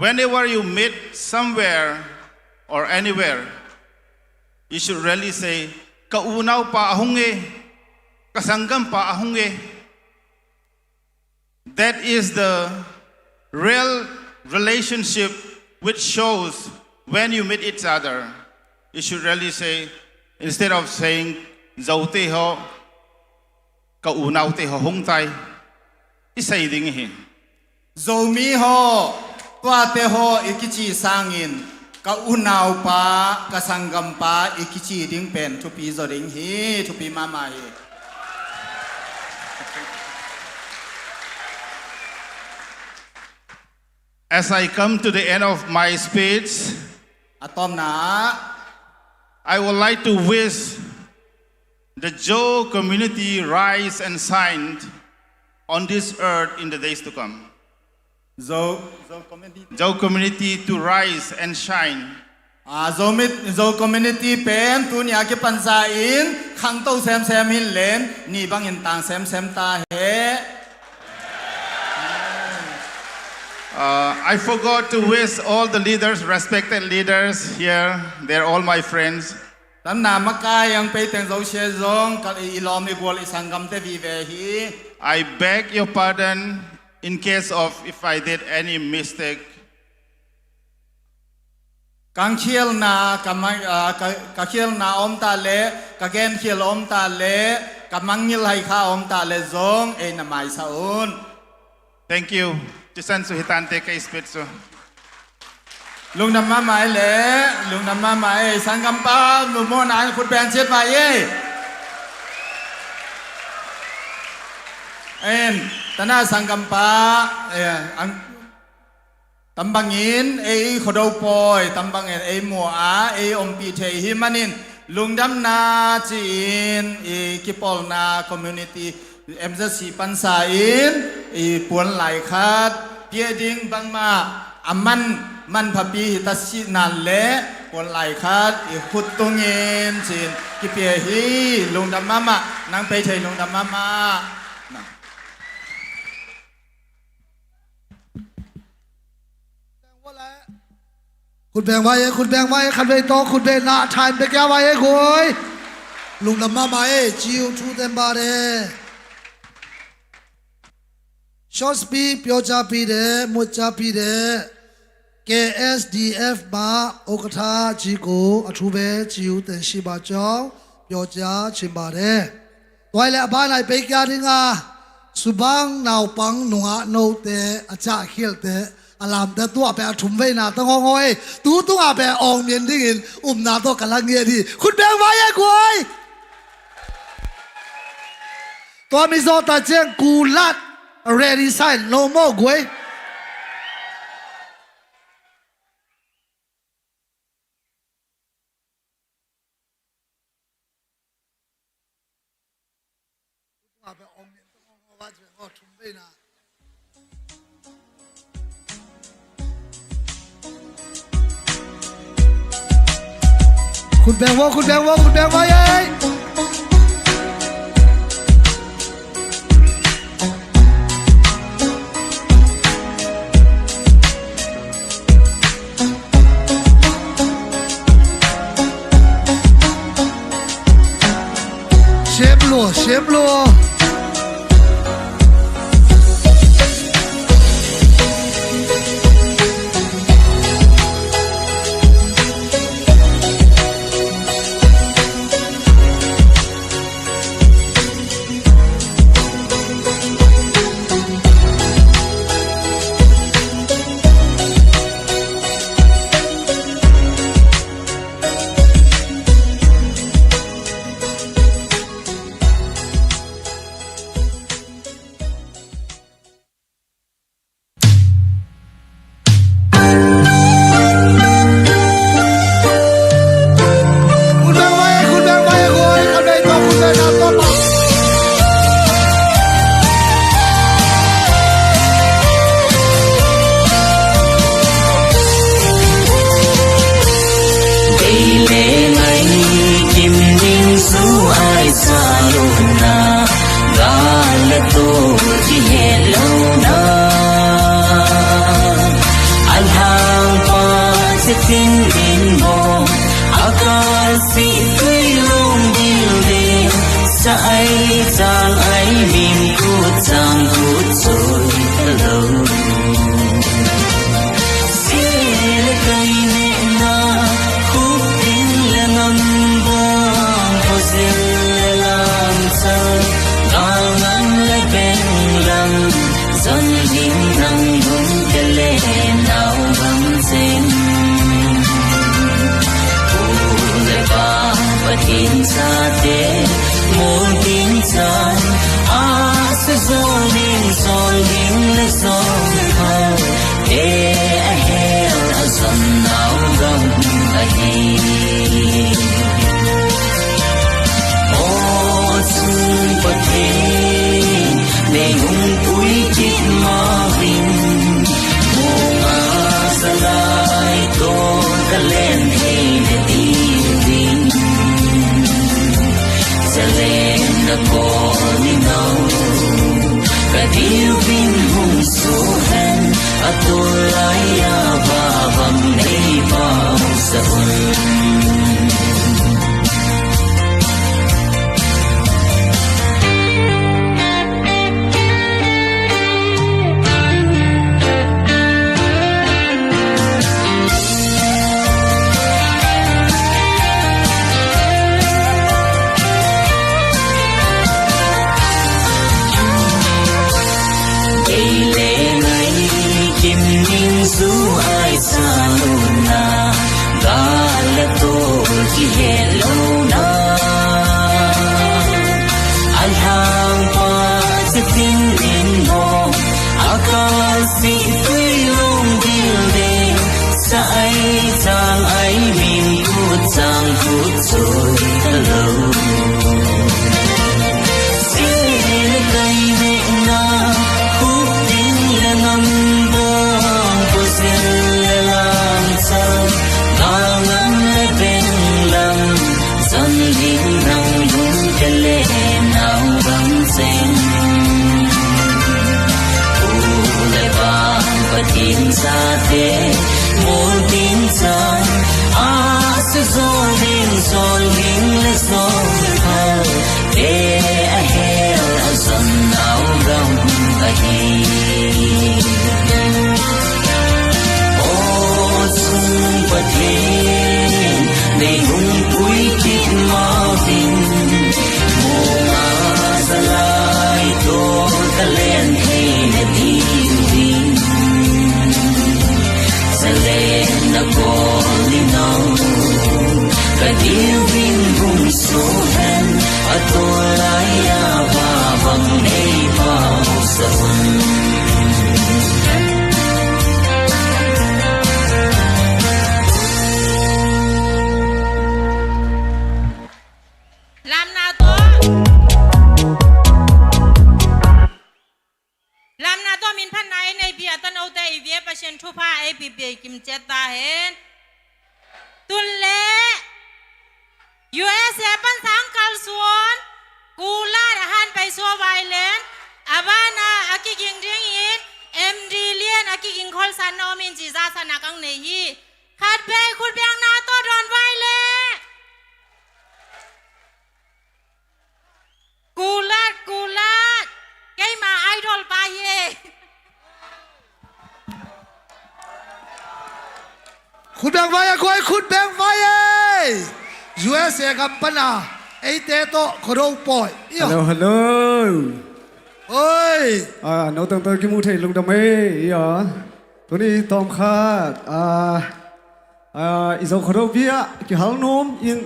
[SPEAKER 4] Whenever you meet somewhere or anywhere, you should really say kaunaw pa ahunge, kasanggam pa ahunge. That is the real relationship which shows when you meet each other. You should really say, instead of saying zauteho, kaunaw teho hung tay, isay ding hi.
[SPEAKER 6] โซมีโฮตัวเตโฮอิกิจิสังอินกะอุนาวปากะสังกัมปาอิกิจิดิงเป็นทุปีโซดิงฮีทุปีมามาฮี
[SPEAKER 4] As I come to the end of my speech,
[SPEAKER 6] อะตอมนา
[SPEAKER 4] I would like to wish the Joe community rise and shine on this earth in the days to come.
[SPEAKER 6] โซคอมมิตี้
[SPEAKER 4] Joe community to rise and shine.
[SPEAKER 6] โซคอมมินิตี้เป็นตัวอย่างกิปันซาอินขังโตแซมหินเลนนี่บังอินต่างแซมตาเฮ
[SPEAKER 4] I forgot to wish all the leaders, respected leaders here. They're all my friends.
[SPEAKER 6] ตำนามกายังไปแต่งโซเชียลซงกับอีลอมอีกวอลอีสังกัมเตวีเวฮี
[SPEAKER 4] I beg your pardon in case of if I did any mistake.
[SPEAKER 6] กังเขียลนากำมังกะเขียลนาอมตาเลกะแกนเขียลอมตาเลกำมังยิลไฮข้าอมตาเลซงเอนามายซาอุน
[SPEAKER 4] Thank you. Tisan suhitante kay Spitzo.
[SPEAKER 6] ลุงนำมาหมายเลลุงนำมาหมายสังกัมปาหนุ่มโมนานคุณแปนเช็ดไปเย่เอ็นตนาสังกัมปาอังตำบังอินขดาวปอยตำบังเอ็นมัวอาอมปีเทหิมันินลุงดำนาจีนกิปอลนาคอมมูนิตี้MZC ปันสาอินปวนไหลคัดเพียดิงบังมาอามันพปีตัดสินันเละปวนไหลคัดขุดตรงเงินจีนกิเปียฮีลุงดำมามะนางไปเทลุงดำมามา
[SPEAKER 2] คุณแบงไว้คันเวโตคุณเบนาทายเบกยาไว้คุยลุงนำมามาจิวทูเต็มบาเรชอสปีเปียวจาปีเดมุจาปีเด KSDF มาโอกทาจีโกอทูเบจิวเตชิบาจองเปียวจาชิมบาเรตัวแหละบ้านไหนเบกยาดิงาสุบังนาวปังหนัวโนเตอาจาเขียลเตอารามแต่ตัวไปถุมไว้นาตั้งงอยตัวไปอองเมียนดิ้งนาตัวกำลังเงียดีคุณแบงไว้ไอ้กวยตัวมิโซตาเจียงกูลัด ready sign no more กวยไปอองเมียนตั้งงอยว่าจะก็ถุมไว้นาคุณแบงว่าเย้
[SPEAKER 9] dân hình năng hùng cái lệ nào bằng sinh lệ ba và thiên sa thế một tiếng san sẽ gió linh lệ gió hào để heo dần nào gồng ai xuân bật lên để hùng cuối chít ma vinh mùa sa lai tô cả lên hay để tìm sẽ lên đã có những đâu cả điều vinh hùng số hen à tôi lại và bằng đây bao giờ Saluna galato ki helona alhang pa sitin mo akasi tuilong dilde sa ai chang ai min kut chang kut soi hello sin kai ne na khúc tin la nam bong ko sin tin sa thế một tin sa sẽ gió linh lệ gió hào để heo dần nào gồng ai ô xuân bật lên để hùng cuối chít ma vinh mùa sa lai tô cả lên hay để tìm lên đã có đi nào cả điều vinh hùng số hen à tôi lại và bằng đây bao giờ
[SPEAKER 1] làm nào tôi mình phát này này bia tân âu tây việt và sen thu pha ai bị bị kim chết ta hết tuần lễ USA ban sáng cal suon cú la đã han bay xua vai lên Avana aki ging ding in MD liên aki ging khol san no min chỉ ra san nakang này hi khát bê khut biang na to đòn vai lệ cú lát cái mà idol ba ye
[SPEAKER 2] khut bang vai koi khut bang vai USA gặp pana ấy té to khổ poi
[SPEAKER 13] hello hello
[SPEAKER 2] ơi
[SPEAKER 13] nấu tầng tầng cái mu thầy lùng đam mê à tôi đi tóm khát izong khổ bia cái hal nom in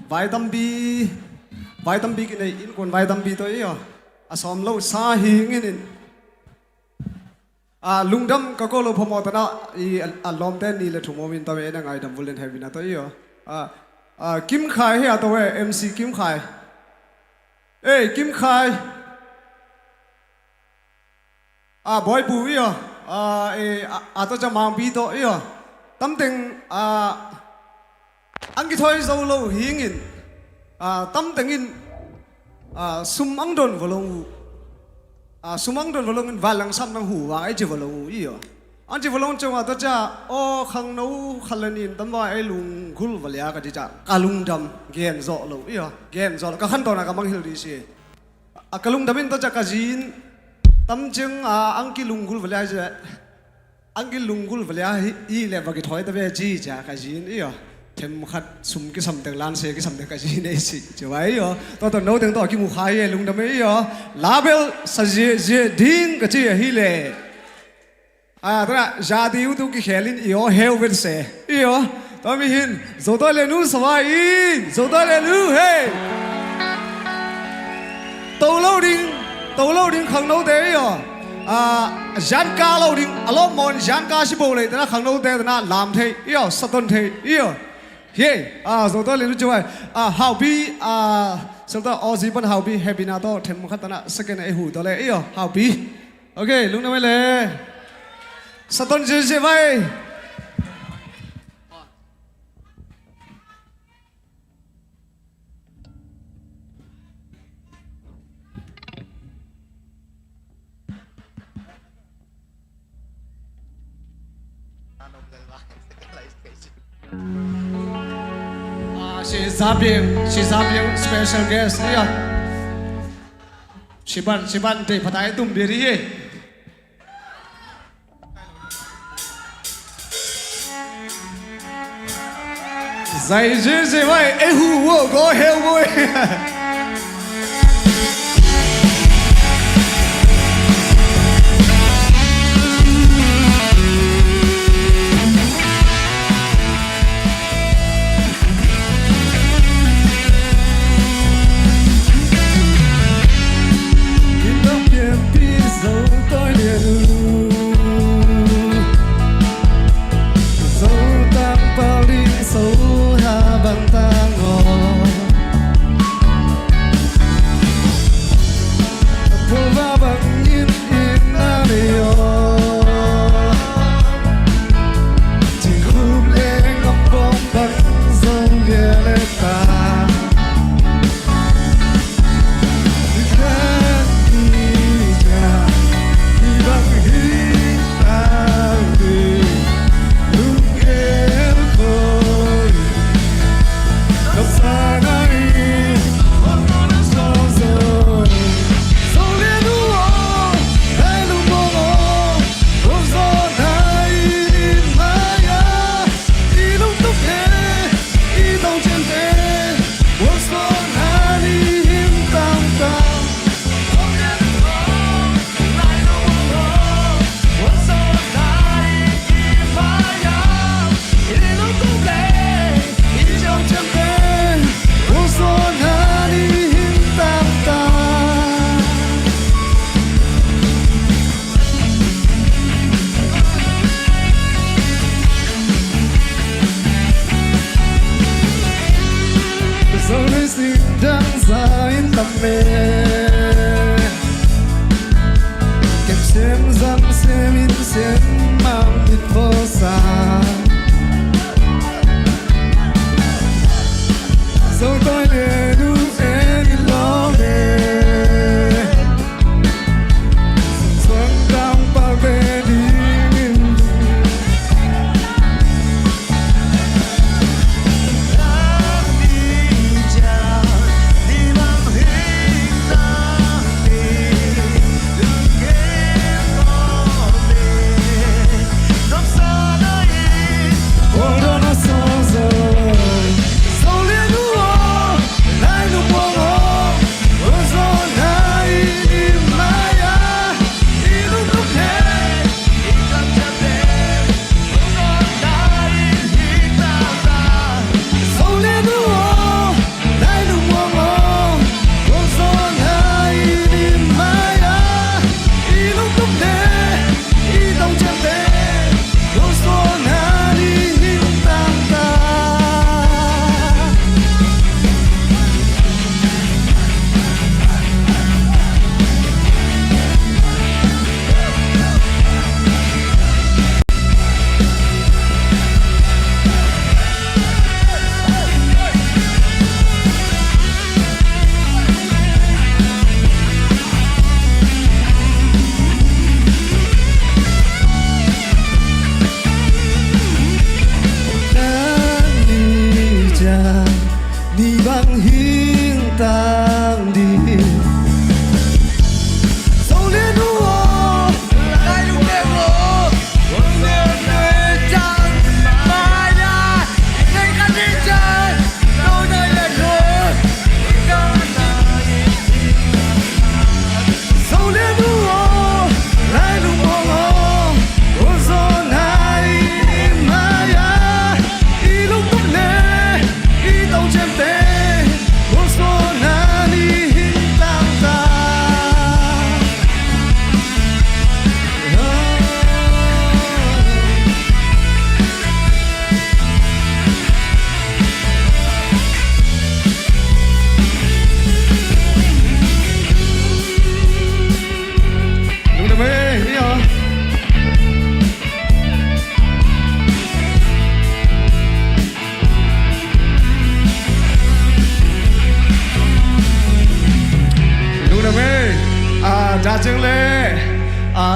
[SPEAKER 13] vitamin B cái này in còn vitamin B tôi som lâu sa hi in lùng đam cái cô lâu phô mô ta na lom tên ni là thùng mô min tao về đang ngày đam vulen heavy na tôi Kim Khai hay tôi MC Kim Khai ê Kim Khai boy bùi tôi cho mang bi to tâm tình anh cái thôi dâu lâu hiến in tâm tình in sum ang don volong sum ang don volong in valang sam nang hu wa ai chi volong anh chỉ volong chung tôi cha khang nấu khalanin tâm vai ai lung khul valia cái gì cha kalung dam gen zo lo gen zo cái khăn to na cái mang hiểu đi xí kalung damin tôi cha cái zin tâm chứng anh cái lung khul valia gì anh cái lung khul valia hi le vào cái thoi tôi về gì cha cái zin thêm một khát sum cái sầm tầng lan xe cái sầm tầng cái gì này xí chứ vậy yo tôi nói tiếng tôi cái mục khai ấy lung đâm ấy yo label sa dễ điên cái gì hi lệ à tôi là gia đình tôi cái khéo yo heo về xe yo tôi mới hin rồi tôi lên núi sawai rồi tôi lên núi hey tàu lâu đình khang lâu thế yo gián ca lâu đình alo mon gián ca si bồ lệ thế na khang lâu thế na làm thế yo sát tuần thế yo hey rồi tôi lên núi chơi hào bi sau đó Aussie vẫn hào bi happy na to thêm một khát na second ấy hủ tôi lệ yo hào bi ok lúc nào mới lệ sát tuần chơi vậy she's Zabian special guest yeah. She ban để phát tum beri ye. Zai je vai ehu wo go hell boy.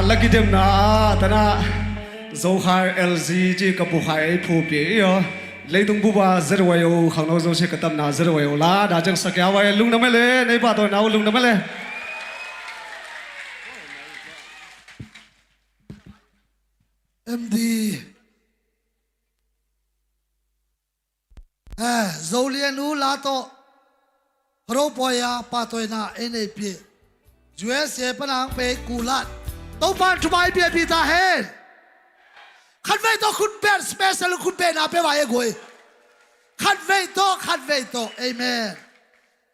[SPEAKER 13] lucky dem na tana zo khai LG ji ka bu khai phu pi yo leitung bu ba zerwayo khang no zo se ka tam na zerwayo la da jang sakya wa lung na me le nei ba to na lung na me le
[SPEAKER 2] MD Zolianu Lato Ropoya Patoina NAP USA Panang Pe Kulat Topan to my baby the head Convey to could bear special could be na pe vai goi Convey to amen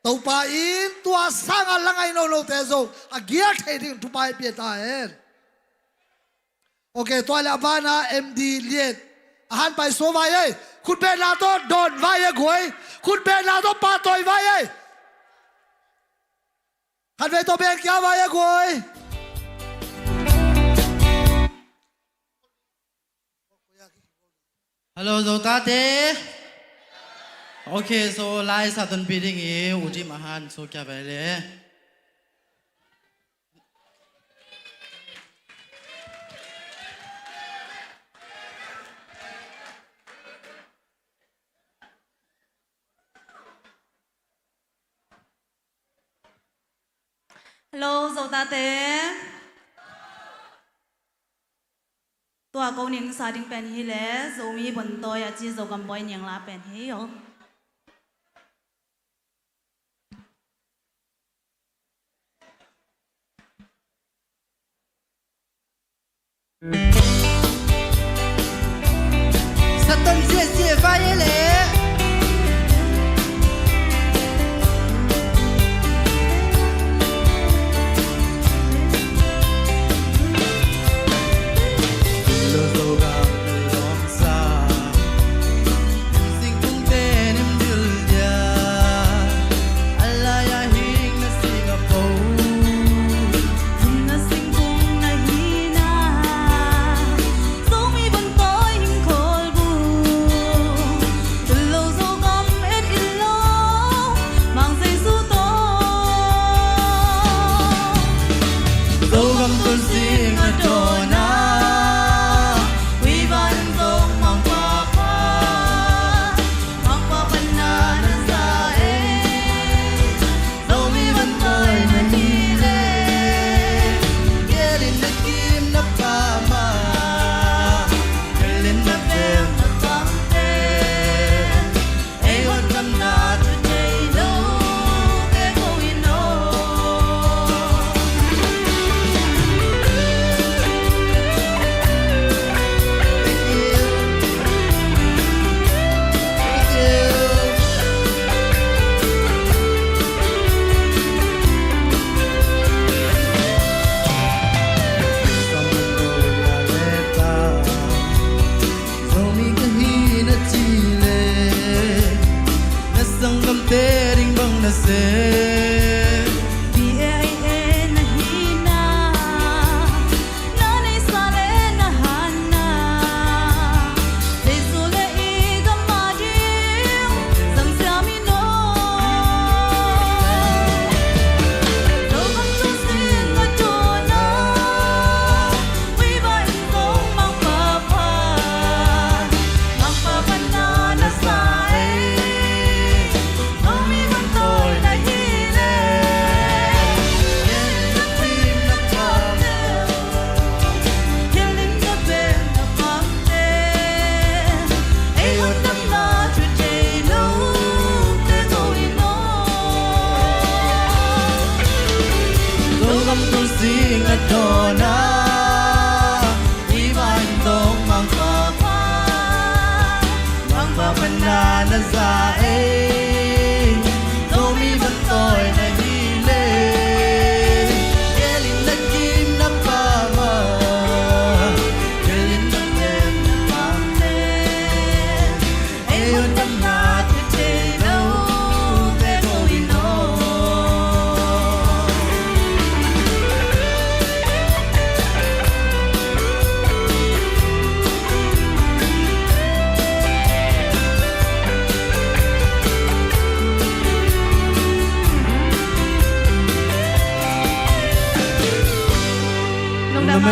[SPEAKER 2] Topa in to a sanga langai no tezo a gear trading to my baby the head Okay, toilet bana MD liet. Ahan pai so vai khut be na to don vai goi, khut be na to pa toi vai. Khan ve to be kya vai goi.
[SPEAKER 14] Hello Zotate. Okay, so lai satun bidding e uji mahan so kya vai le.
[SPEAKER 7] Hello, dâu ta tế. Tua câu niệm sa đinh bền hi lẽ, dâu mi bận tôi à chỉ dâu cầm bói niệm lá bền hi yo.
[SPEAKER 14] Sa tân chia vai lẽ.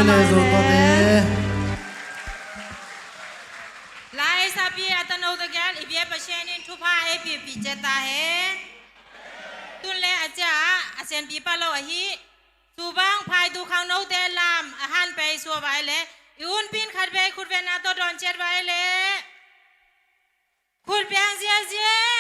[SPEAKER 14] lôi lệ dầu to thế
[SPEAKER 1] Lai sabi atano the gal ibye pashenin thupa epi picheta he tunle acha asen pipalo hi subang phai du khang no te lam ahan pe so bai le yun pin khat be khut be na to don chet bai le khut pyang sia sia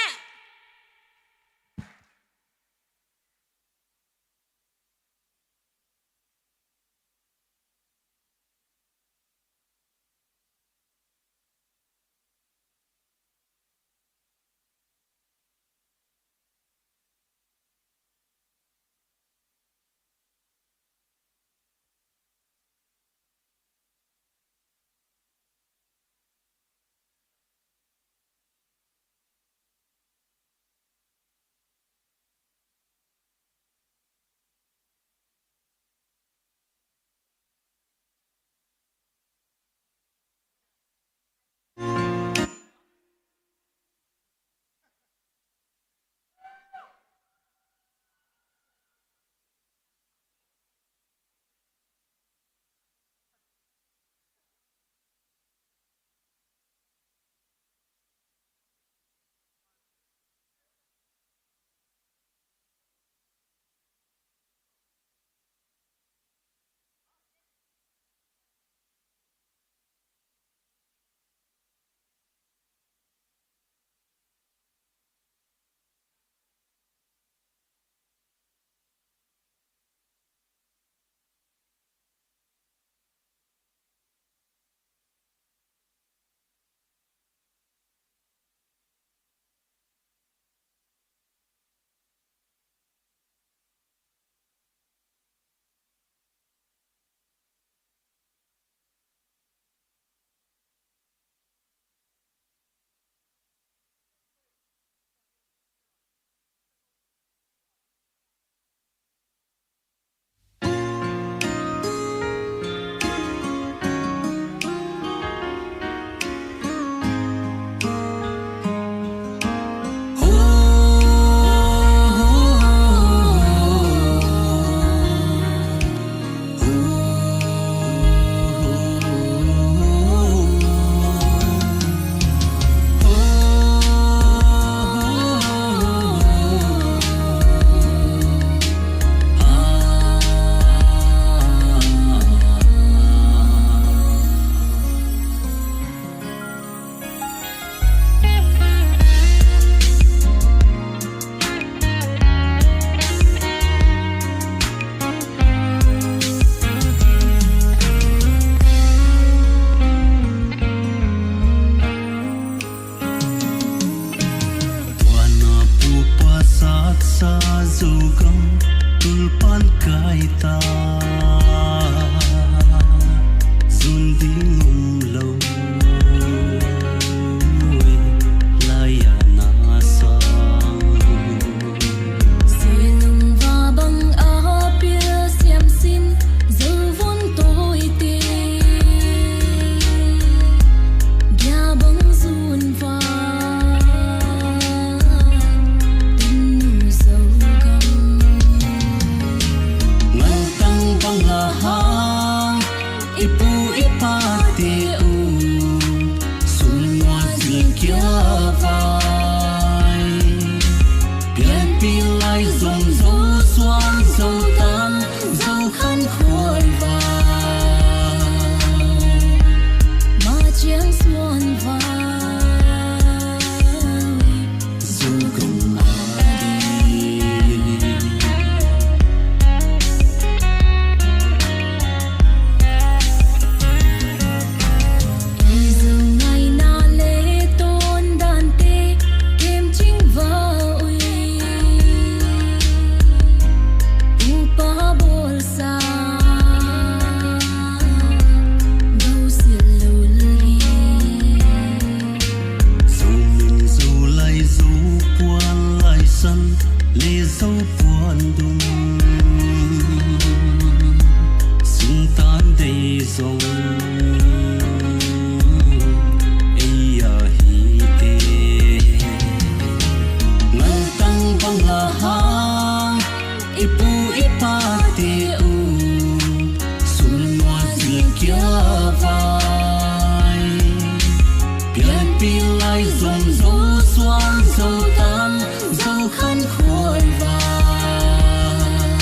[SPEAKER 9] ai dùng dấu xoan dấu tan dấu khăn khôi vàng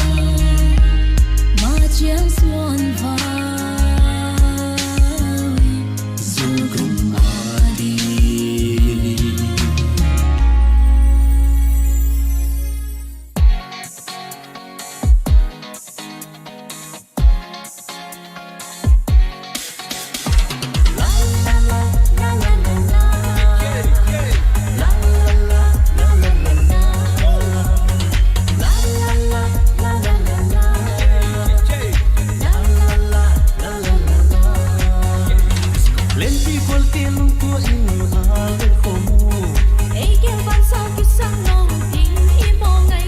[SPEAKER 9] mà chiếng xuân vàng dù cùng đi lên đi quên tiền luôn của in lên khổ mù ấy kêu van sao cứ sang lòng tin im mong ngày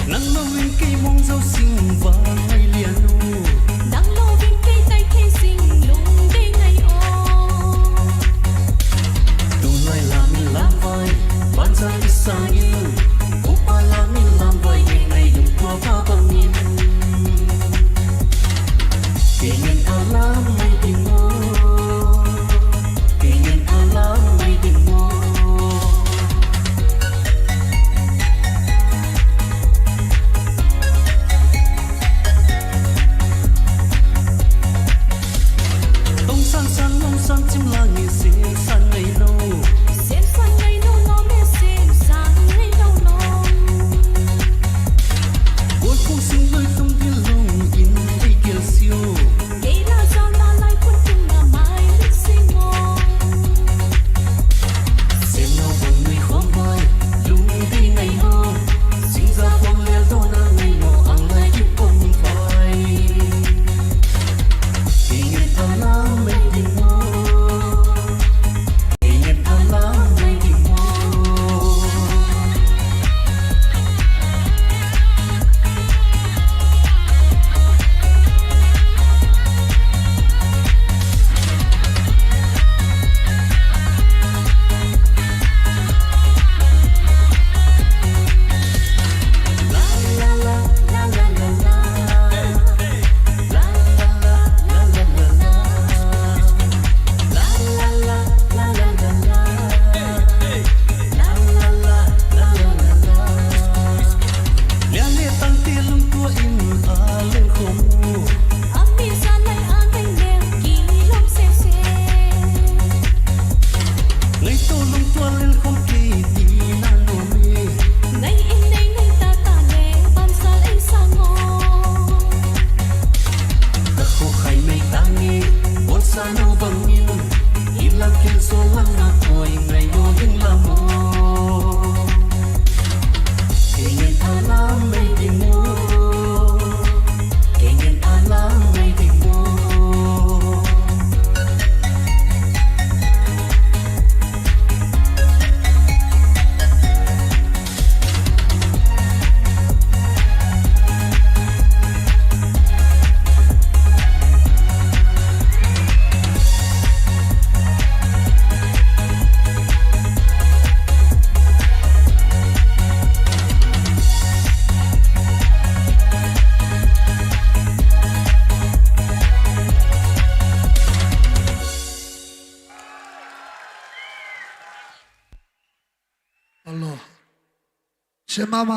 [SPEAKER 9] nắng lâu viên cây mong dâu xinh vàng ngày liền nu nắng lâu viên cây tay thay xinh lung đi ngày ô tu lại làm vai ban ra đi sang yêu cũng ba làm vai ngày đừng qua bao bằng nhìn Ingin alam may dingo Ingin alam may dingo Tông san chim langit xin san ngày nâu Xin san ngày nâu nó mê xin san ngày nâu nó Ôi không xin lời tung tiên lòng in đi kiều siêu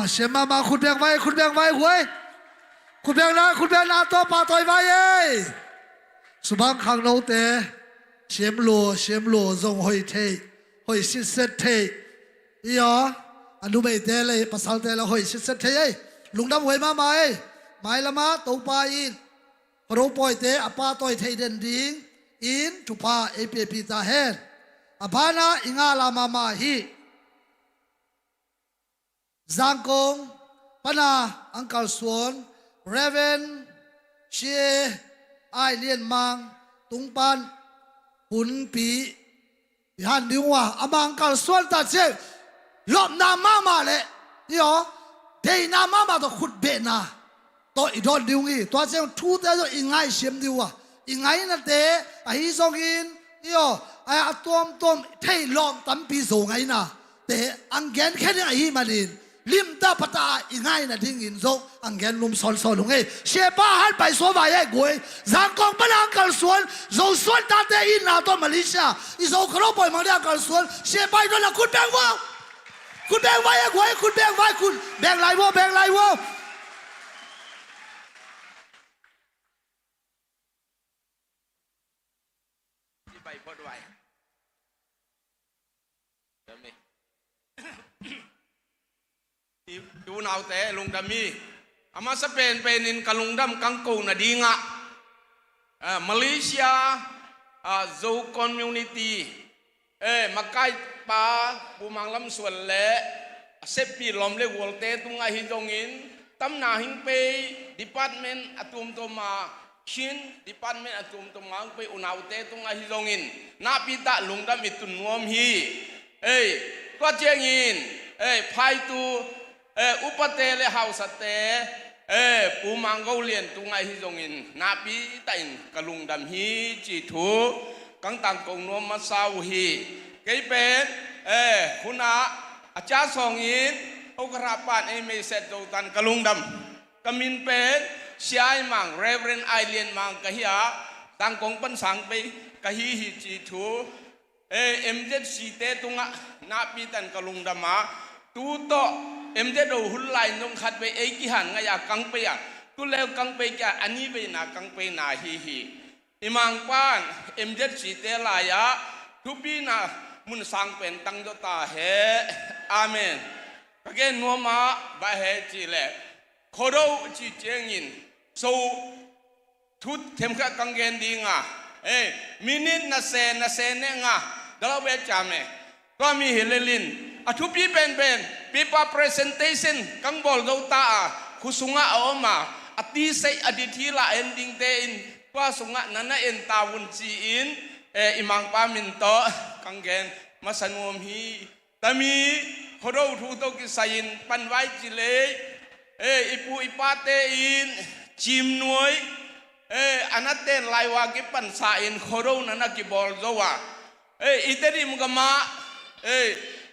[SPEAKER 2] Xem mama khut beng vai huai khut beng na to pa toi vai ei subang khang no te xem lo zong hoi the hoi sit set the yo anu bei te le pasal te la hoi sit set the ei lungdam hoi mama ei mai lama to pa in ro poi te apa toi the den ding in tu pa ap ta hen abana inga la mama hi Zangkong, Pana, Uncle Swan, Reverend, Xie, Ai Liên Mang, Tung Pan, Hun Pi, Han Điêu Hòa, Uncle Swan ta chế, lộm nam mama lệ, yo, thầy nam mama to khut bệ na, to idon điêu nghi, to chế thu tế rồi ingai xiêm điêu à, ingai na tế, hi song in, yo, ai tuom thầy lộm tắm pi sổ ngay na, tế ăn ghen khen hi mà đi. ลิมตาปตาอีง่ายนะดิ้งอินโซอังเกนลุมซอลซอลงเอเชป้าฮันไปสวายกวยจังกองปนังกันส่วนโซส่วนตาเตอินนาตัวมาเลเซียอีโซครบไปมาเดียกันส่วนเชป้าโดนละคุณแบงว่าคุณแบงไว้กวยคุณแบงไว้คุณแบงไลวอแบงไลวอ
[SPEAKER 15] ที่ไปพอดไว้เดี๋ยวนี้ดูนาวแต่ลุงดามีอามาสเปนเป็นอินกัลุงดำกังกูนาดีงะมาเลเซียโซคอมมูนิตี้มาไกปาปูมังลำส่วนเละเซปีลมเลวอลเตตุงไอฮิดงอินตำนาหิงเปดีพาร์ตเมนต์อัตุมตัวมาชินดีพาร์ตเมนต์อัตุมตัวมาไปอุณาวเตตุงไอฮิดงอินนาปิตาลุงดำมิตุนวมฮีก็เจียงอินไพตูอุปเตเลเฮาสเตปูมังเกาเลียนตุงไอฮิจงอินนาปีตันกะลุงดำฮีจีทูกังตังกงนวมมาซาวฮีเกยเป็นคุณอาจารย์สองอินอุกราปานเมเซตโดตันกะลุงดำกมินเป็นเชียมังเรเวรนไอเลียนมังกะฮิอาตังกงปันสังไปกะฮิฮิจีทูเจ็ดสีเตตุงะนาปีตันกะลุงดำมาตูโตเจ็ดดูหุ่นไหลนงขัดไปกี่หันไงอยากกังไปอ่ะกูแล้วกังไปแกอันนี้ไปนากังไปนาฮีฮีอิมังปานเจ็ดสีเตลายะทุบีนามุนสังเป็นตังโดตาเฮอาเมนกะเกนัวมาบาเฮจีเล่โคโรจีเจงินโซทุดเทมกะกังเกนดีงะมินิตนาเซเนงะดลาเวจามเนก็มีเฮเลลินอทุปีเป็นปีปา presentation กังบอลดูตาคุสุงะออกมาอติเซอดิทีละเอนดิ้งเตอินก็สุงะนั่นเอ็นตาวุนจีอินอิมังปามินโตกังเกนมาสนวมฮีแต่มีโคโรทูโตกิสายินปันไว้จิเลอิปูอิปาเตอินจิมนวยอันนั้นเต้นไลวากิปันสาอินโคโรนั่นนักกิบอลโจวาอิตาลีมุกมา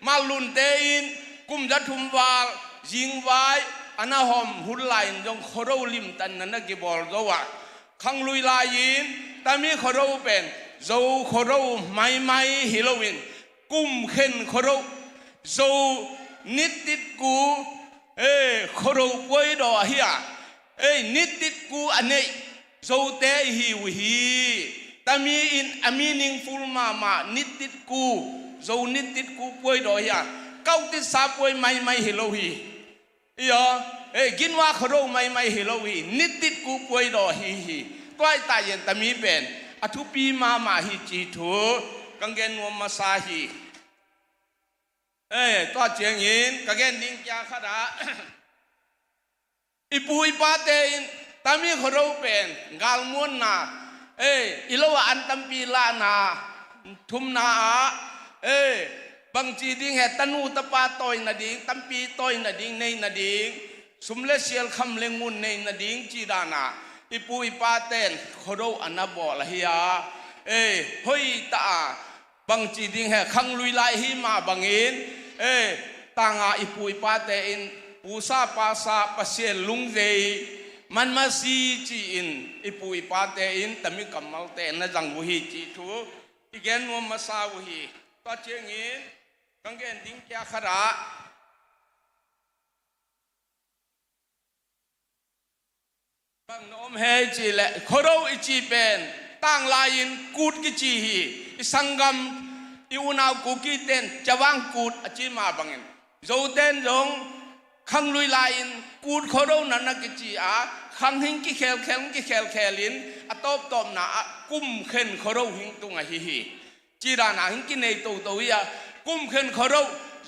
[SPEAKER 15] มาลุนเตอินกุมจัตุมวาลยิงไว้อันนั้นหอมหุ่นไหลจงโคโรลิมตันนั่นนักกิบอลโจวาขังลุยลายินแต่มีโคโรเป็นโจโคโรไม่ฮิโลวินกุมเข็นโคโรโจนิดติดกูโคโรป่วยดอเฮียนิดติดกูอันนี้โจเตฮิวฮีแต่มีอินอามีนิงฟูลมานิดติดกูโจนิดติดกูป่วยดอเฮียเก้าติดสาป่วยไม่ฮิโลฮีกินว่าโคโรไม่ฮิโลฮีนิดติดกูป่วยดอฮีก็ไอตายยันแต่มีเป็นอทุปีมาฮิจีทูกังเกนวมาซาฮีตัวเจียงยินกังเกนดิ้งยาขดาอิปูอิปาเตอินตามีโคโรเป็นกาลมุนนาอิโลวอันตัมปีลานาทุมนาบางจีดิ้งเหตันูตปาตอยนาดิ้งตัมปีตอยนาดิ้งในนาดิ้งสุมเลเซียลคำเลงมุนในนาดิ้งจีดานาอิปูอิปาเตนโคโรอันนาบอลฮิยาเฮ้ยตาบางจีดิ้งเหขังลุยไลฮิมาบางอินตางาอิปูอิปาเตอินปูซาปาซาปเสียลุงเจมันมาซีจีอินอิปูอิปาเตอินแต่มีกำมัลเตนจังวุฮีจีทูอีกแกนวมาซาวุฮีก็เชียงอินกังเกนดิ้งแกขระบางน้อมเฮจีเละโคโรอิจีเป็นตั้งลายินกูดกิจีฮีอิสังกัมอิอุนาวกูกีเตนจะวางกูดอจิมาบังเงินโจเตนจงขังลุยลายนกูดโคโรนันนักจีอาขังหิงกิเคลลินอตบตบนากุมเข็นโคโรหิงตุงฮิฮิจีรานาหิงกินในตัวอยากุมเข็นโคโร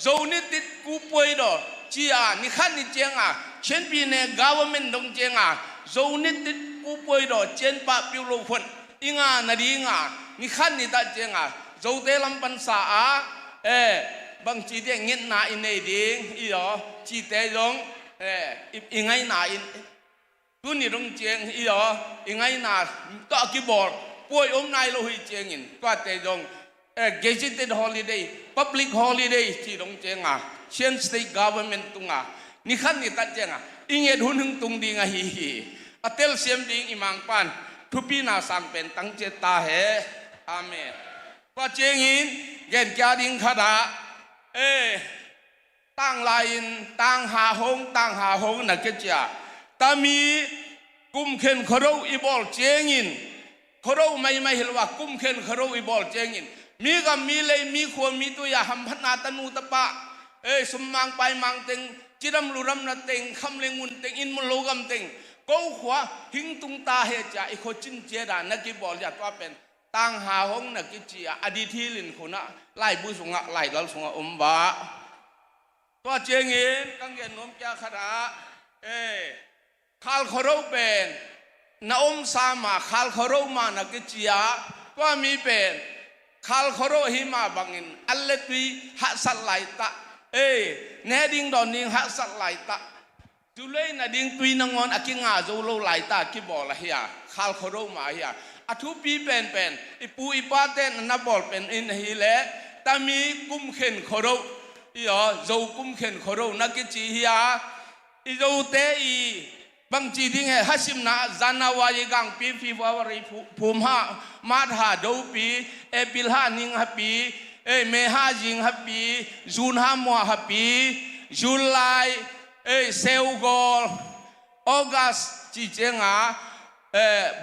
[SPEAKER 15] โจนิติกูป่วยดอจีอานิขันนิเจงอาเช่นปีเนกาวเมนดงเจงอาโจนิติกูป่วยดอเจนปะปิวโลฟันอิงานาดีงานิขันนิตาเจงอาโจเตลัมปันสาบางจีเดียงเงินนาอินในดิ้งอีหรอจีเตยงอิงไงนาอินตุนี่รงเจียงอีหรออิงไงนาก็กีบอลป่วยนายโลหิตเจียงอินก็เตยงgazetted holiday public holiday จีรงเจียงอ่ะ เชียนสเตทกัฟเวอร์เมนต์ตุงานี่ขันนี่ตัดเจงอ่ะอิงเอ็ดหุ่นหึงตุงดีงาฮีฮีอัตเตลเซียมดิงอิมังปันทุปีนาสังเป็นตั้งเจตาเฮอาเมนก็เจงินเกณฑ์แกดิงขดาตั้งลายตั้งหาหงนักเจ้าตามีกุมเข็นขรุอีบอลเจงินขรุไม่เห็นว่ากุมเข็นขรุอีบอลเจงินมีกับมีเลยมีขวมีตัวยาหัมพนาตนูตะปะสมมังไปมังเต็งจิรำลุรำนาเต็งคำเลงุนเต็งอินมุโลกัมเต็งกูขวาหิงตุงตาเฮจ่าอีโคจินเจดานักกีบอลยัดว่าเป็นตั้งหาหงนักกีจีอดีทีลินคนน่ะไล่บุษงะไล่ดอลสงะบะตัวเจงินกังเกนนมแกขดาข้าขรุเป็นน้าสามาข้าขรุมานักกีจีตัวมีเป็นข้าขรุหิมาบังอินอัลเลตีฮัสไลตะเนดิงดอนนิงฮัสไลตะจุเลยนาดิงตุยนงอนอากิงาโจโลไลตากิบอลเฮียข้าขรุมาเฮียอทุปีเป็นอีปูอีปาเตนนับบอลเป็นอินฮีเลตามีกุมเข็นขรุโจกุมเข็นขรุนักจีเฮียอีโจเตอีบางจีดิ้งฮัสิมนาจานาวายกังปีฟีวาวรีภูมิฮามาธาดูปีปิลฮานิงฮับปีเมฮาจิงฮับปีจูนฮามัวฮับปีจุลายเซลโกลออกัสจีเจงา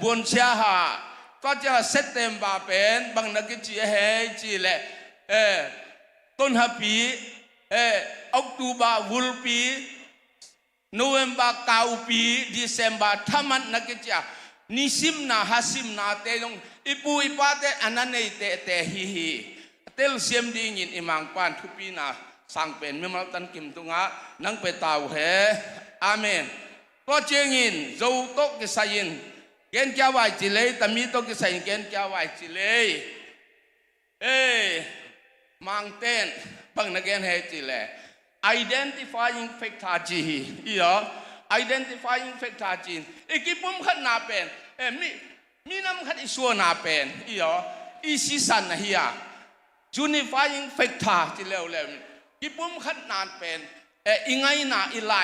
[SPEAKER 15] บุญเชียฮาก็จะเซตเต็มบาเป็นบางนักจีเฮจีเลต้นฮับปีออกตุบาวุลปีโนเวมบาคาวปีดิเซมบาทามันนักจ้านิสิมนาฮัสิมนาเตลงอีปูอีปาเตอันนั้นเตฮีเตลเซียมดิ่งอิมังปานทุปีนาสังเป็นมิมัลตันกิมตุงะนังเปตาวเฮอาเมนก็เจงินโจโตกิสัยินเกณฑ์แก้วายจิเลตมีโตกิสัยินเกณฑ์แก้วายจิเลมังเต้นบังนักเกณฑ์เฮจิเลidentifying factor จีidentifying factor จีอีกิปุ่มขันนาเป็นมีน้ำขันอิสวนาเป็นอีสิสันนะเฮีย unifying factor จีเลวกิปุ่มขันนานเป็นอิงไงนาอิไล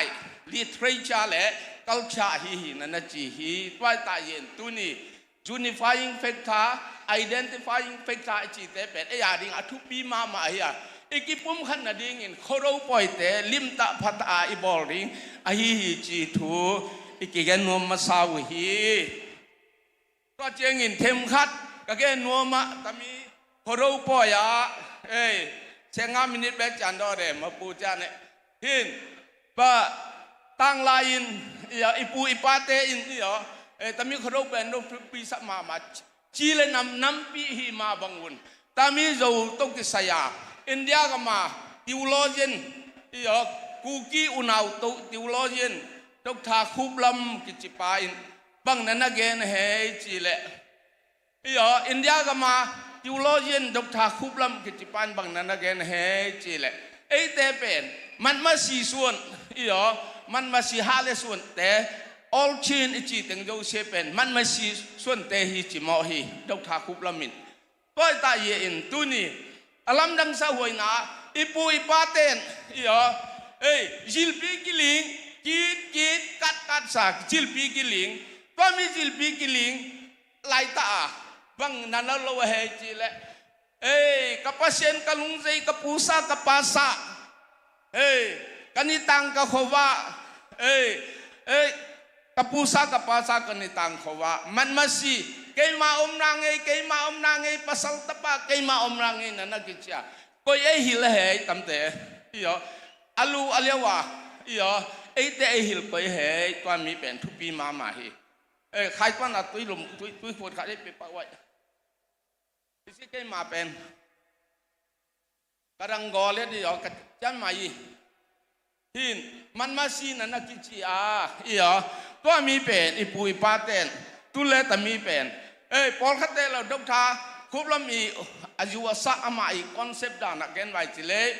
[SPEAKER 15] literature และ culture ฮีนั่นนะจีฮีตัวตาเย็นตัวนี้ unifying factor identifying factor จีเตเป็นยาดิ่งอทุปีมาเฮียอีกิปุ่มขันนาดิ่งอินโคโรปอยเตลิมตะพัตอาอิบอลริงฮีจีทูอีกิเกนนัวมาสาวฮีก็เจงินเทมขัดก็เกนนัวมาตามีโคโรปอยเชงามินิเบจันดอเรมาปูจานหินปะตั้งลายอินอีปูอีปาเตอินตามีโคโรเป็นโนปีสัมมาจีเลน้ำปีฮีมาบังวุนตามีโจตุกิสยาอินเดียก็มาติวโลเจนกูกี้อุณาวติวโลเจนดอกทาคุบลำกิจปายบังนั้นนะเกนเฮจีเลอินเดียก็มาติวโลเจนดอกทาคุบลำกิจปายบังนั้นนะเกนเฮจีเลเตเป็นมันมาสีส่วนมันมาสีฮาเลส่วนแต่ all chain จีตึงโจเชเป็นมันมาสีส่วนแต่ฮีจิมอฮีดอกทาคุบลำมินก็ตายอินตุนีอาลัมดังสะหวยนาอีปูอีปาเตนจิลปีกิลิงกีดกัดสักจิลปีกิลิงก็มีจิลปีกิลิงไลตาบังนันละโลเฮจิเลกับปัสเซนกับลุงใจกับปูซากับปาซากันนิตังกับขวากับปูซากับปาซากันนิตังขวามันมาสิKema omrangai pasal tepat kema omrangai nana kicia. Koi hil hei tamte. Alu aliawa. Ete hil koi hei tuan mi pen tupi mama hi. Khai tuan at tui lum tui fut khai pe pa wai. Isi kema pen. Kadang gole jan mai. Hin man masi nana kicia. Tuan mi pen ipu ipaten. Tule tami pen. Paul kate la dokta kubla mi ajuwa sa amai konsep da na gen vai chile.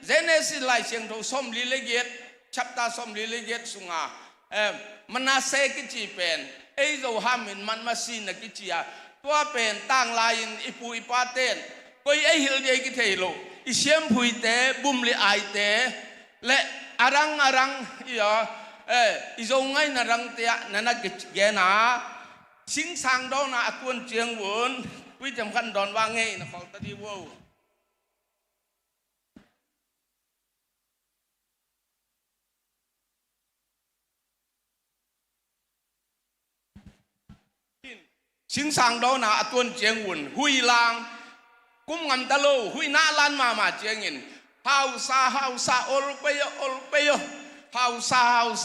[SPEAKER 15] Genesis lai siang to som lileget chapter som lileget sunga. Manase kici pen. Zo hamin man masin na kicia. Tua pen tang lain ipu ipaten. Koi hil dia kitelo. อิเชียมพุยเตบุมเลไอเตและอารังอีอ๋ออีจงไงนารังเตียนันนักเกนาสิงสังดอนาตวนเจียงวนวิจำคันดอนว่าไงนะของตะดีวัวสิงสังดอนาตวนเจียงวนหุยลางกุมงำตะโลหุยนาลันมาเจียงอินฮาวซาโอลเปโยฮาวซ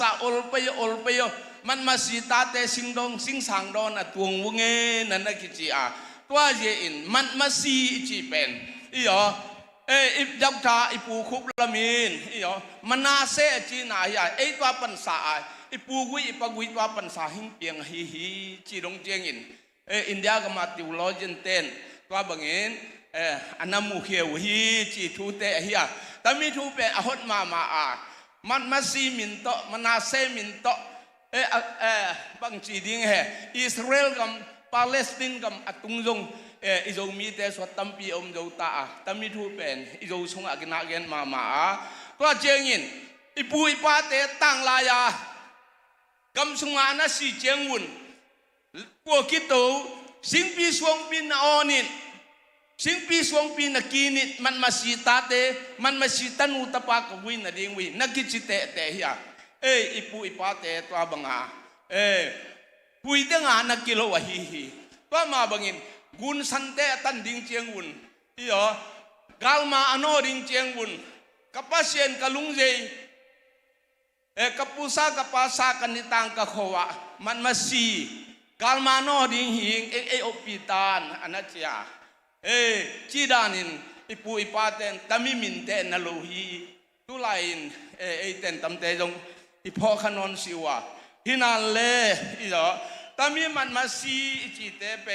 [SPEAKER 15] าโอลเปโยมันมาสีตาเตสิงดองสิงสังดอนาตวงวงเงนันนักกิจอาตัวเจอินมันมาสีจีเป็นอีอ๋ออิบจับตาอิปูคุบละมินอีอ๋อมันนาเซจีนายาตัวปันสาอิปูกุยอิปกุยตัวปันสาหิงเปียงฮีจีดงเจียงอินอินเดียก็มาติวโลจินเตนตัวบังเอิญอันนั้นมุขเหี่ยวฮีจีทูเตะเฮียแต่มีทูเป็นอหดมามันมาซีมินโตมันนาเซมินโตบางจีดิ้งเหอิสราเอลกับปาเลสไตน์กับอัตุงจงอิจงมีแต่สวดตั้มปีอมโจตาแต่มีทูเป็นอิจงชงอากินาเกนมาตัวเจียงอินอิปูอิปาเตตั้งลายากำสงานาสีเจียงวุ่นพวกกิโตสิงปีสวงปีนอนินสิงปีสวงปีนักกินิมันมาสีตาเตมันมาสีตันูตะปากวินนัดเองวินักกิจิเตเฮียอิปูอิปาเตตัวบังอาปุยเดงานักกิโลวะฮีตัวมาบังอินกุนสันเตตันดิ่งเจียงวุ่นอีอ๋อกาลมาอโนดิ่งเจียงวุ่นกับปัสเซียนกับลุงเจกับปุษากับภาษากันนิตังกับขวะมันมาสีกาลมาโนดิ่งหิงอปิตานอนัจจาจีดานินอิปูอิปาเตนตามิมินเตนนโลฮีตุลายินเตนตัมเตจงอิพอขนนสิวะฮินาเลอีอ๋อตามิมันมาสีจีเตเป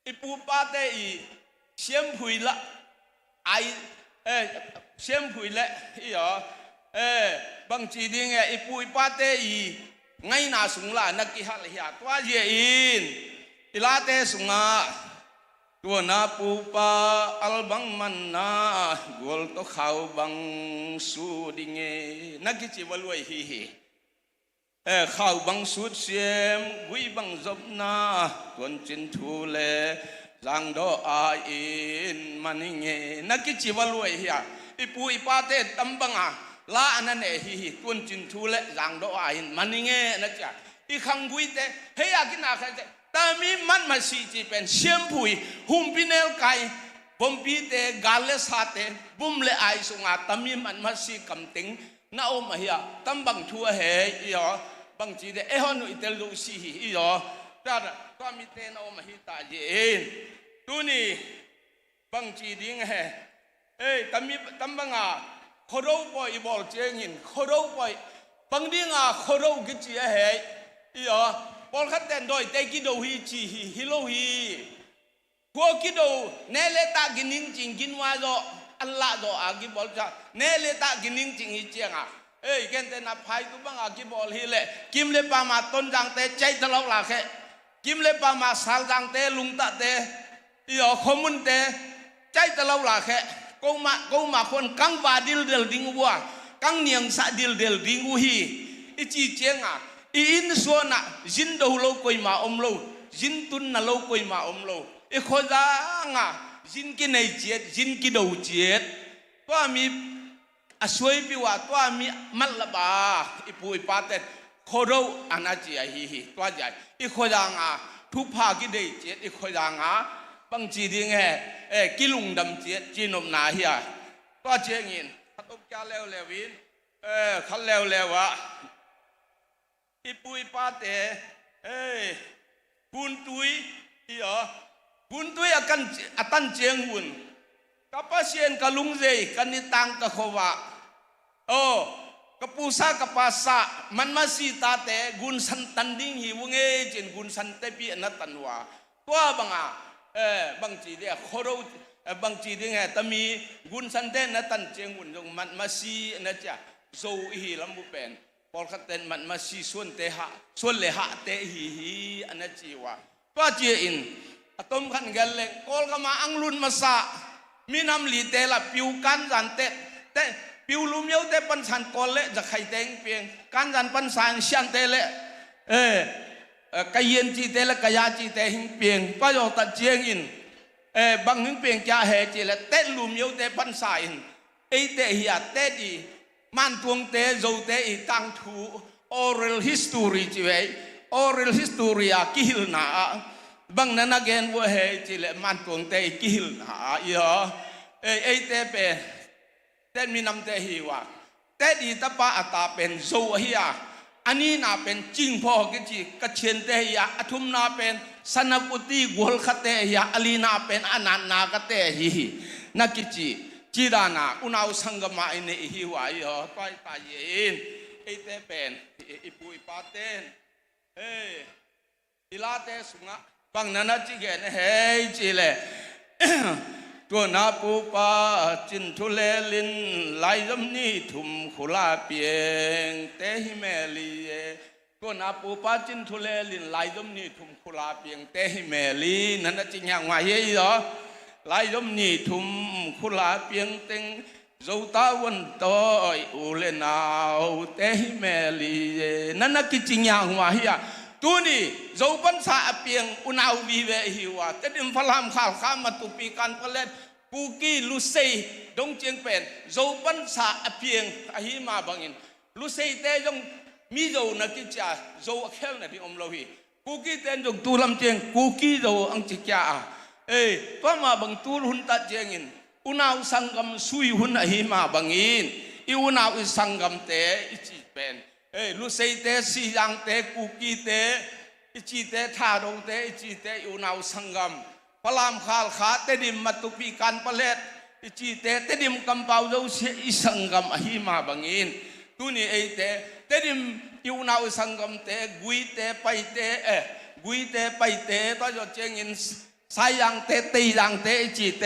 [SPEAKER 15] อิปูปาเตอีเชียมพุยละไอเชียมพุยละอีอ๋อบางจีดิ้งอิปูอิปาเตอีไงนาสุงละนักกิฮัลเฮียตัวเยอินอิลาเตสุงาตัวนาปูปาอัลบังมันนากอลโตขาวบังสูดิงนักกิจิวลวยฮีขาวบังสุดเสียมวิบังจบนาตวนจินทูเลจังโดอาอินมันเงนักกิจิวลวยฮีอิปูอิปาเตตัมบังลาอันนั้นฮีตวนจินทูเลจังโดอาอินมันเงนะจ๊ะอีขังกุยเตเฮียกินาใครเตแต่มีมันมาสีจีเป็นเชียมพุยหุมพิเนลไก่บุมปีเตกาเลสาเตบุมเลไอสุงาแต่มีมันมาสีกำติงน่าอมเฮียตั้มบังทัวเฮียบางจีเดฮอนุอิเตลูซีฮีแต่ก็มีเตน่าอมฮิตาเจนตัวนี้บางจีดิ้งแต่มีตั้มบังขอรู้ปอยบอลเจงินขอรู้ปอยบางดิ้งขอรู้กิจเฮียบอลขัดเต้นโดยเตกิโดฮีจีฮิโลฮีพวกกิโดเนเลตากินิงจิงกินว่าโจอัลลาโจอากิบอลจ้าเนเลตากินิงจิงฮิเจียงเกันเตนับไพ่ตัวบังอากิบอลฮีเลกิมเลปามาต้นจังเตใจตลอดละแค่กิมเลปามาสาวจังเตลุงตะเตอีอ๋อคอมุนเตใจตลอดละแค่กูมาคนกังวาดิลดิงวัวกังเนียงสะดิลดิงวัวฮีอีจีเจียงอินส่วนน่ะจินดูโลกอยมาอมโลจินตุนน่ะโลกอยมาอมโลอีขจางจินกินไอเจ็ดจินกิดูเจ็ดตัวมีสวยพิวาตัวมีมัลลบาอีปุยปาเตโคโรอานาจีฮีตัวใหญ่อีขจางทุกภากิได้เจ็ดอีขจางบางจีดิ้งกิลุงดำเจ็ดจีนมนาเฮียตัวเจงินขัดอุปจาเลวินขัดเลวะอิปุยปาเตบุญตุยอีอ๋อบุญตุยอากันตันเจียงวุ่นกับปัสเซียนกับลุงเจกันนิตังกับขวะกับปูซากับภาษามันมาสีตาเตกุนสันตันดิ้งหิวเงจินกุนสันเตปีนัตันวะตัวบางจีเดียโคโรบางจีเดียแต่มีกุนสันเตนัตันเจียงวุ่นมันมาสีนะจ๊ะโซฮีลำบุเป็นพอขัดเต้นมันมาสีส่วนเตะส่วนเลหะเตะฮีอันนั้นจีวะตัวเจียอินต้มขันกันเลยกอลก็มาอังลุนมาสะ มีนำลีเตละปิวกันจันเตปิวลุมเยวเตปันสันกอลเละจะไข่แดงเปียงกันจันปันสันเชียนเตเละกายเย็นจีเตละกายาจีเตหิงเปียงก็ยอตัดเจียงอินบางหิงเปียงจะเหจีละเตลุมเยวเตปันสันไอเตเฮียเตดีมันตวงเตโจเตอีตังทู oral history จีเว oral history อะกิลนาบางนั้นเกณฑ์ว่าเหจีละมันตวงเตอีกิลนาอีหรอไอเตเป็นเตมีนำเตฮีว่าเตดีตะปะอัตาเป็นโซเฮียอันนี้น่าเป็นจริงพอกิจิกเชนเตฮียอทุมน่าเป็นสนกุติกวลคเตฮียอลีน่าเป็นอนันนากเตฮีนักกิจิจีดานาอุณาวสังกมาอินเฮีวายอต้อยตายยินไอเตเป็นอิปุยปาเตนอิลาเตสุงะบางนั้นจิเกนเฮจิเลตัวนาปูปาจินทุเลลินไลยมนีทุมขุลาเปียงเตหิเมลีตัวนาปูปาจินทุเลลินไลยมนีทุมขุลาเปียงเตหิเมลีนั่นจริงอย่างว่าเยอะไลยมนีทุมขุลาเปียงเต็งโจตาวันตอยอุเลนาวเตหิเมลีนั่นจริงอย่างว่าเฮียตัวนี้โจปันสาเปียงอุณาววีเวหิวะแต่ดิมพลามข่าวข้ามมาตุปีกันพลเล็ดปูกี้ลุเซดงเจียงเป็นโจปันสาเปียงอหิมาบังอินลุเซเตจงมีโจนักกิจาโจเขลนักที่อมโลหิปูกี้เตนจงตูลำเจียงปูกี้โจอังจิกาตัวมาบังตูลหุนตัดเจียงอินอุณาวสังกัมสุยหุนอหิมาบังอินอีอุณาวสังกัมเตอิจิเป็นลูเซเตสียังเตกุกีเตอิจิเตทารงเตอิจิเตอุนาวสังกัมพลามขาลขาเตดิมมาตุปีกันพลเลตอิจิเตเตดิมกัมเปาโจเสอิสังกัมอหิมาบังอินตุนี่เตดิมอุนาวสังกัมเตกุยเตไปเตกุยเตไปเตต่อจเจงินสายยังเตตียังเตอิจิเต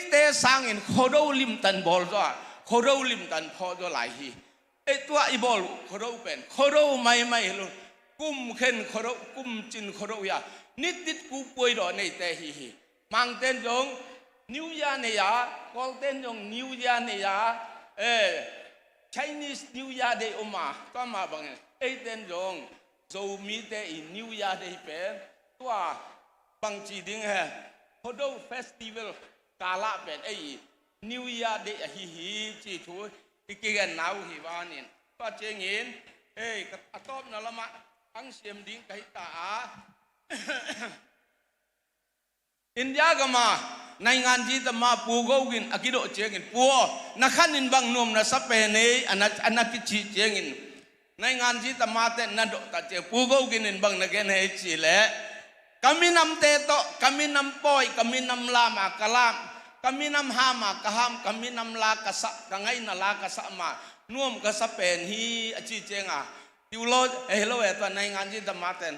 [SPEAKER 15] เตสังอินโคโดลิมตันบอลจ้ะโคโดลิมตันพอจ้ะหลายทีตัวอีบอลโคโรเป็นโคโรไม่ลุกุมเข็นโคโรกุมจินโคโรยานิดติดกูป่วยดอในแต่ฮีมังเต้นจงนิวยาเนียกอลเต้นจงนิวยาเนียChinese New Year Day ออกมาก็มาบังเต้นจงโจมีแต่อี New Year Day เป็นตัวบางจีดิงโคโรเฟสติวัลกาลาเป็นNew Year Day ฮีจีทูที่เกี่ยนหนาวหิวานินก็เจงินกระตอบนั่นละมาทั้งเสียมดิ้งไก่ตาอินเดียก็มาในงานที่จะมาปูโกกินอากิโดเจงินปูนักขันินบางนุ่มนะสเปนอันนั้นกิจเจงินในงานที่จะมาเต้นนั่นโดตัดเจปูโกกินบางนักเกณฑ์ให้จีเล่กามินำเตโตกามินำปอยกามินำลามากะลามkami nam hama kaham kami nam la kasa kangai na la kasa ma nuam kasa pen hi achi chenga tiulo hello to nai ngan ji tamaten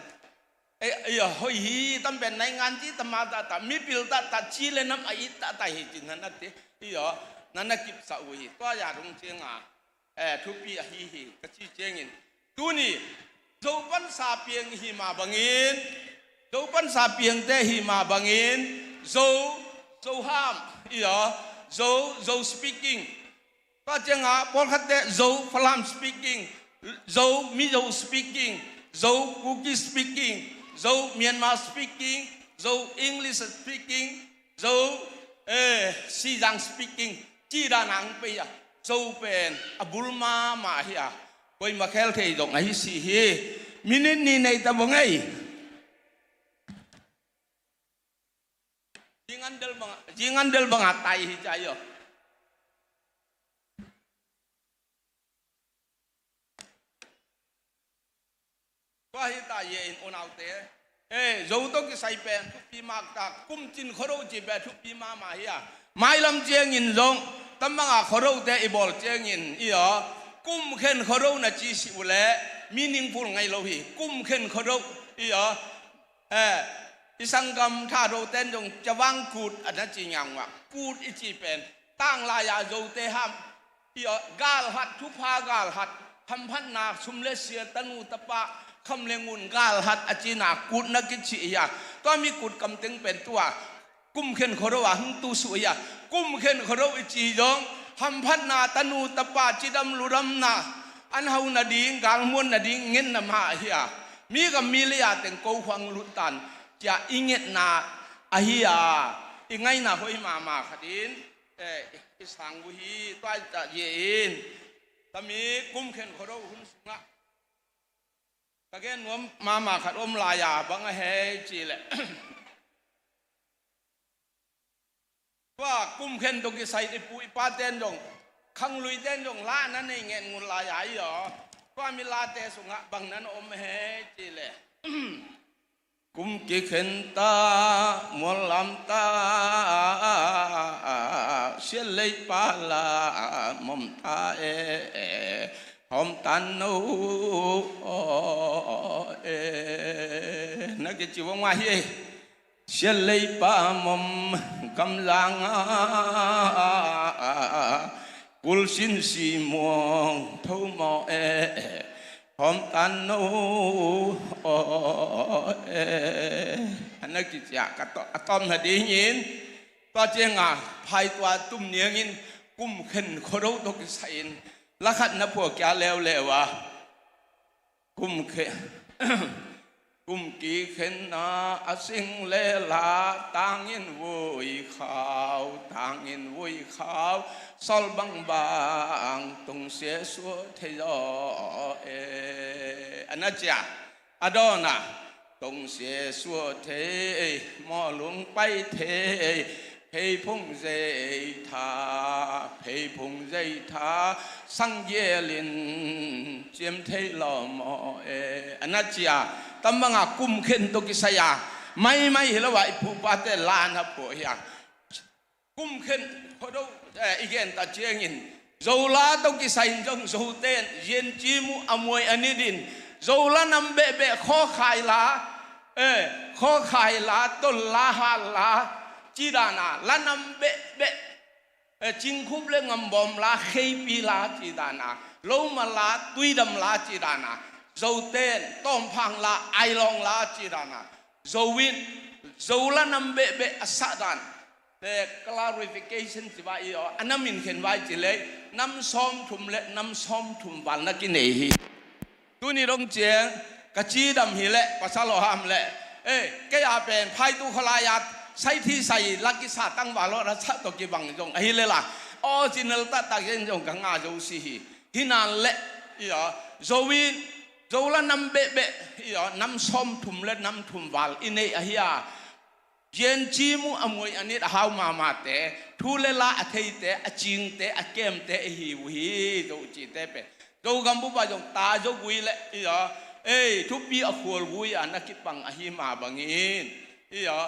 [SPEAKER 15] yo hoi hi tam pen nai ngan ji tamata ta mi pil ta chi le nam ai ta hi chin na te yo nana kip sa ui to ya rung chenga thu pi hi ka chi chengin tu ni zo pan sa pieng hi ma bangin zo pan sa pieng te hi ma bangin zo ham zo speaking ก็จะงาพอคัดเตzo falam speaking zo mizo speaking zo kuki speaking zo Myanmar speaking zo English speaking zo Xizang speaking จีดานังไปอ่ะ zo เป็นabul maเฮียคอยมาแค่เทยดงไอ้สิเฮมินินี่ในตะบงไงjingan del bangatai hijayo ko hita ye in onaute zo to ki sai pen thu pi mak ta kum chin khoro ji be thu pi ma hiya mai lam jeng in zong tamanga khoro te ibol jeng in iyo kum khen khoro na chi si ule meaningful ngai lo hi kum khen khoro iyo isang gam tha ro ten jong chawang kut ana chi nyang wa kut ichi pen tang la ya zo te ham yo gal hat thu pha gal hat tham phan na sum le sia tanu tapa kham le ngun gal hat achina kut na ki chi ya to mi kut kam teng pen tua กุมเข็นขรวะหังตูสุยากุมเข็นขรวะจีจงหัมพันนาตนูตปาจิดำลุรัมนาอันเฮานาดีงกางมวนนาดีเงินนำหาเฮียมีกับมีเลียแต่งโกหวังลุตันจะอิงเงนาอหิยาอิงไงนาหอยมาขดินอิสังบุฮีตัวจะเย็นตมีกุมเข็นขรวะหุ่นสุงะตะเกนวมมาขัดอมลายาบังเฮจีแหละว่ากุมเข็นตรงที่ใส่ในปุยป้าเต้นจงขังลุยเต้นจงละนั่นเองเงินงูลายาหรอว่ามีลาเตสุงะบังนั้นอมเฮจีแหละกุมกิเข็นตามวลำตาเสียเลยปาลามอมตาหอมตันนูนักจิวงว่าเฮเสียเลยปามอมกำลังกุลสินสีม่วงทุ่มหอมตันนูนักจิตอยากกระต้อมนาดียินตัวเจงอ่ะภายตัวตุ้มเนียงินกุมขึ้นโครุตกใส่ลักษณะพวกแกแล้ววะกุมเขกุมกีเข็นนาอสิงเลลาต่างยินวุยขาวต่างยินวุยขาวสอลบางตรงเสียสัวเทยอันนั้นจ้ะอดอนะตรงเสียสัวเทมอหลวงไปเทเพยพงเจทาเพยพงเจทาสังเยลินเจียมเทลอมอันนั้นจ้ะตั้มบังกุมเข็นตุกิสยาไม่เห็นแล้วว่าผู้ปาเตลานะพวกเฮียกุมเข็นพอดูอีกอย่างตัดเชียงินโจลาตุกิสายจงโจเตนเย็นจีมูอมวยอันนี้ดินโจลานำเบะข้อขายลาข้อขายลาต้นลาฮาลาจีดานาลานำเบะจิงคุบเลงงบอมลาเขยปีลาจีดานาโลมาลาตุยดำลาจีดานาโจเตนต้มพังลาไอลองลาจีดานาโจวินโจลานำเบะอัสดานแต่ clarification สิว่าอีอ๋ออันนั้นมินเห็นไว้จีเลยน้ำซ้อมทุ่มเละน้ำซ้อมทุ่มวันนักกินเอฮีตัวนี้ต้องเจียงกะจีดำฮีเละภาษาโลหะมเละแกอยากเป็นไพ่ตุขลายาใช้ที่ใส่ลักกิสาตั้งวาลรัชตกิบังจงไอ้เลยล่ะออจินัลตัดตักเย็นจงกังอาโจซีฮีที่นั่นเละอีอ๋อโจวินโจละน้ำเบะอีอ๋อน้ำซ้อมทุ่มเละน้ำทุ่มวันอินเนอฮียเย็นจีมูอมวยอันนี้หาวมาเตะทุเลละอเทยเตะอจิงเตะอเกมเตะหิวฮีโจจีเตะเปโจกัมบุบะจงตาโจกุยเละอีอ๋อทุบปีอขวลกุยอันนักกิปังอหิมาบังอินอีอ๋อ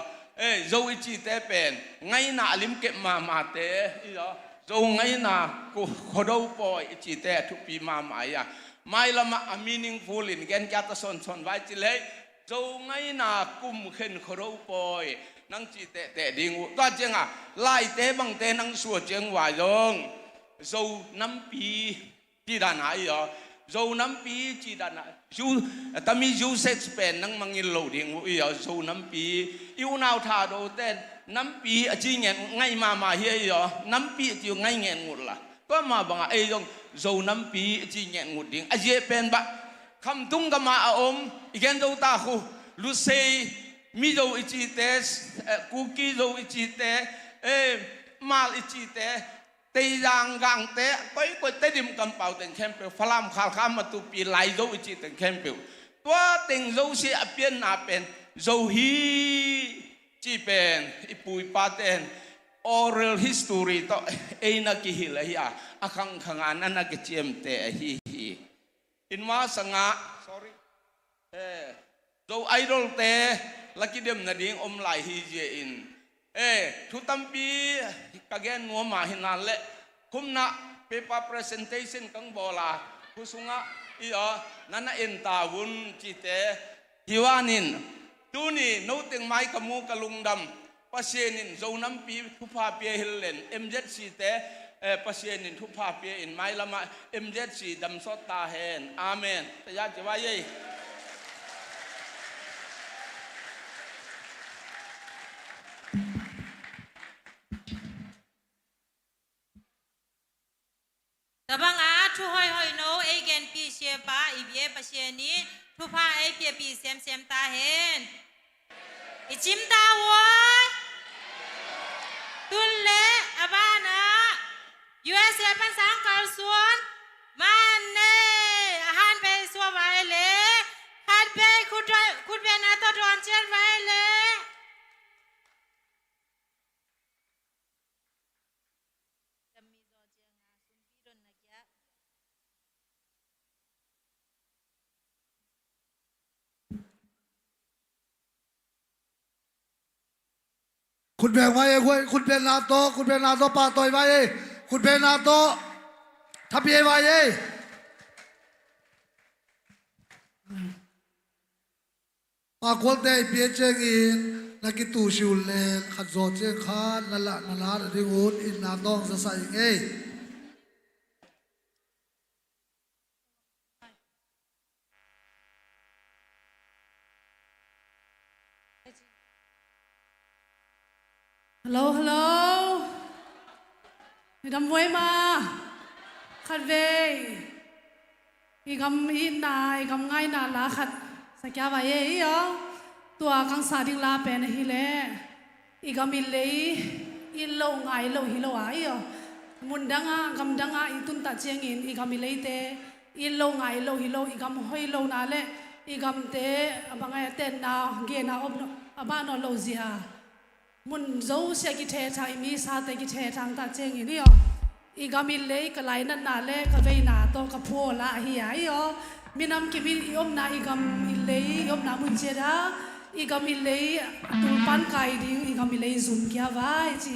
[SPEAKER 15] โจอิจีเตะเป็นไงน่าลิมเก็บมาเตะอีอ๋อโจไงน่ากูขดเอาปอยอิจีเตะทุบปีมาอ่ะไม่ละมา meaningful อินแกนแกตะสนไว้จิเลยโจไงน่ากุมเข็นขดเอาปอยนังจีเตะดิ่งตัวเจงอ่ะไล่เตะบังเตะนังสัวเจงวายงโจน้ำปีจีดานายอ๋อโจน้ำปีจีดานาจูแต่มีจูเซ็กซ์เป็นนังมังยินโลดิ่งอ๋อโจน้ำปีอิวนาวทาโดเต้นน้ำปีจีเงี้ยไงมาเฮียอ๋อน้ำปีจีไงเงี้ยงุดละก็มาบังไอ้ยงโจน้ำปีจีเงี้ยงุดดิ่งอาเจเป็นบะคำตุ้งก็มาอมอีกแค่โจตาคูลูเซมีโจอิจิเตสคุกกี้โจอิจิเตมาลอิจิเตตียางกังเตก็เตดิมกำเป่าเต็งแคมเปลฟลามขาวข้ามมาตุปีไลโจอิจิเต็งแคมเปลตัวเต็งโจเสียเปลี่ยนนาเป็นโจฮีจีเป็นอิปุยปาเตน oral history ต่อนักฮิลายาอาคังขังานันนักเจียมเตฮีอินมาสังะ sorry โจไอดอลเตลักกิเดมนาดิ่งอมไลฮีเจอินทุตัมปีกะเกนนัวมาหินันเละคุมนะเปปา presentation กังโบลาคุสุงะอีอ๋อนั่นน่ะเอ็นตาวุนจิเตฮิวานินตูนี่โนติงไม้กมูกะลุงดำปัสเซนินโจน้ำปีทุพาเปียฮิลเลนMZเตปัสเซนินทุพาเปียอินไม้ละมา MZดำสดตาเฮนอาเมนแต่ยากจะว่าเย่
[SPEAKER 1] เชปาอีเบียปะเชนีทุพาไอเปียปีเซมเซมตาเห็นอีจิมตาวัวตุนเละอาบ้านะ USA ปันสังกัลส่วนมันเน่อาหารไปสัวไว้เลยขัดไปคุดเวนาตัวดอนเชิดไว้เลย
[SPEAKER 2] คุณแบ่งไว้คุณเป็นนาโตคุณเป็นนาโตปาต่อยไว้คุณเป็นนาโตทับเบียไว้ปากคนได้เปียเจงอินนักตูชิวเลนขัดโจเจงขานนั่นละที่งูอินนาตองจะใส่เงย
[SPEAKER 7] ฮัลโหลฮัลโหลอีดำไว้มาขัดเวอีกำอินนายอีกำง่ายนาลาขัดสักยาไว้เอ๋ตัวกังสาดิงลาเป็นฮิเลอีกำอิเลยอิโลง่ายโลฮิโลไอ้มุนดังกำดังอีตุนตัดเชียงอินอีกำอิเลยเตอิโลง่ายโลฮิโลอีกำหอยโลนาเลอีกำเตบางไงเต้นนาเกนาอบบ้านนโลเซียมุนโจเสียกิเททางมีซาเตกิเททางตาเจงนี่อีกามิเลยกลายนั่นนาเลกเวนาโตกพัวละเฮียมีน้ำกิมิยมนาอีกามิเลยยมนามุนเจดาอีกามิเลยตุปันไก่ดิอีกามิเลยซุนกี้ไว้จี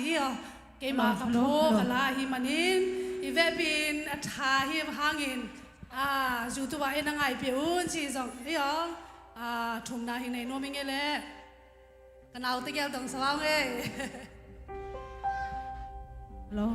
[SPEAKER 7] เกมากับโลกละฮิมันินอีเวบินอัฐาฮิมหางินจูตัวเอ็นงไงเปียนจีจงทุ่มนาหินในนัวมิงเอเล่กันเอาตะเกียบตรงสว่างเลยรอ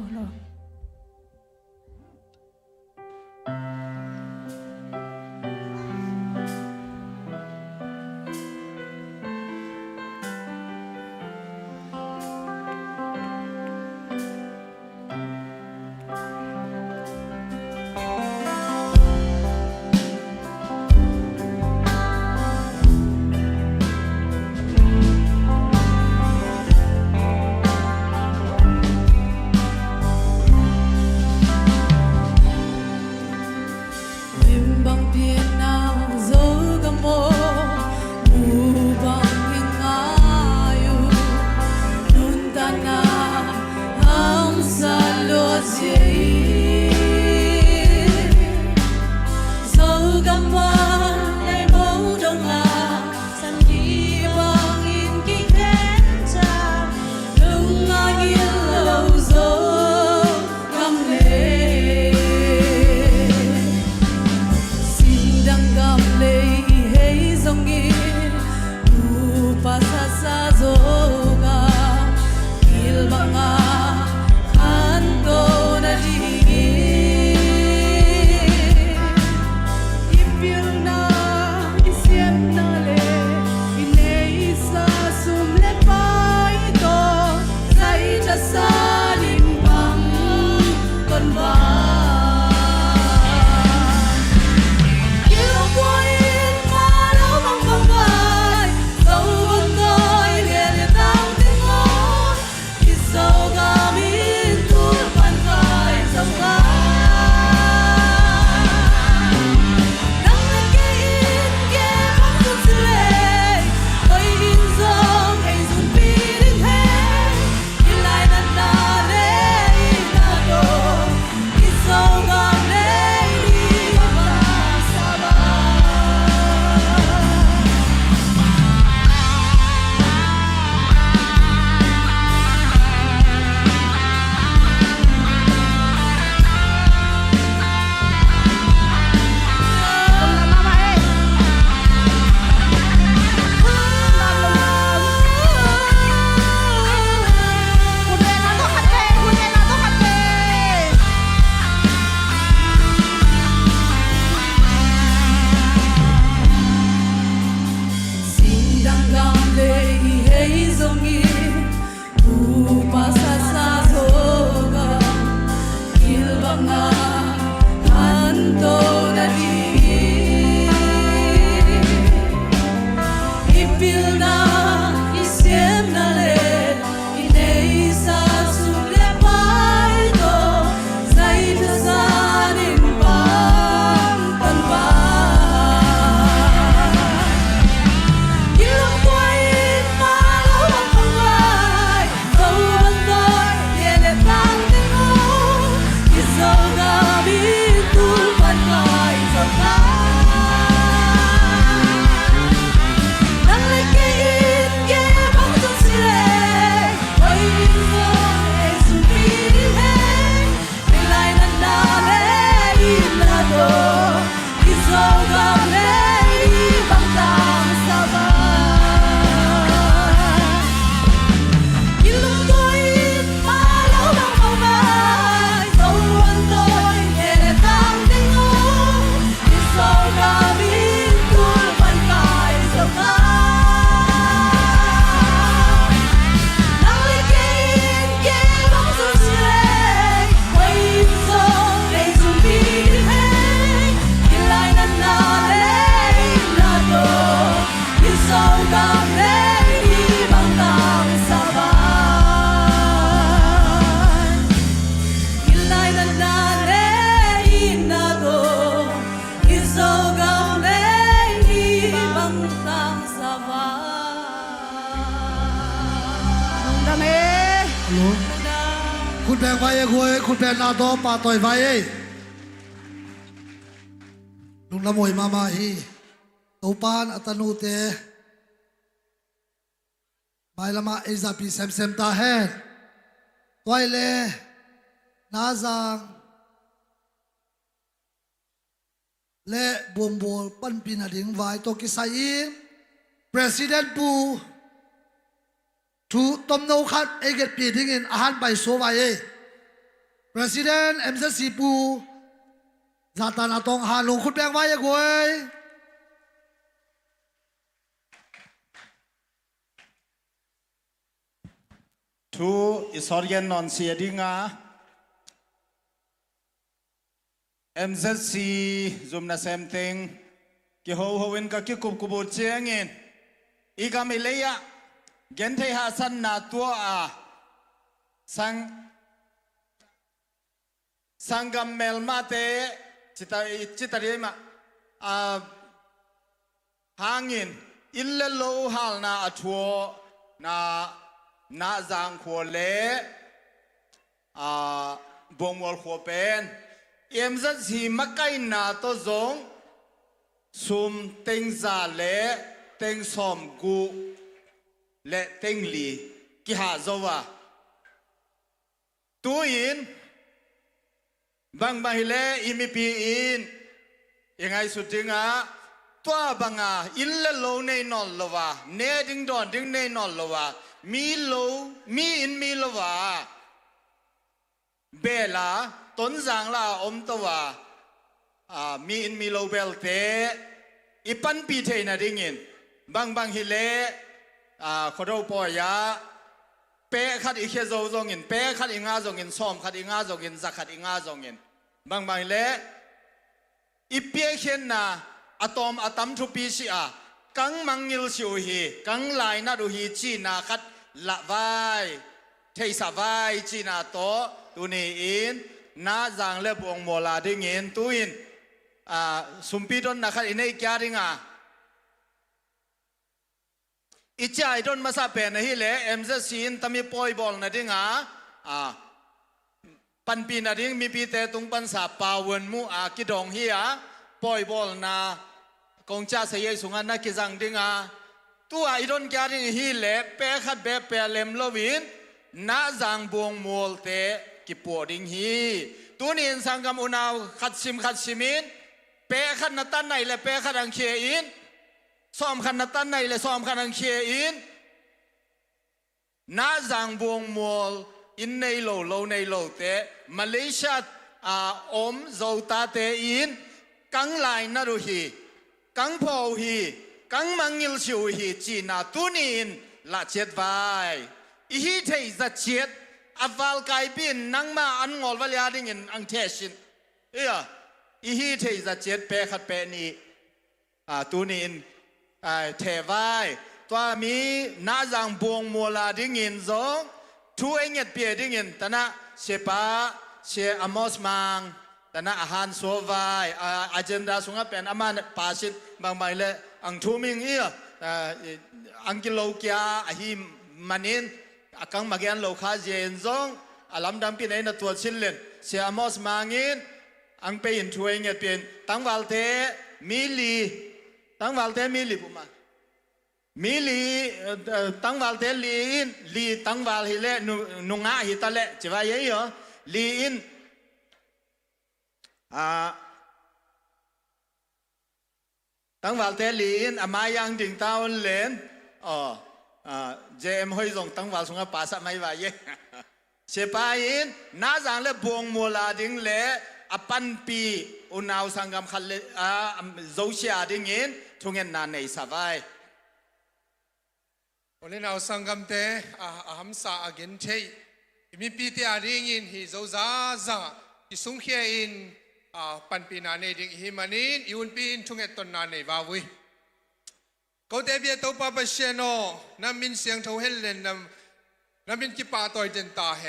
[SPEAKER 7] pilna isiem na le inei sa sule pai do sai ta sanin bang tan ba ilong quay ma lo bang không ai dâu bang đôi ye le tang tiếng ô dâu ga biết tu ban lại dâu ga
[SPEAKER 2] คุณแบงไว้คุยคุณแบงนาโตปาต่อยไว้ลุงละมวยมาฮีตูปานอัตนูเตไปละมาเอซาปีเซมตาเฮตัวเลนาซังเลบวมบอลปั้นปีนาดิงไว้ตัวกิสายPresident ปูทูตมโนคัดเอเกตปีดิ้งอินอาหารใบโซไว้ President MZC ปูซาตานาตองหาลงคุณแบงไว้ยังไง
[SPEAKER 6] ทูอิสอรียนนอนเสียดิงา MZC ซุมนาเซมติงกิโฮโฮวินกับกิกุบกุบูเชียงอินอีกามิเลยะเกนเทหาสันนาตัวสังกัมเมลมาเตจิตาเรียมาหางินอิลเลโลฮัลนาอัชัวนาจังขัวเล่บงวอลขัวเป็นจัดสีมักไก่นาตัวจงซุมเต็งซาเล่เต็งสอมกูและเต็งลีกิหาโจวาตัวอินบางบางเล่อิมิปีอินยังไงสุดจริงตัวบางอินเลโลในนอลลวาเนดิงดอนดิงในนอลลวามีโลมีอินมีลวาเบลาต้นสังลาอมตัวมีอินมีโลเบลเตอีปันปีเทนะดิ่งอินบางฮิเลขดปอยาเป๊ะขัดอีเคโซจงอินเป๊ะขัดอีงาจงอินซ้อมขัดอีงาจงอินสักขัดอีงาจงอินบางฮิเลอีเปียเข็นนะอะตอมอะตัมทุปีสิกังมังยิลชิวฮีกังไลนาดูฮีจีนาขัดละไวเทสะไวจีนาโตตุนีอินนาจังเล็บองโมลาดิ่งอินตุอินสุมปีดอนนักขัดอินเอกยาดิ่งอิจายดอนมาซาเป็นนะฮิเลMZCนตมีปอยบอลนะดิ่งปันปีนะดิ่งมีปีเตตุงปันสาปาวนมูกิดองฮีปอยบอลนะกงจ้าเสียสุงานนักกิจังดิ่งตัวอีดอนแกดิ่งฮีเลเปะขัดเบะเปะเลมโลวินนาจังบวงโมลเตกิปวดิ่งฮีตัวนี้สังกัมอุณาวขัดชิมินเปะขัดนัตันไหนและเปะขัดอังเคอินซ้อมขันนัตันในเลยซ้อมขันอังเคอินน้าจังบวงมัวอินในโลในโลเตมาเลเซียอมโจตาเตอินกังไลนารุฮีกังพอฮีกังมังยิลชิวฮีจีนาตุนินละเจ็ดไวอีฮีเทจะเจ็ดอวัลไกบินนังมาอันงอลวลยาดิ่งอังเทชินอีฮีเทจะเจ็ดเปะขัดเปะนี้ตุนินเทวาย ตัวมีน้าจังบวงมัวลาดิ้งอินซงทูเองเงเปียดิ้งอินตนะเชปาเชอมอสมังตนะอาหารโซวายอาเจนดาสุงเป็นอามันปาสิตบางใบเลอังทูมิงเอียอังกิโลเกียอาฮิมันินอากังมาเกียนโลคาเจนซงอาลัมดัมปีนในตัวชิลเลนเชอมอสมังอินอังเปียนทูเองเงเปียนตั้งวัลเทมิลีตั้งวัลเทมิลีปุ๊มามิลีตั้งวัลเทลีอินลีตั้งวัลฮิเลนุงะฮิตาเลจิวายเหรอลีอินตั้งวัลเทลีอินอามายังดิ่งตาวันเลนเจมห้อยส่งตั้งวัลสงปาสไม่ไหวเยเชปาอินน้าจังเลบวงมัวลาดิ่งเลอปันปีอุณาวสังกัมขันเลโจเชียดิ่งอินทุงเงินนานในสบาย
[SPEAKER 16] วันนี้เราสังกัมเตอาหัมสาอเกนเชยมีปีเตอาดิ่งอินฮิโจซาซาที่สุงเขียอินปันปีนานในดิ่งฮิมันินยุนปีนทุงเงินตนนานในวาวิก็เดบียตัวปาเปเชโนน้ำมินเสียงเท่าเฮเลนน้ำมินกิปาตัวเดนตาเฮ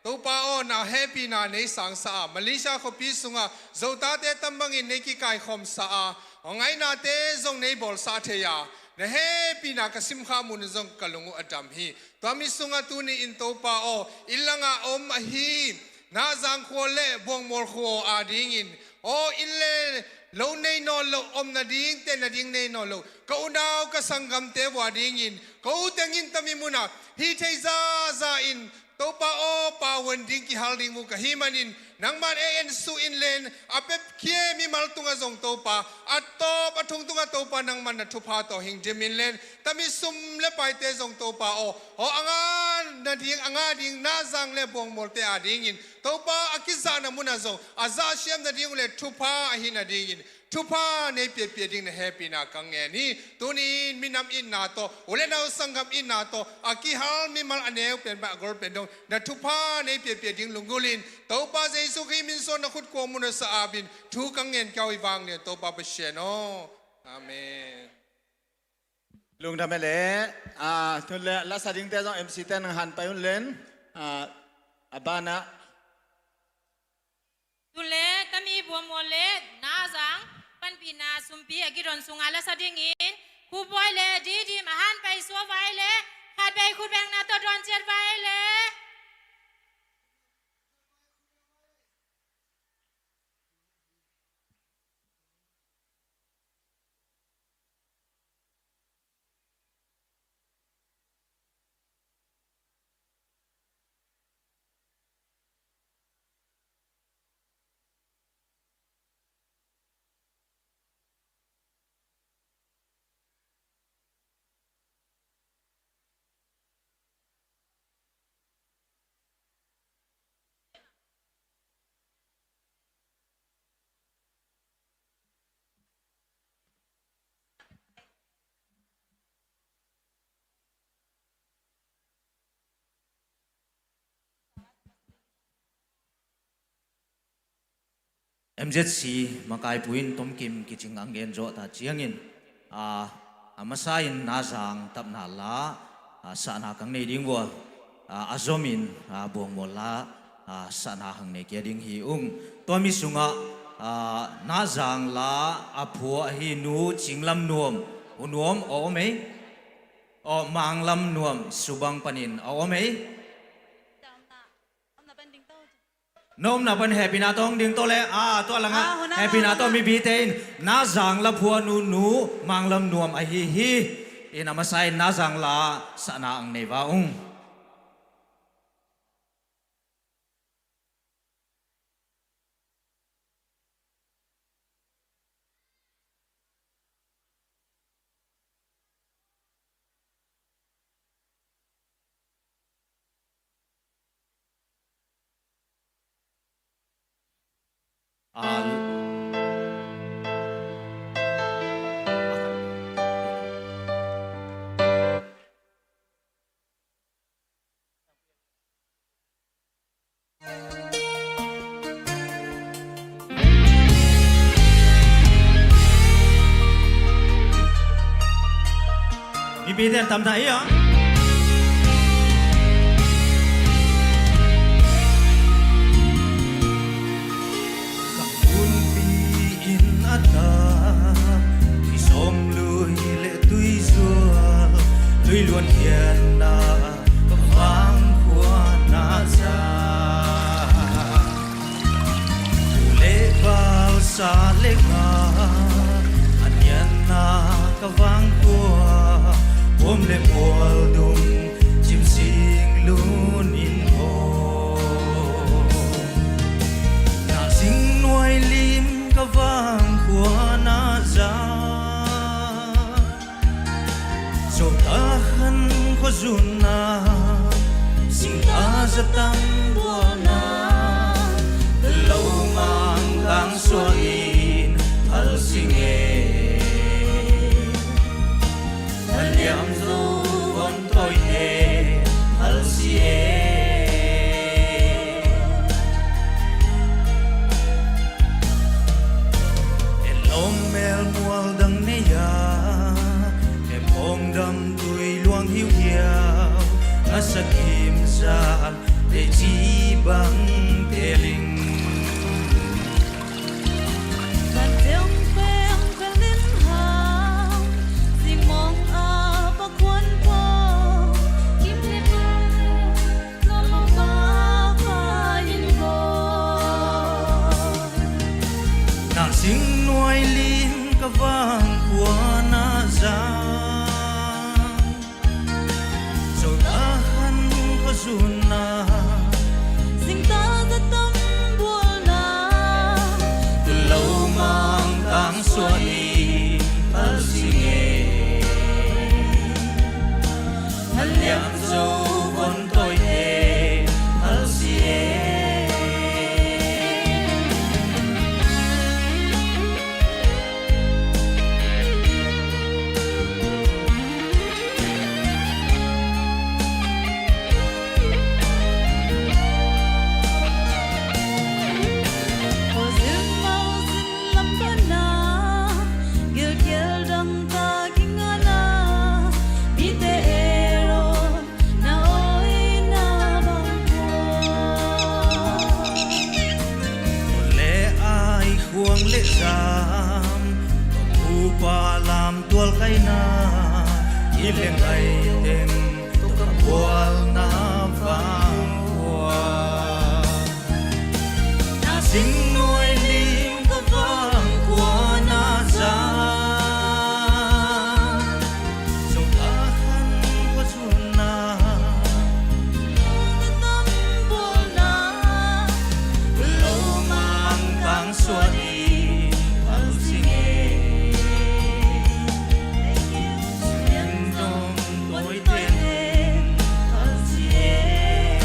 [SPEAKER 16] ตัวป้าโอนาเฮปีนาในสังสามาเลเซียเขาพิสุงะโจตาเตตัมบังอินในกิกายคอมสาไงนาเตจงในบอลสาเทียนะเฮปีนากสิมขามุนจงกลงอุดัมฮีตัวมิสุงะตุนีอินตัวป้าโออิลังะอมฮีนาจังโคเล่บวงมอลโคอาดิงินโออิเลโลในนอลโลอมนาดิงเตนาดิงในนอลโลก็อุณาวก็สังกัมเตวาดิงินก็อุตังินตมิมุนาฮีเทซาซาอินตัวป้าโอป้าวันดิ้งกิฮัลดิ้งมุกฮิมันอินนังมันเอ็นสุอินเลนอาเปปเคียมีมัลตุงะจงตัวป้าอัตโตปะทุงตุงะตัวป้านังมันนัทุพาตัวหิงเจมินเลนแต่มีซุมเลไปเตจงตัวป้าโออ่างานนาดิ้งอ่างาดิ้งน่าจังเลบวงมอลเตอาดิ้งอินตัวป้าอากิซานามุนาจงอาซาเชียมนาดิ้งเลทุพาหินาดิ้งอินทุพาในเปียเปียดิ้งในแฮปปี้นากังเงนี่ตัวนี้มีน้ำอินนาโตโอเลนาสังกัมอินนาโตอากิฮัลมีมัลอันเนวเป็นแบบกอลเป็นดงนัทุพาในเปียเปียดิ้งลุงกุลินตัวป้าเจสุขีมินโซนขุดกวมุนสอาบินทุกังเงินเก้าอีวังเนี่ยตัวป้าเปเชโนอาเมน
[SPEAKER 6] ลุงทำไมเล่ทุเล่ลาสดิ้งเตจงMC เต้นหันไปอุ่นเล่นอบานะ
[SPEAKER 1] ตุเลตมีบัวโมเลนาจังปันปีนาสุมปีอกิรอนสุงอาลสดิ่งอินคูบอยเลดีมาหันไปสัวไว้เลขาดไปคูแบงนาตัวดอนเจ็ดไว้เล
[SPEAKER 11] MZC มาไกลปุยนต้มกิมกิจิงอังเงินโจตาเจียงินมาสายนาจังตับนาลาสานากังในดิ้งวัวอาจอมินบวงมลาสานาหังในเกียดิ้งฮีตัวมิสุงะนาจังลาอภัวฮีนูจิงลำนวมอุนวมโอเมมังลำนวมสุบังปนินโอเมนมนับเป็นแฮปปี้นาตองดิ้งโตเลตัวละงะแฮปปี้นาตองมีบีเตนนาจังละพัวนูมังลำนวมไอฮีอินามาใส่นาจังลาสนาอังเนวา มีปีเตียนทำไทยเหรอ
[SPEAKER 9] un pi in ata thì som lui lệ tui zua lui luôn hiền na có vang qua na ra lệ vào xa lệ nga anh nhân na có vang qua ôm lệ buồn đum chim sing luôn in hồ na sing nuôi lim có vang qua na ra so ta khăn có dùn na sing ta rất tâm bùa na lâu mang lang xua in hal sing hal liam du con tôi he hal si Om mel mual dang ne ya em ong dam tui luang hiu hiao asakim sa để chi bang te ling
[SPEAKER 17] Bạn theo quen quen đến hao gì mong ba quân po kim lê ba lo lo ba yên bo
[SPEAKER 9] nàng sinh nuôi lim ka vang của na ra so ta han có dùn na
[SPEAKER 17] Dinh ta rất tâm buồn na
[SPEAKER 9] từ lâu mang tang xua đi hal singe hal liam dâu con tôi he hal sie
[SPEAKER 17] Hồ dương mau xin lắm bên na Gil gil đăng ta kinh na Bi te ero na oi na bang qua
[SPEAKER 9] lệ ai khuang lệ giam thu pa làm tual kai na ileng ai em to ka bual na vang hoa na sing nuôi lim ka vang của na ra song ta khan có chun na
[SPEAKER 17] Tâm buồn na
[SPEAKER 9] lâu mang tang xua đi hal singe Dòng lối tên hal sie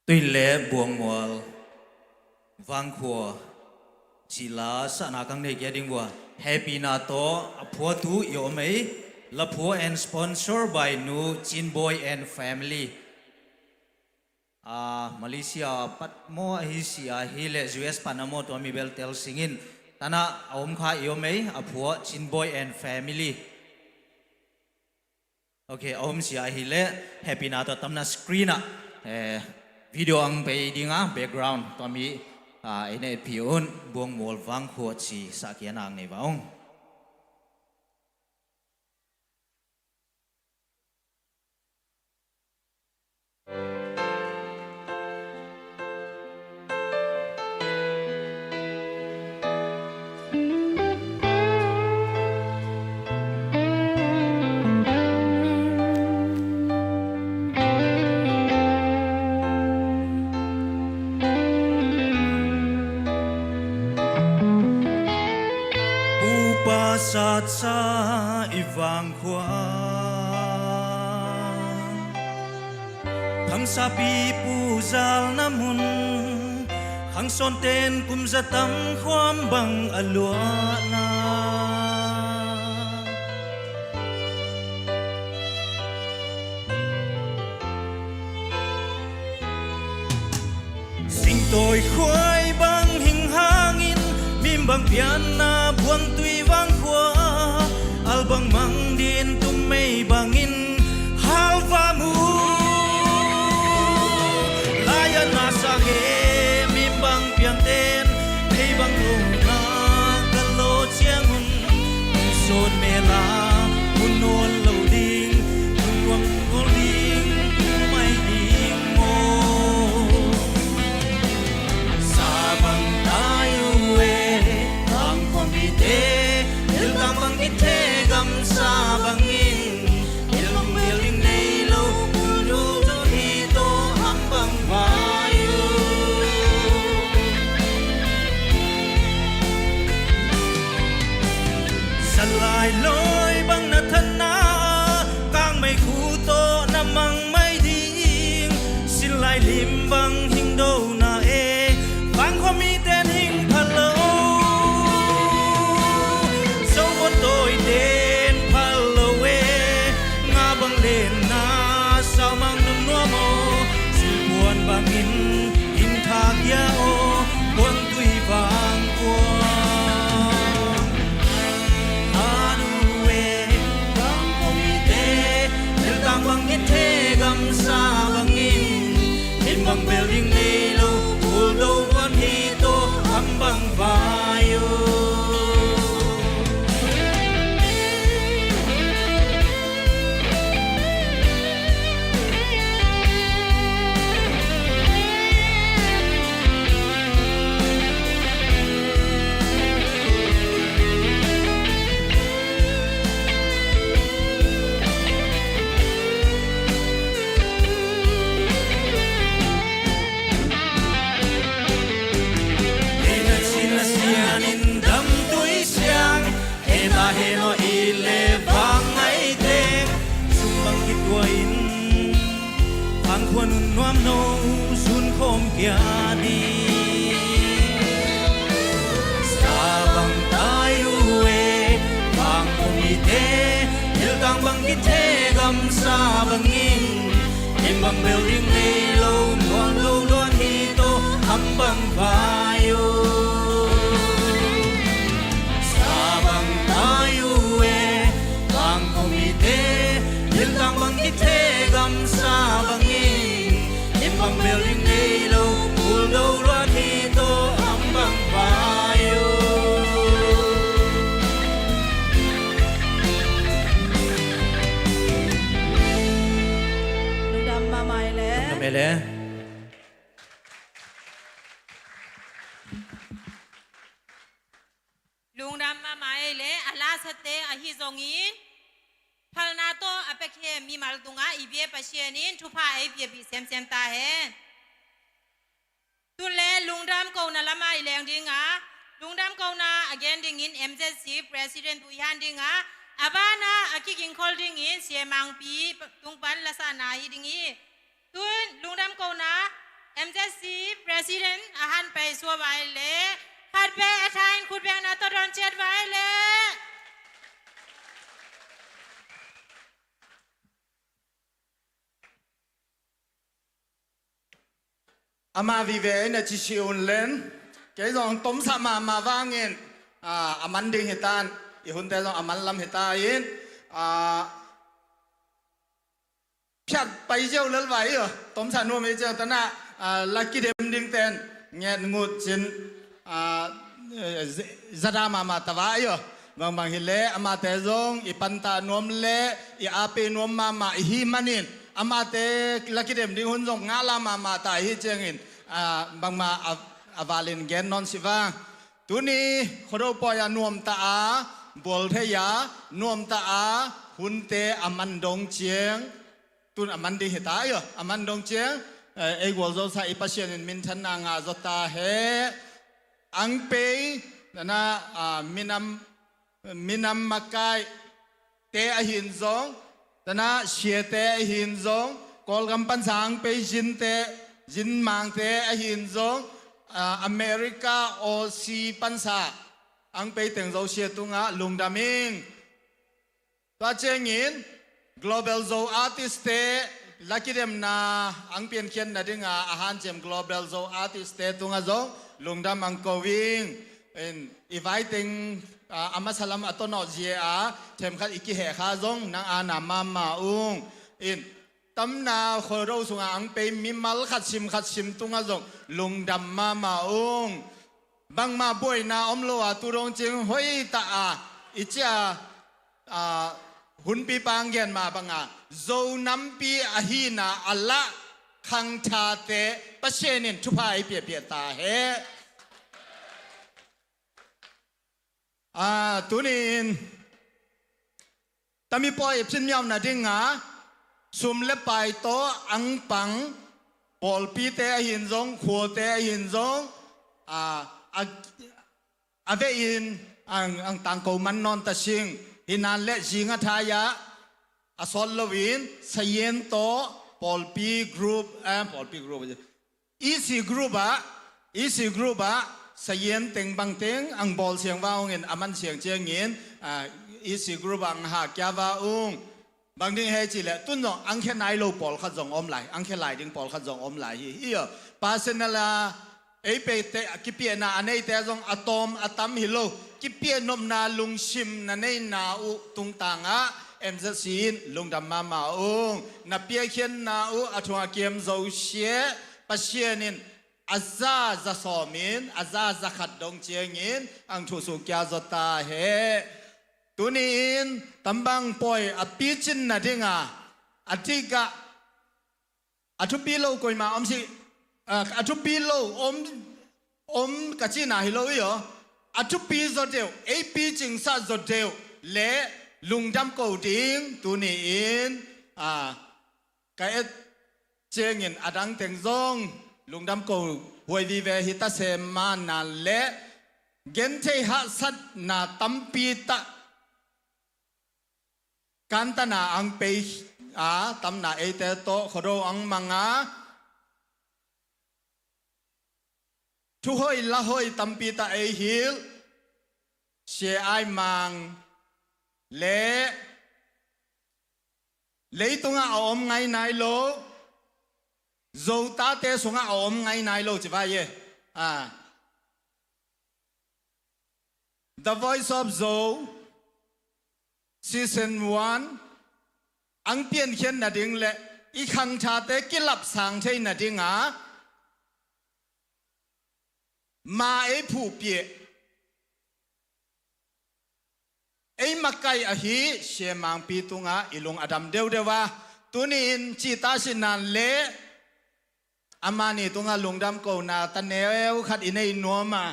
[SPEAKER 11] tuy lệ buông mùa vang khua chỉ là sa na căng này kia đinh qua happy na to phua tu yêu mấy là phua and sponsor by nu Chin Boy and family Malaysia pat mo Asia hile US Panama to mi bel tel singin tana om kha yêu mấy phua Chin Boy and family okay om sia hile happy na to tamna screen video ang pe dinga background to mi ene piun buông mol vang khua chi sa kia nang nei vaung sát xa vàng khoa thằng sa pi pu zal namun khang son ten kum za tam khom bang alua na sing tôi khói bang hình hangin mim bang pian na buang tui vang khua al bang mang din tum mei bangin hal va mu laya na sa ge mim bang piang ten thei bang lu na kan lo chiang hun son me la hun non lo ding hun wang ngol ding mai ding mo sa bang tayo bang komite il bang bang ite gam sa bangin il bang building nei lo ulu to hi to ham bang vayu salai loi bang na thân na kang mai khu to na mang mai ding sin lai lim bang hing do na e bang komite hing phalo tôi đến Palawe nga bang lên na sao mang nung nua mo si buồn bang in thang ya o buông tui vàng qua Anuwe bang komite el tang bang ite gam sa bang in bang building nei lo ul do wan hi to am bang vayo heno ile vangai te sumbang kitwain ang kwanun nuam no sun khom kya di sabang tayo bang komite il kang bang kite gam sabang imbang building nei lo nuan lo luan hito hambang bayo Ilkang bang ite gam sa bangin Imbang building nei lo ul do luan hito ambang bayo
[SPEAKER 7] Nudam mamaile
[SPEAKER 11] Mele
[SPEAKER 1] lung dam ma mai le ala sate a hi zongin phalna to apekhe mi mal tunga ibie pasienin thupa ai bie bi sem sem ta hen tu le lung dam ko na lama ileng dinga lung dam ko na again dingin MZC president tu yan dinga abana akiking khol dingin siemang pi tung pan la sa na hi dingi tun lung dam ko na MZC President อาหารไปสัวไว้เลยขัดเบะทายขุดเบงนาตรอนเจ็ดไว้เลย
[SPEAKER 6] อามาวิเวนะจิชิอุนเลนแกจงต้มสมาว่างเงินอามันดึงเหตันอีหุ่นแต่จงอามันลำเหตายินพิดไปเจ้าเลื่อนไหวเหรอต้มสานัวไม่เจ้าตนะลักกี้เดมดึงเต้นเงี้ยงูจินจะดามาตะวายเหรอบางฮิเลอามาเตจงอีปันตานวมเลอีอาเปนวมมาฮิมันินอามาเตลักกี้เดมดึงหุ่นจงงาลามาตาฮิเจงินบางมาอาวาลินเกนนอนสิว่าตัวนี้คนเราปล่อยนวมตาบอลเทียนวมตาหุ่นเตอามันดงเจียงตุนอามันดีเหตายเหรออามันดงเจียงเอกวอลโซซาอิปัชเชนมินทันนางาจตาเฮอังเปย์นะมินัมมักไกเตอหินซงนะเชียเตอหินซงกอลกัมปันสังเปย์จินมังเตอหินซงอเมริกาโอซีปันซาอังเปย์เต็งโซเชียตุงะลุงดามิงตัวเจงิน global zo artist te lucky dem na ang pian khian na dinga ahan jem global zo artist te tunga zo lungdam ang kowing in inviting amasalam atono je a them khat iki he kha zong nang ana mama ung in tamna khoro sunga ang pe mimal khat sim tunga zong lungdam mama ung bang ma boy na omlo a turong jing hoi ta a ichaหุ่นปีปางเย็นมาบังอาโจน้ำปีอาฮีนาอัลละคังชาเตปะเชนินทุพายเปียตาเฮตุนินตามีปอยพินยามนาดิงาสุมเล็บไปโตอังปังปอลปีเตอหินซงขัวเตอหินซงอาเวอินอังตังโกมันนอนตะชิงฮินันเละจิงทายะอสอลลวินสเยนโตปอลปีกรุ๊ปอีซีกรุ๊ปสเยนเต็งบังเต็งอังบอลเสียงว่าองเงินอามันเสียงเจียงเงินอีซีกรุ๊ปอังหากยาว่าองบางทีเฮจิเลตุนน้องอังแค่ไหนโลปอลขัดจงอมไหลอังแค่ไหลดึงปอลขัดจงอมไหลฮีปาเซนลาเอเปเตกิเปียนาอันนี้แต่จงอะตอมอะตัมฮิโลกิเปียนมนาลุงชิมนันในนาอุตุงตางะเอ็มจะซีนลุงดำมาองนับเปียเขียนนาอุอัฐวเกียมโซเชียปัชเชียนินอาซาจะสอมินอาซาจะขัดดงเจียงินอังทุสุกยาจตาเฮตุนินตัมบังปอยอปีจินนาดิงาอธิกะอทุปีโลกอยมาอมสิอทุปีโลอมกะจีนาฮิโลอีอ๋ออทุปีจดเดียวเอปีจิงซาจดเดียวเละลุงดำกูดิงตุนีอินกะเอเจงินอดังเต็งซงลุงดำกูหวยวีเวฮิตาเซมานาเละเกนเทหัสัดนาตัมปีตะกันตนาอังเปตัมนาเอเตโตขโรอังมังาทุหอยละหอยตัมปีตาเอฮิลเชไอมังเลตุงอาอมไงนายโลโจตาเตสุงอาอมไงนายโลจิบายThe Voice of Zoe Season 1อังเปียนเขียนนาดิงเละอีขังชาเตกิลับสังเทนาดิงามาเอผู้เปียเอมักไกอหีเชมังปีตุงาอิลงอดัมเดวเดวาตุนินจิตาสินันเละอามานีตุงาลงดำโกนาตะเนวขัดอินเนนัวมา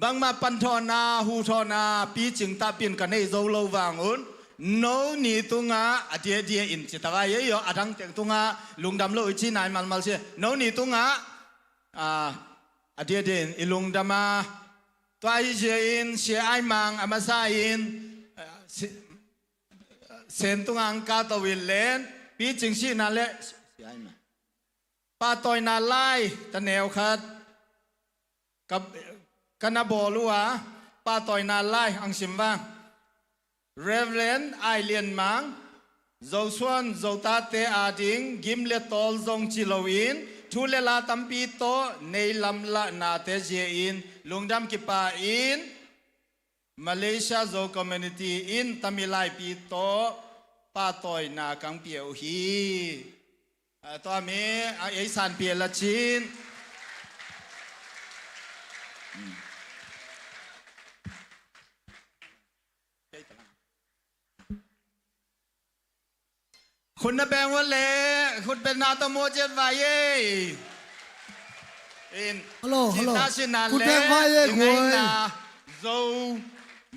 [SPEAKER 6] บางมาปันทอนาหูทอนาปีจิงตาเปลี่ยนกันในโซโลวางอุนโนนีตุงาอเดียอินจิตวายเยอะอดังเต็งตุงาลุงดำโลอิจินายมันมาเชียโนนีตุงาอเดียอินอิลุงดำมาตัวอิเจอินเชียไอมังอามาซาอินเซนตุงอังกาตวิลเลนปีจิงชีนั่นแหละ ป้าต่อยนาไล่ตะแนวคัดกับกันนาบอลัวป้าต่อยนาไล่อังสิมบ้าง Reverend ไอเลียนมังโจส่วนโจตาเตอาดิงกิมเลตอลจงจิโลวินทุเลลาตัมปีโตในลำละนาเตเจอินลุงดำกิปาอินมาเลเซียโจคอมมูนิตี้อินตามิลายปีโตป้าต่อยนากังเปียวฮีตัวมีไอ้สันเปียละชินคุณนแบงวันเล่คุณเป็นนาตโมเจตวายเย่
[SPEAKER 2] ฮัลโหลฮัลโหล
[SPEAKER 6] ชินา
[SPEAKER 2] คุณ
[SPEAKER 6] เล่
[SPEAKER 2] แบงวายเย่คุย
[SPEAKER 6] โจ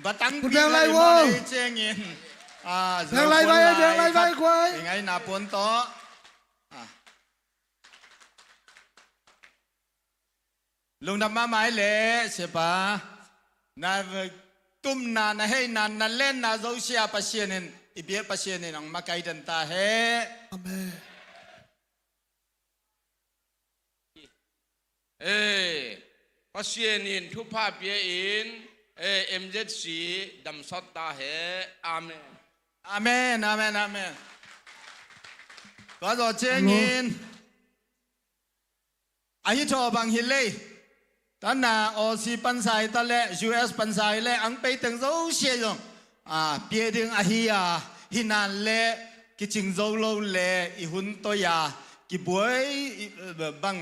[SPEAKER 6] บัตัง
[SPEAKER 2] คุณแบงไรวะ
[SPEAKER 6] เจงิน
[SPEAKER 2] แบงไรวายแบงไรวายคุย
[SPEAKER 6] ยังไงนาปนโตลุงดำมาหมายเล่ใช่ปะนาตุ้มนาให้นาเล่นนาโจเชียปัสเชียนินอีเบียปัสเชียนินอังมาไกดันตาเฮ
[SPEAKER 2] อาเมน
[SPEAKER 15] ปัสเซียนินทุพาเปียอินMZC ดำสดตาเฮอาเมน
[SPEAKER 6] อาเมนอาเมนอาเมนก็จะเจงินอายุทอบางฮิลเล่ตอนน่ะออซีปันไซตะเล่ US ปันไซเล่อังไปถึงโจเชียยงเปียดึงอาฮิยาฮินันเล่กิจิงโจโลเล่อีหุนโตยากิบวยบัง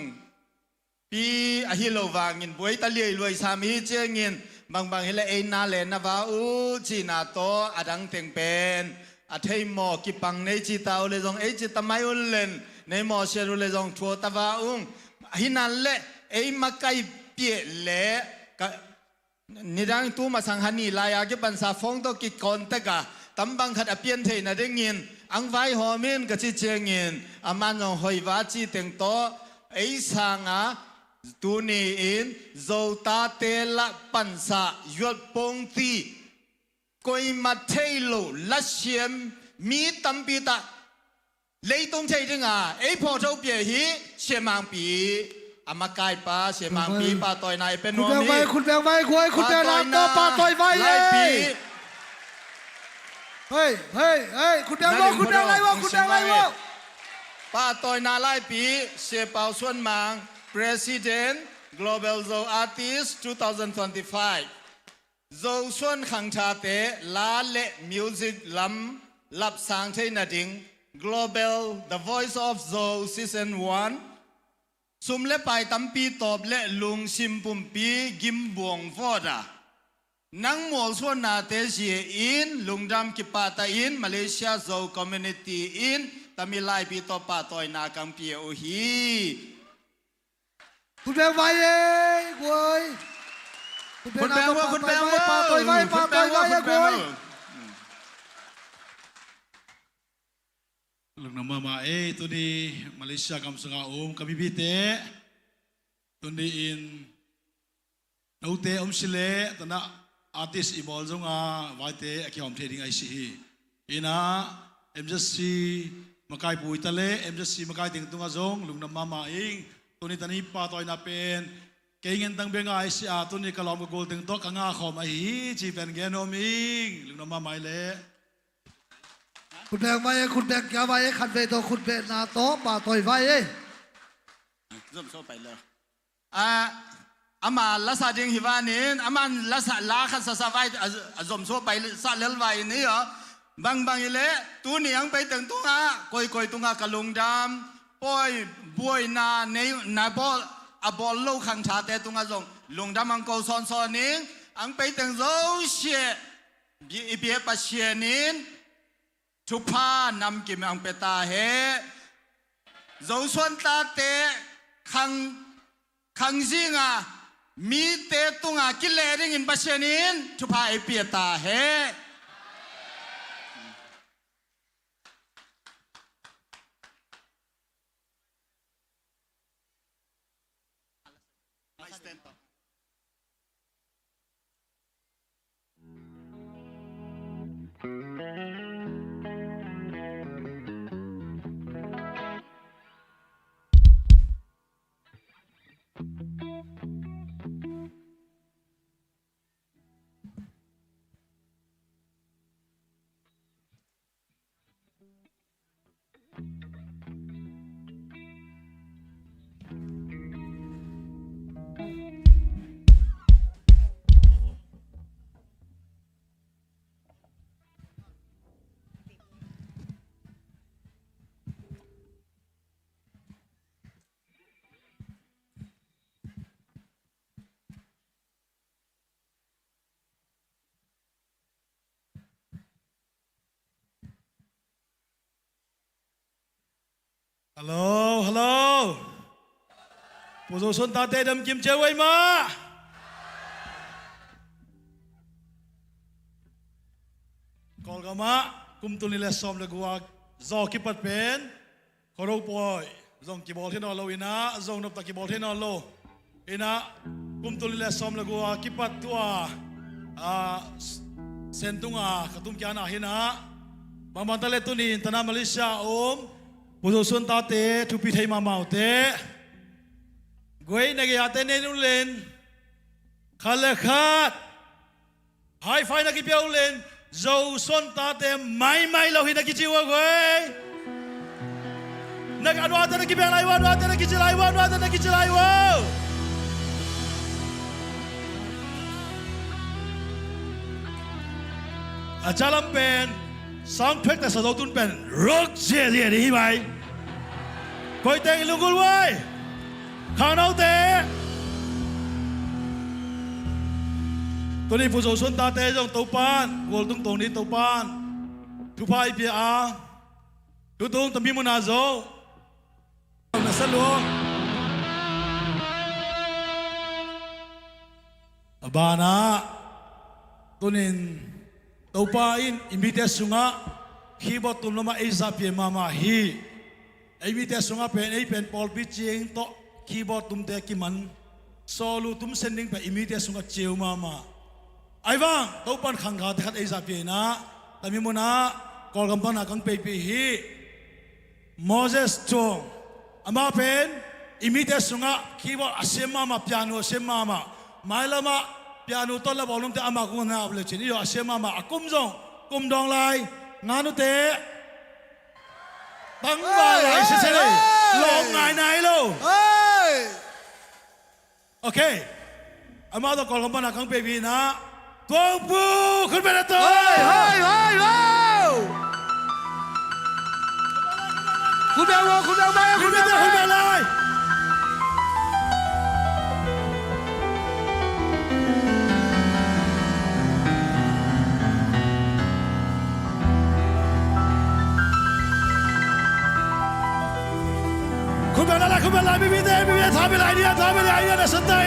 [SPEAKER 6] ปีอาฮิโลวางินบวยตะเลียรวยสามีเจงินบางฮิเล่เอ็นนาเล่นาวาอูจีนาโตอดังเต็งเป็นอาเทยหมอกิปังในจิตาอุเลจงจิตไม่อุเลนในหมอเชรุเลจงทัวตาวาอุงฮินันเล่มาไกเปียเล่นิรังตูมาสังหานีลายากิปันซาฟงโตกิกอนเตกะตั้มบังขัดอเปียนเทนะเด้งยินอังไวหอมินกะจิเจงินอามันงหอยวาจีเต็งโตสังอาตูนีอินโจตาเตละปันซาหยดปงตีกอยมาเทโลลัชเชียมมีตัมปีตาเลยตรงเทจึงพอเจ้าเปียฮีเชมังปีอามาไกป้าเชมังปีป้าต่อยนายเป็นนวมี
[SPEAKER 2] คุณแบงไว้คุยคุณแบงรับตัวป้าต่อยไว้เย่เฮ้ยคุณแบงวะคุณแบงไรวะคุณแบงไรวะ
[SPEAKER 6] ป้าต่อยนาไล่ปีเชเปาส่วนมัง President Global Zo Artist 2025 Zo ส่วนขังชาเตลาเล่มิวสิกลำลับสังเทนดิง Global The Voice of Zo Season 1สุมเล่ไปตั้มปีตอบเล่ลุงชิมปุ่มปีกิมบวงฟอดานังหมวลส่วนนาเตเชียอินลุงดำกิปาตาอินมาเลเซียโซคอมมูนิตี้อินตามิลายปีตอปาตอยนากัมเปียโอฮี
[SPEAKER 2] คุณแบงไว้เองคุย
[SPEAKER 6] คุณแบงว่าคุณแบงว่า
[SPEAKER 2] ป้าต่อยไว้ป้าต่อยไว้คุย
[SPEAKER 3] ลุงน้ำมาตัวนี้มาเลเซียกำสังอากับบิบิเตตัวนี้อินนูเตสิเลตนะอาร์ติสต์อีบอลจงไว้เตะเกี่ยวกับเทรดดิ้งไอซีอินะMZC มาไกลปุยทะเล MZC มาไกลถึงตรงอาจงลุงน้ำมาเองตัวนี้ตอนนี้ป้าต่อยนาเป็นเก่งเงินตั้งเบงไอซีตัวนี้กระลอมกับโกลถึงโต๊ะกังอาขอมาฮีจีเป็นแกนอมิงลุงน้ำมาเล่
[SPEAKER 2] คุณแบงไว้คุณแบงแกไว้ขันเวโตคุณแบงนาโตป้าต่อยไว้เ
[SPEAKER 6] ริ่มโซ่ไปเลยอามาลัสดิงฮิวานินอามันลัสลาขัสสะไว้จมโซ่ไปสะเลลไว้นี่เหรอบางเล่ตัวนี้ยังไปถึงตัวกอยตัวกะลุงดำปอยบวยนาในนาบอลบอลโลขังชาเตตัวจงลุงดำมังโกซอนนิงอังไปถึงโซเชียบีเบียปัสเชียนินทุพานำกิมอังเปตาเฮโจส่วนตาเตขังซิงมีเตตุงกิเลริงินปัสเชียนินทุพาเอเปียตาเฮ
[SPEAKER 3] ฮัลโหลฮัลโหลผู้โจชนตาเตดำกิมเจไว้มาก่อนกมากุมตุนิเลสอมเลกัวจอกิปัดเป็นขอรู้ปอยจงกิบอลที่นอนโลอินะจงนับตะกิบอลที่นอนโลอินะกุมตุนิเลสอมเลกัวกิปัดตัวเซนตุงกระตุ้มแกนาหินะบางวันตะเลตุนินตนามาเลเซียผู้โจชนตาเตทุพิเทมาเมาเตกวยนักยาเตเนนุเลนขัลขัดไฮไฟนักกิเปียวเลนโจชนตาเตไม่เราหินักกิจิวะกวยนักอนุวัตนักกิเปียวไลวะอนุวัตนักกิจิไลวะอนุวัตนักกิจิไลวะอาจารย์เป็นสองเพลงแต่สะดวกตุนเป็นรักเสียดีไหมคอยเตะลูกกุลไว้ข้างนอกเตะตัวนี้ผู้โจชนตาเตะจงตัวปานกอลตรงนี้ตัวปานทุพายเปียทุตรงตมีมุนาโจนัสลัวบานาตัวนี้ตัวปานอิมิเตสุงะฮีบอตุนลมาเอซาเปียมามาฮีอิมิเตสุงะเป็นเป็นพอลปิจิงโตฮีบอตุมเตกิมันโซลูตุมเซนดิ้งไปอิมิเตสุงะเจียวมามาไอ้บ้างตัวปานขังขาที่ขัดเอซาเปียนะแต่มีมุนากอลกัมปนากังเปปีฮีโมเสสจงอามาเป็นอิมิเตสุงะฮีบออาเซมามาพิอาโนเซมามาไม่ละมาพิอาโนต้นละบอลนุ่มเตอามากุนนาบเลยเช่นนี้อาเซมามาอากุมจงกุมดองไลงานุเตตั้งว่าไลเฉยๆลองไงไหนลูกโอเคอามาต้องกอลกัมปนากังเปปีนะตัวปูขึ้นไปแล้วตัวคุณเบลมาคุณเบลเลยคุณเบลอะไรคุณเบลอะไรไม่มีเดไม่มีทำอะไรเนี่ยทำอะไรเนี่ยนะสันติ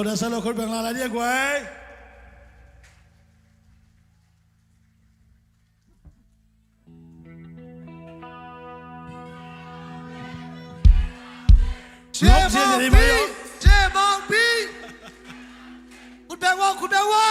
[SPEAKER 3] Nasaloคนแบ่งลาอะไรเนี่ยกวย
[SPEAKER 2] เจ๊บองพี่คุณแบ่งว่าคุณแบ่งว่า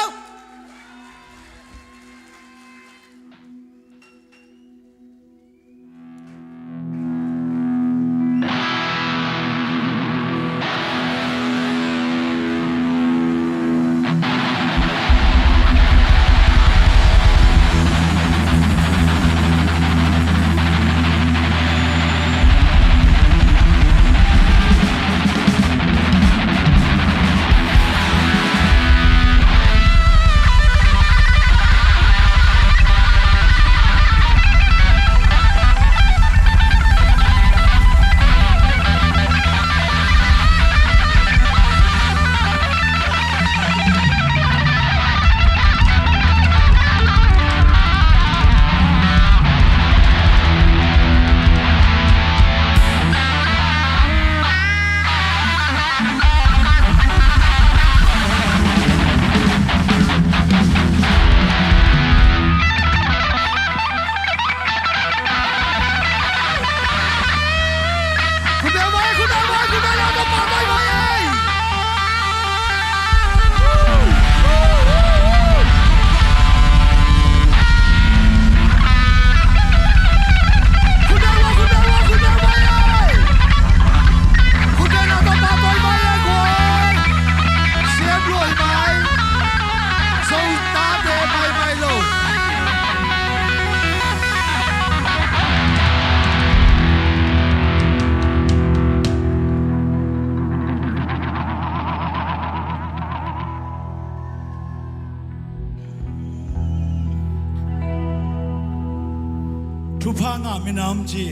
[SPEAKER 2] ทุพางามินามจี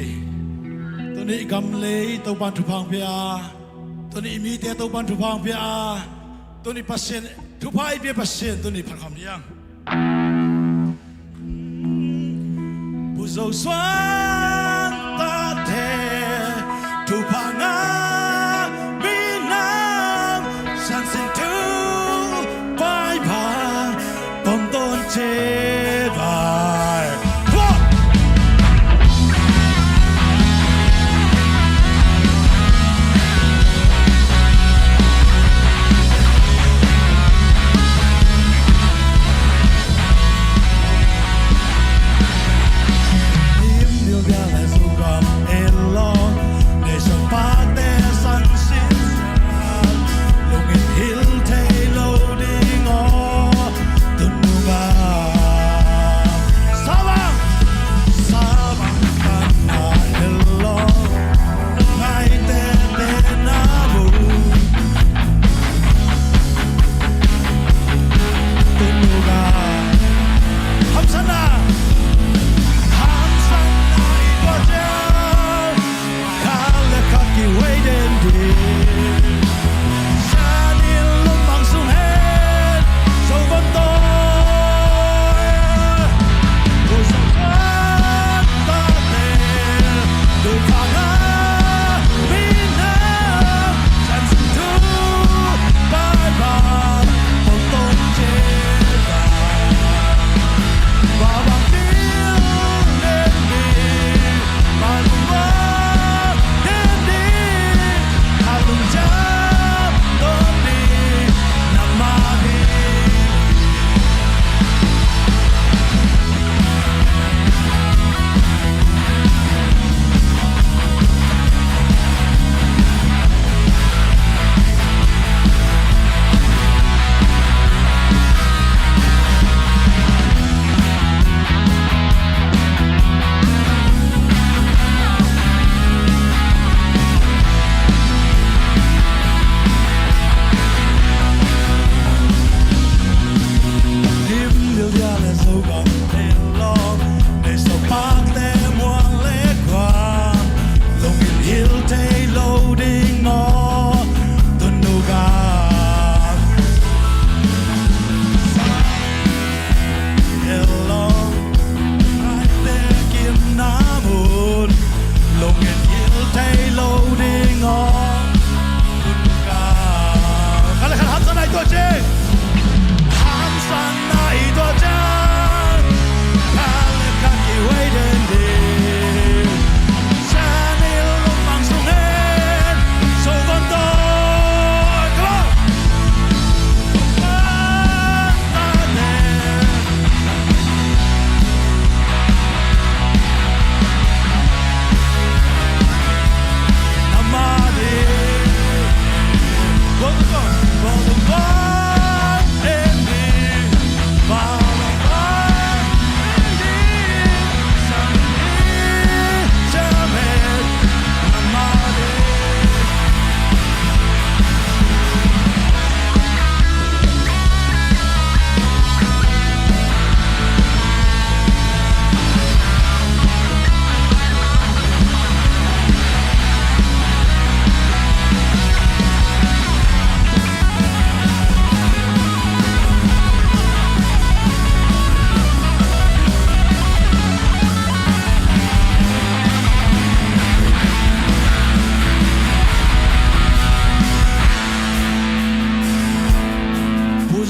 [SPEAKER 2] ตัว
[SPEAKER 3] ตัวนี้กำเลยตัวบันทุพังเพียตัวนี้มีแต่ตัวบันทุพังเพียตัวนี้พัชเชนทุพายเพียพัชเชนตัวนี้พันคำยังผู้เจ้าสวรรค์ตาเททุพังมีน้ำสันสินทุไปพังปมต้นเจบาย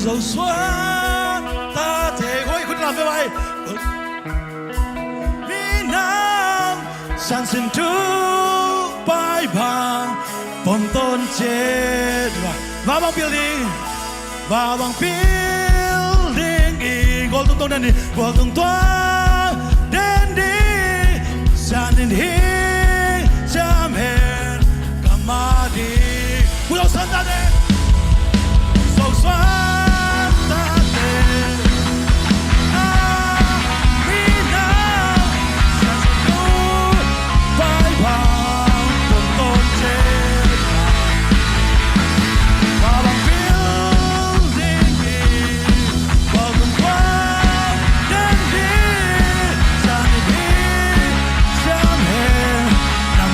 [SPEAKER 3] เราสวรรค์ตาเทโอ้ยคุณรำไปไหมมีน้ำสันสินทุไปบางปมต้นเจดว่าบางบิลดิ้งว่าบางบิลดิ้งอีกอลตรงนั้นนี่กอลตรงตัวเด่นดีสันนิษฐานจำเห็นกามาดีผู้เราสันตาเดเราสวรรค์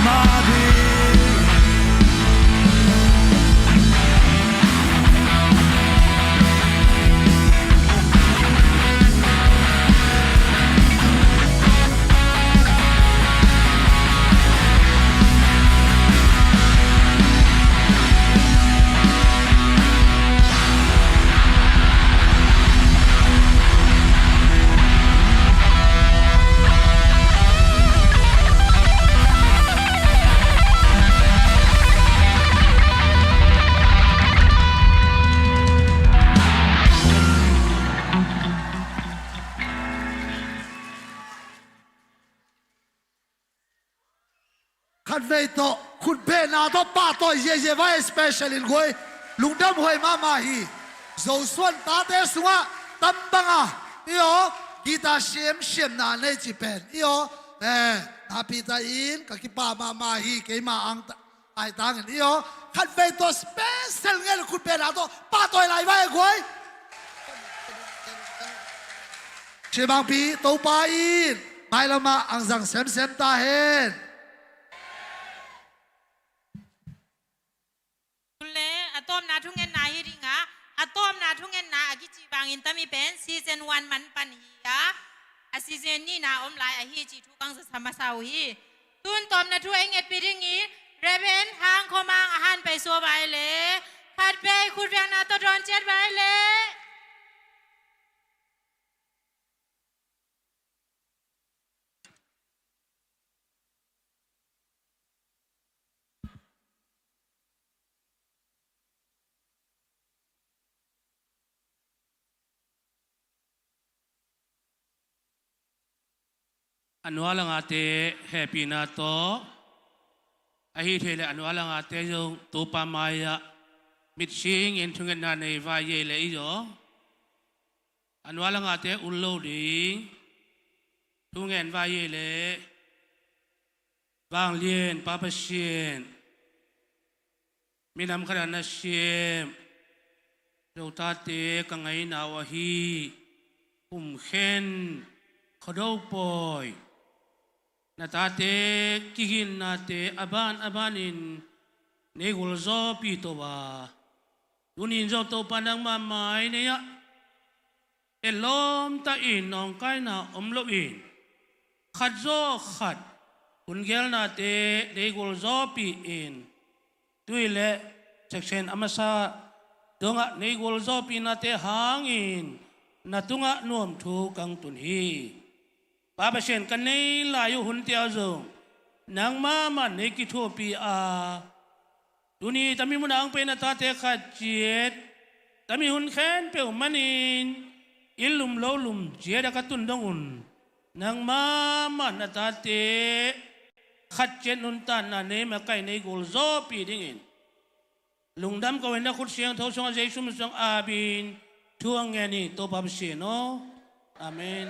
[SPEAKER 3] มา
[SPEAKER 2] ขัดเวทโตคุณเบนาโตป้าโตเย่เย่ไว้สเปเชียลอินกวยลุงดำหวยมาฮีโจส่วนตาเตสุงะตั้มบังอ่ะอีโอกีตาเชียมนาในจีเป็นอีโอนาพิตาอินกับกิปามาฮีเกมาอังไอตังอีโอขัดเวทโตสเปเชียลเงี้ยคุณเบนาโตป้าโตอะไรไว้กวยเชื่อบางปีโตป้าอินไม่ละมาอังสังเซมตาเห็น
[SPEAKER 1] อะตอมนาทุงเงินนาฮิริงะอะตอมนาทุงเงินนาอากิจิบางอินตามีเป็นซีซัน1มันปันฮียาอะซีซันนี้นาอมไลอะฮีจิทุกังสสมาสาวฮีตุนตอมนาทุเองเอ็ดปีริงีเรเบนทางโคมังอาหารไปซัวไปเลยขัดไปขุดเวียงนาตอดอนเจ็ดไปเลย
[SPEAKER 18] อันวัลงอาเตแฮปปี้นาโตอาฮิเทเลอันวัลงอาเตจงตูปามายะมิดชิงอินทุงเงินนาในวายเยเลอีโจอันวัลงอาเตอุลโลดิงทุงเงินวายเยเลบางเลียนปาปเชียนมีนำขนาดนาเชียมเราตาเตกังไงนาวะฮีอุ้มเข็นขดาวปอยนาตาเตกิกินนาเตอาบานินเนกุลโซปีโตวาดุนินโซโตปันดังมาไมเนี่ยเอลอมตาอินนองไกนาอมโลอินขัดโซขัดคุนเกลนาเตเนกุลโซปีอินตุยเลเซ็กชันอามาซาดงะเนกุลโซปีนาเตหางอินนาตุงะนวมทูกังตุนฮีป้าเชนกันในลายหุ่นเตียวจงนางมามันในกิทัวปีอาดูนี่ตามีมุนางเป็นตาเตขัดเจียดตามีหุ่นแขนเปียวมันอินลุมโลลุมเจียดกัตุนดงอุนนางมามันตาเตขัดเจียดนุนตันนันเนมาไกในกุลโซปีดิ่งลุงดำก็เห็นนักขุดเสียงทศงเจสุมสงอาบินทวงเงินนี่ตัวป้าเชนโนอาเมน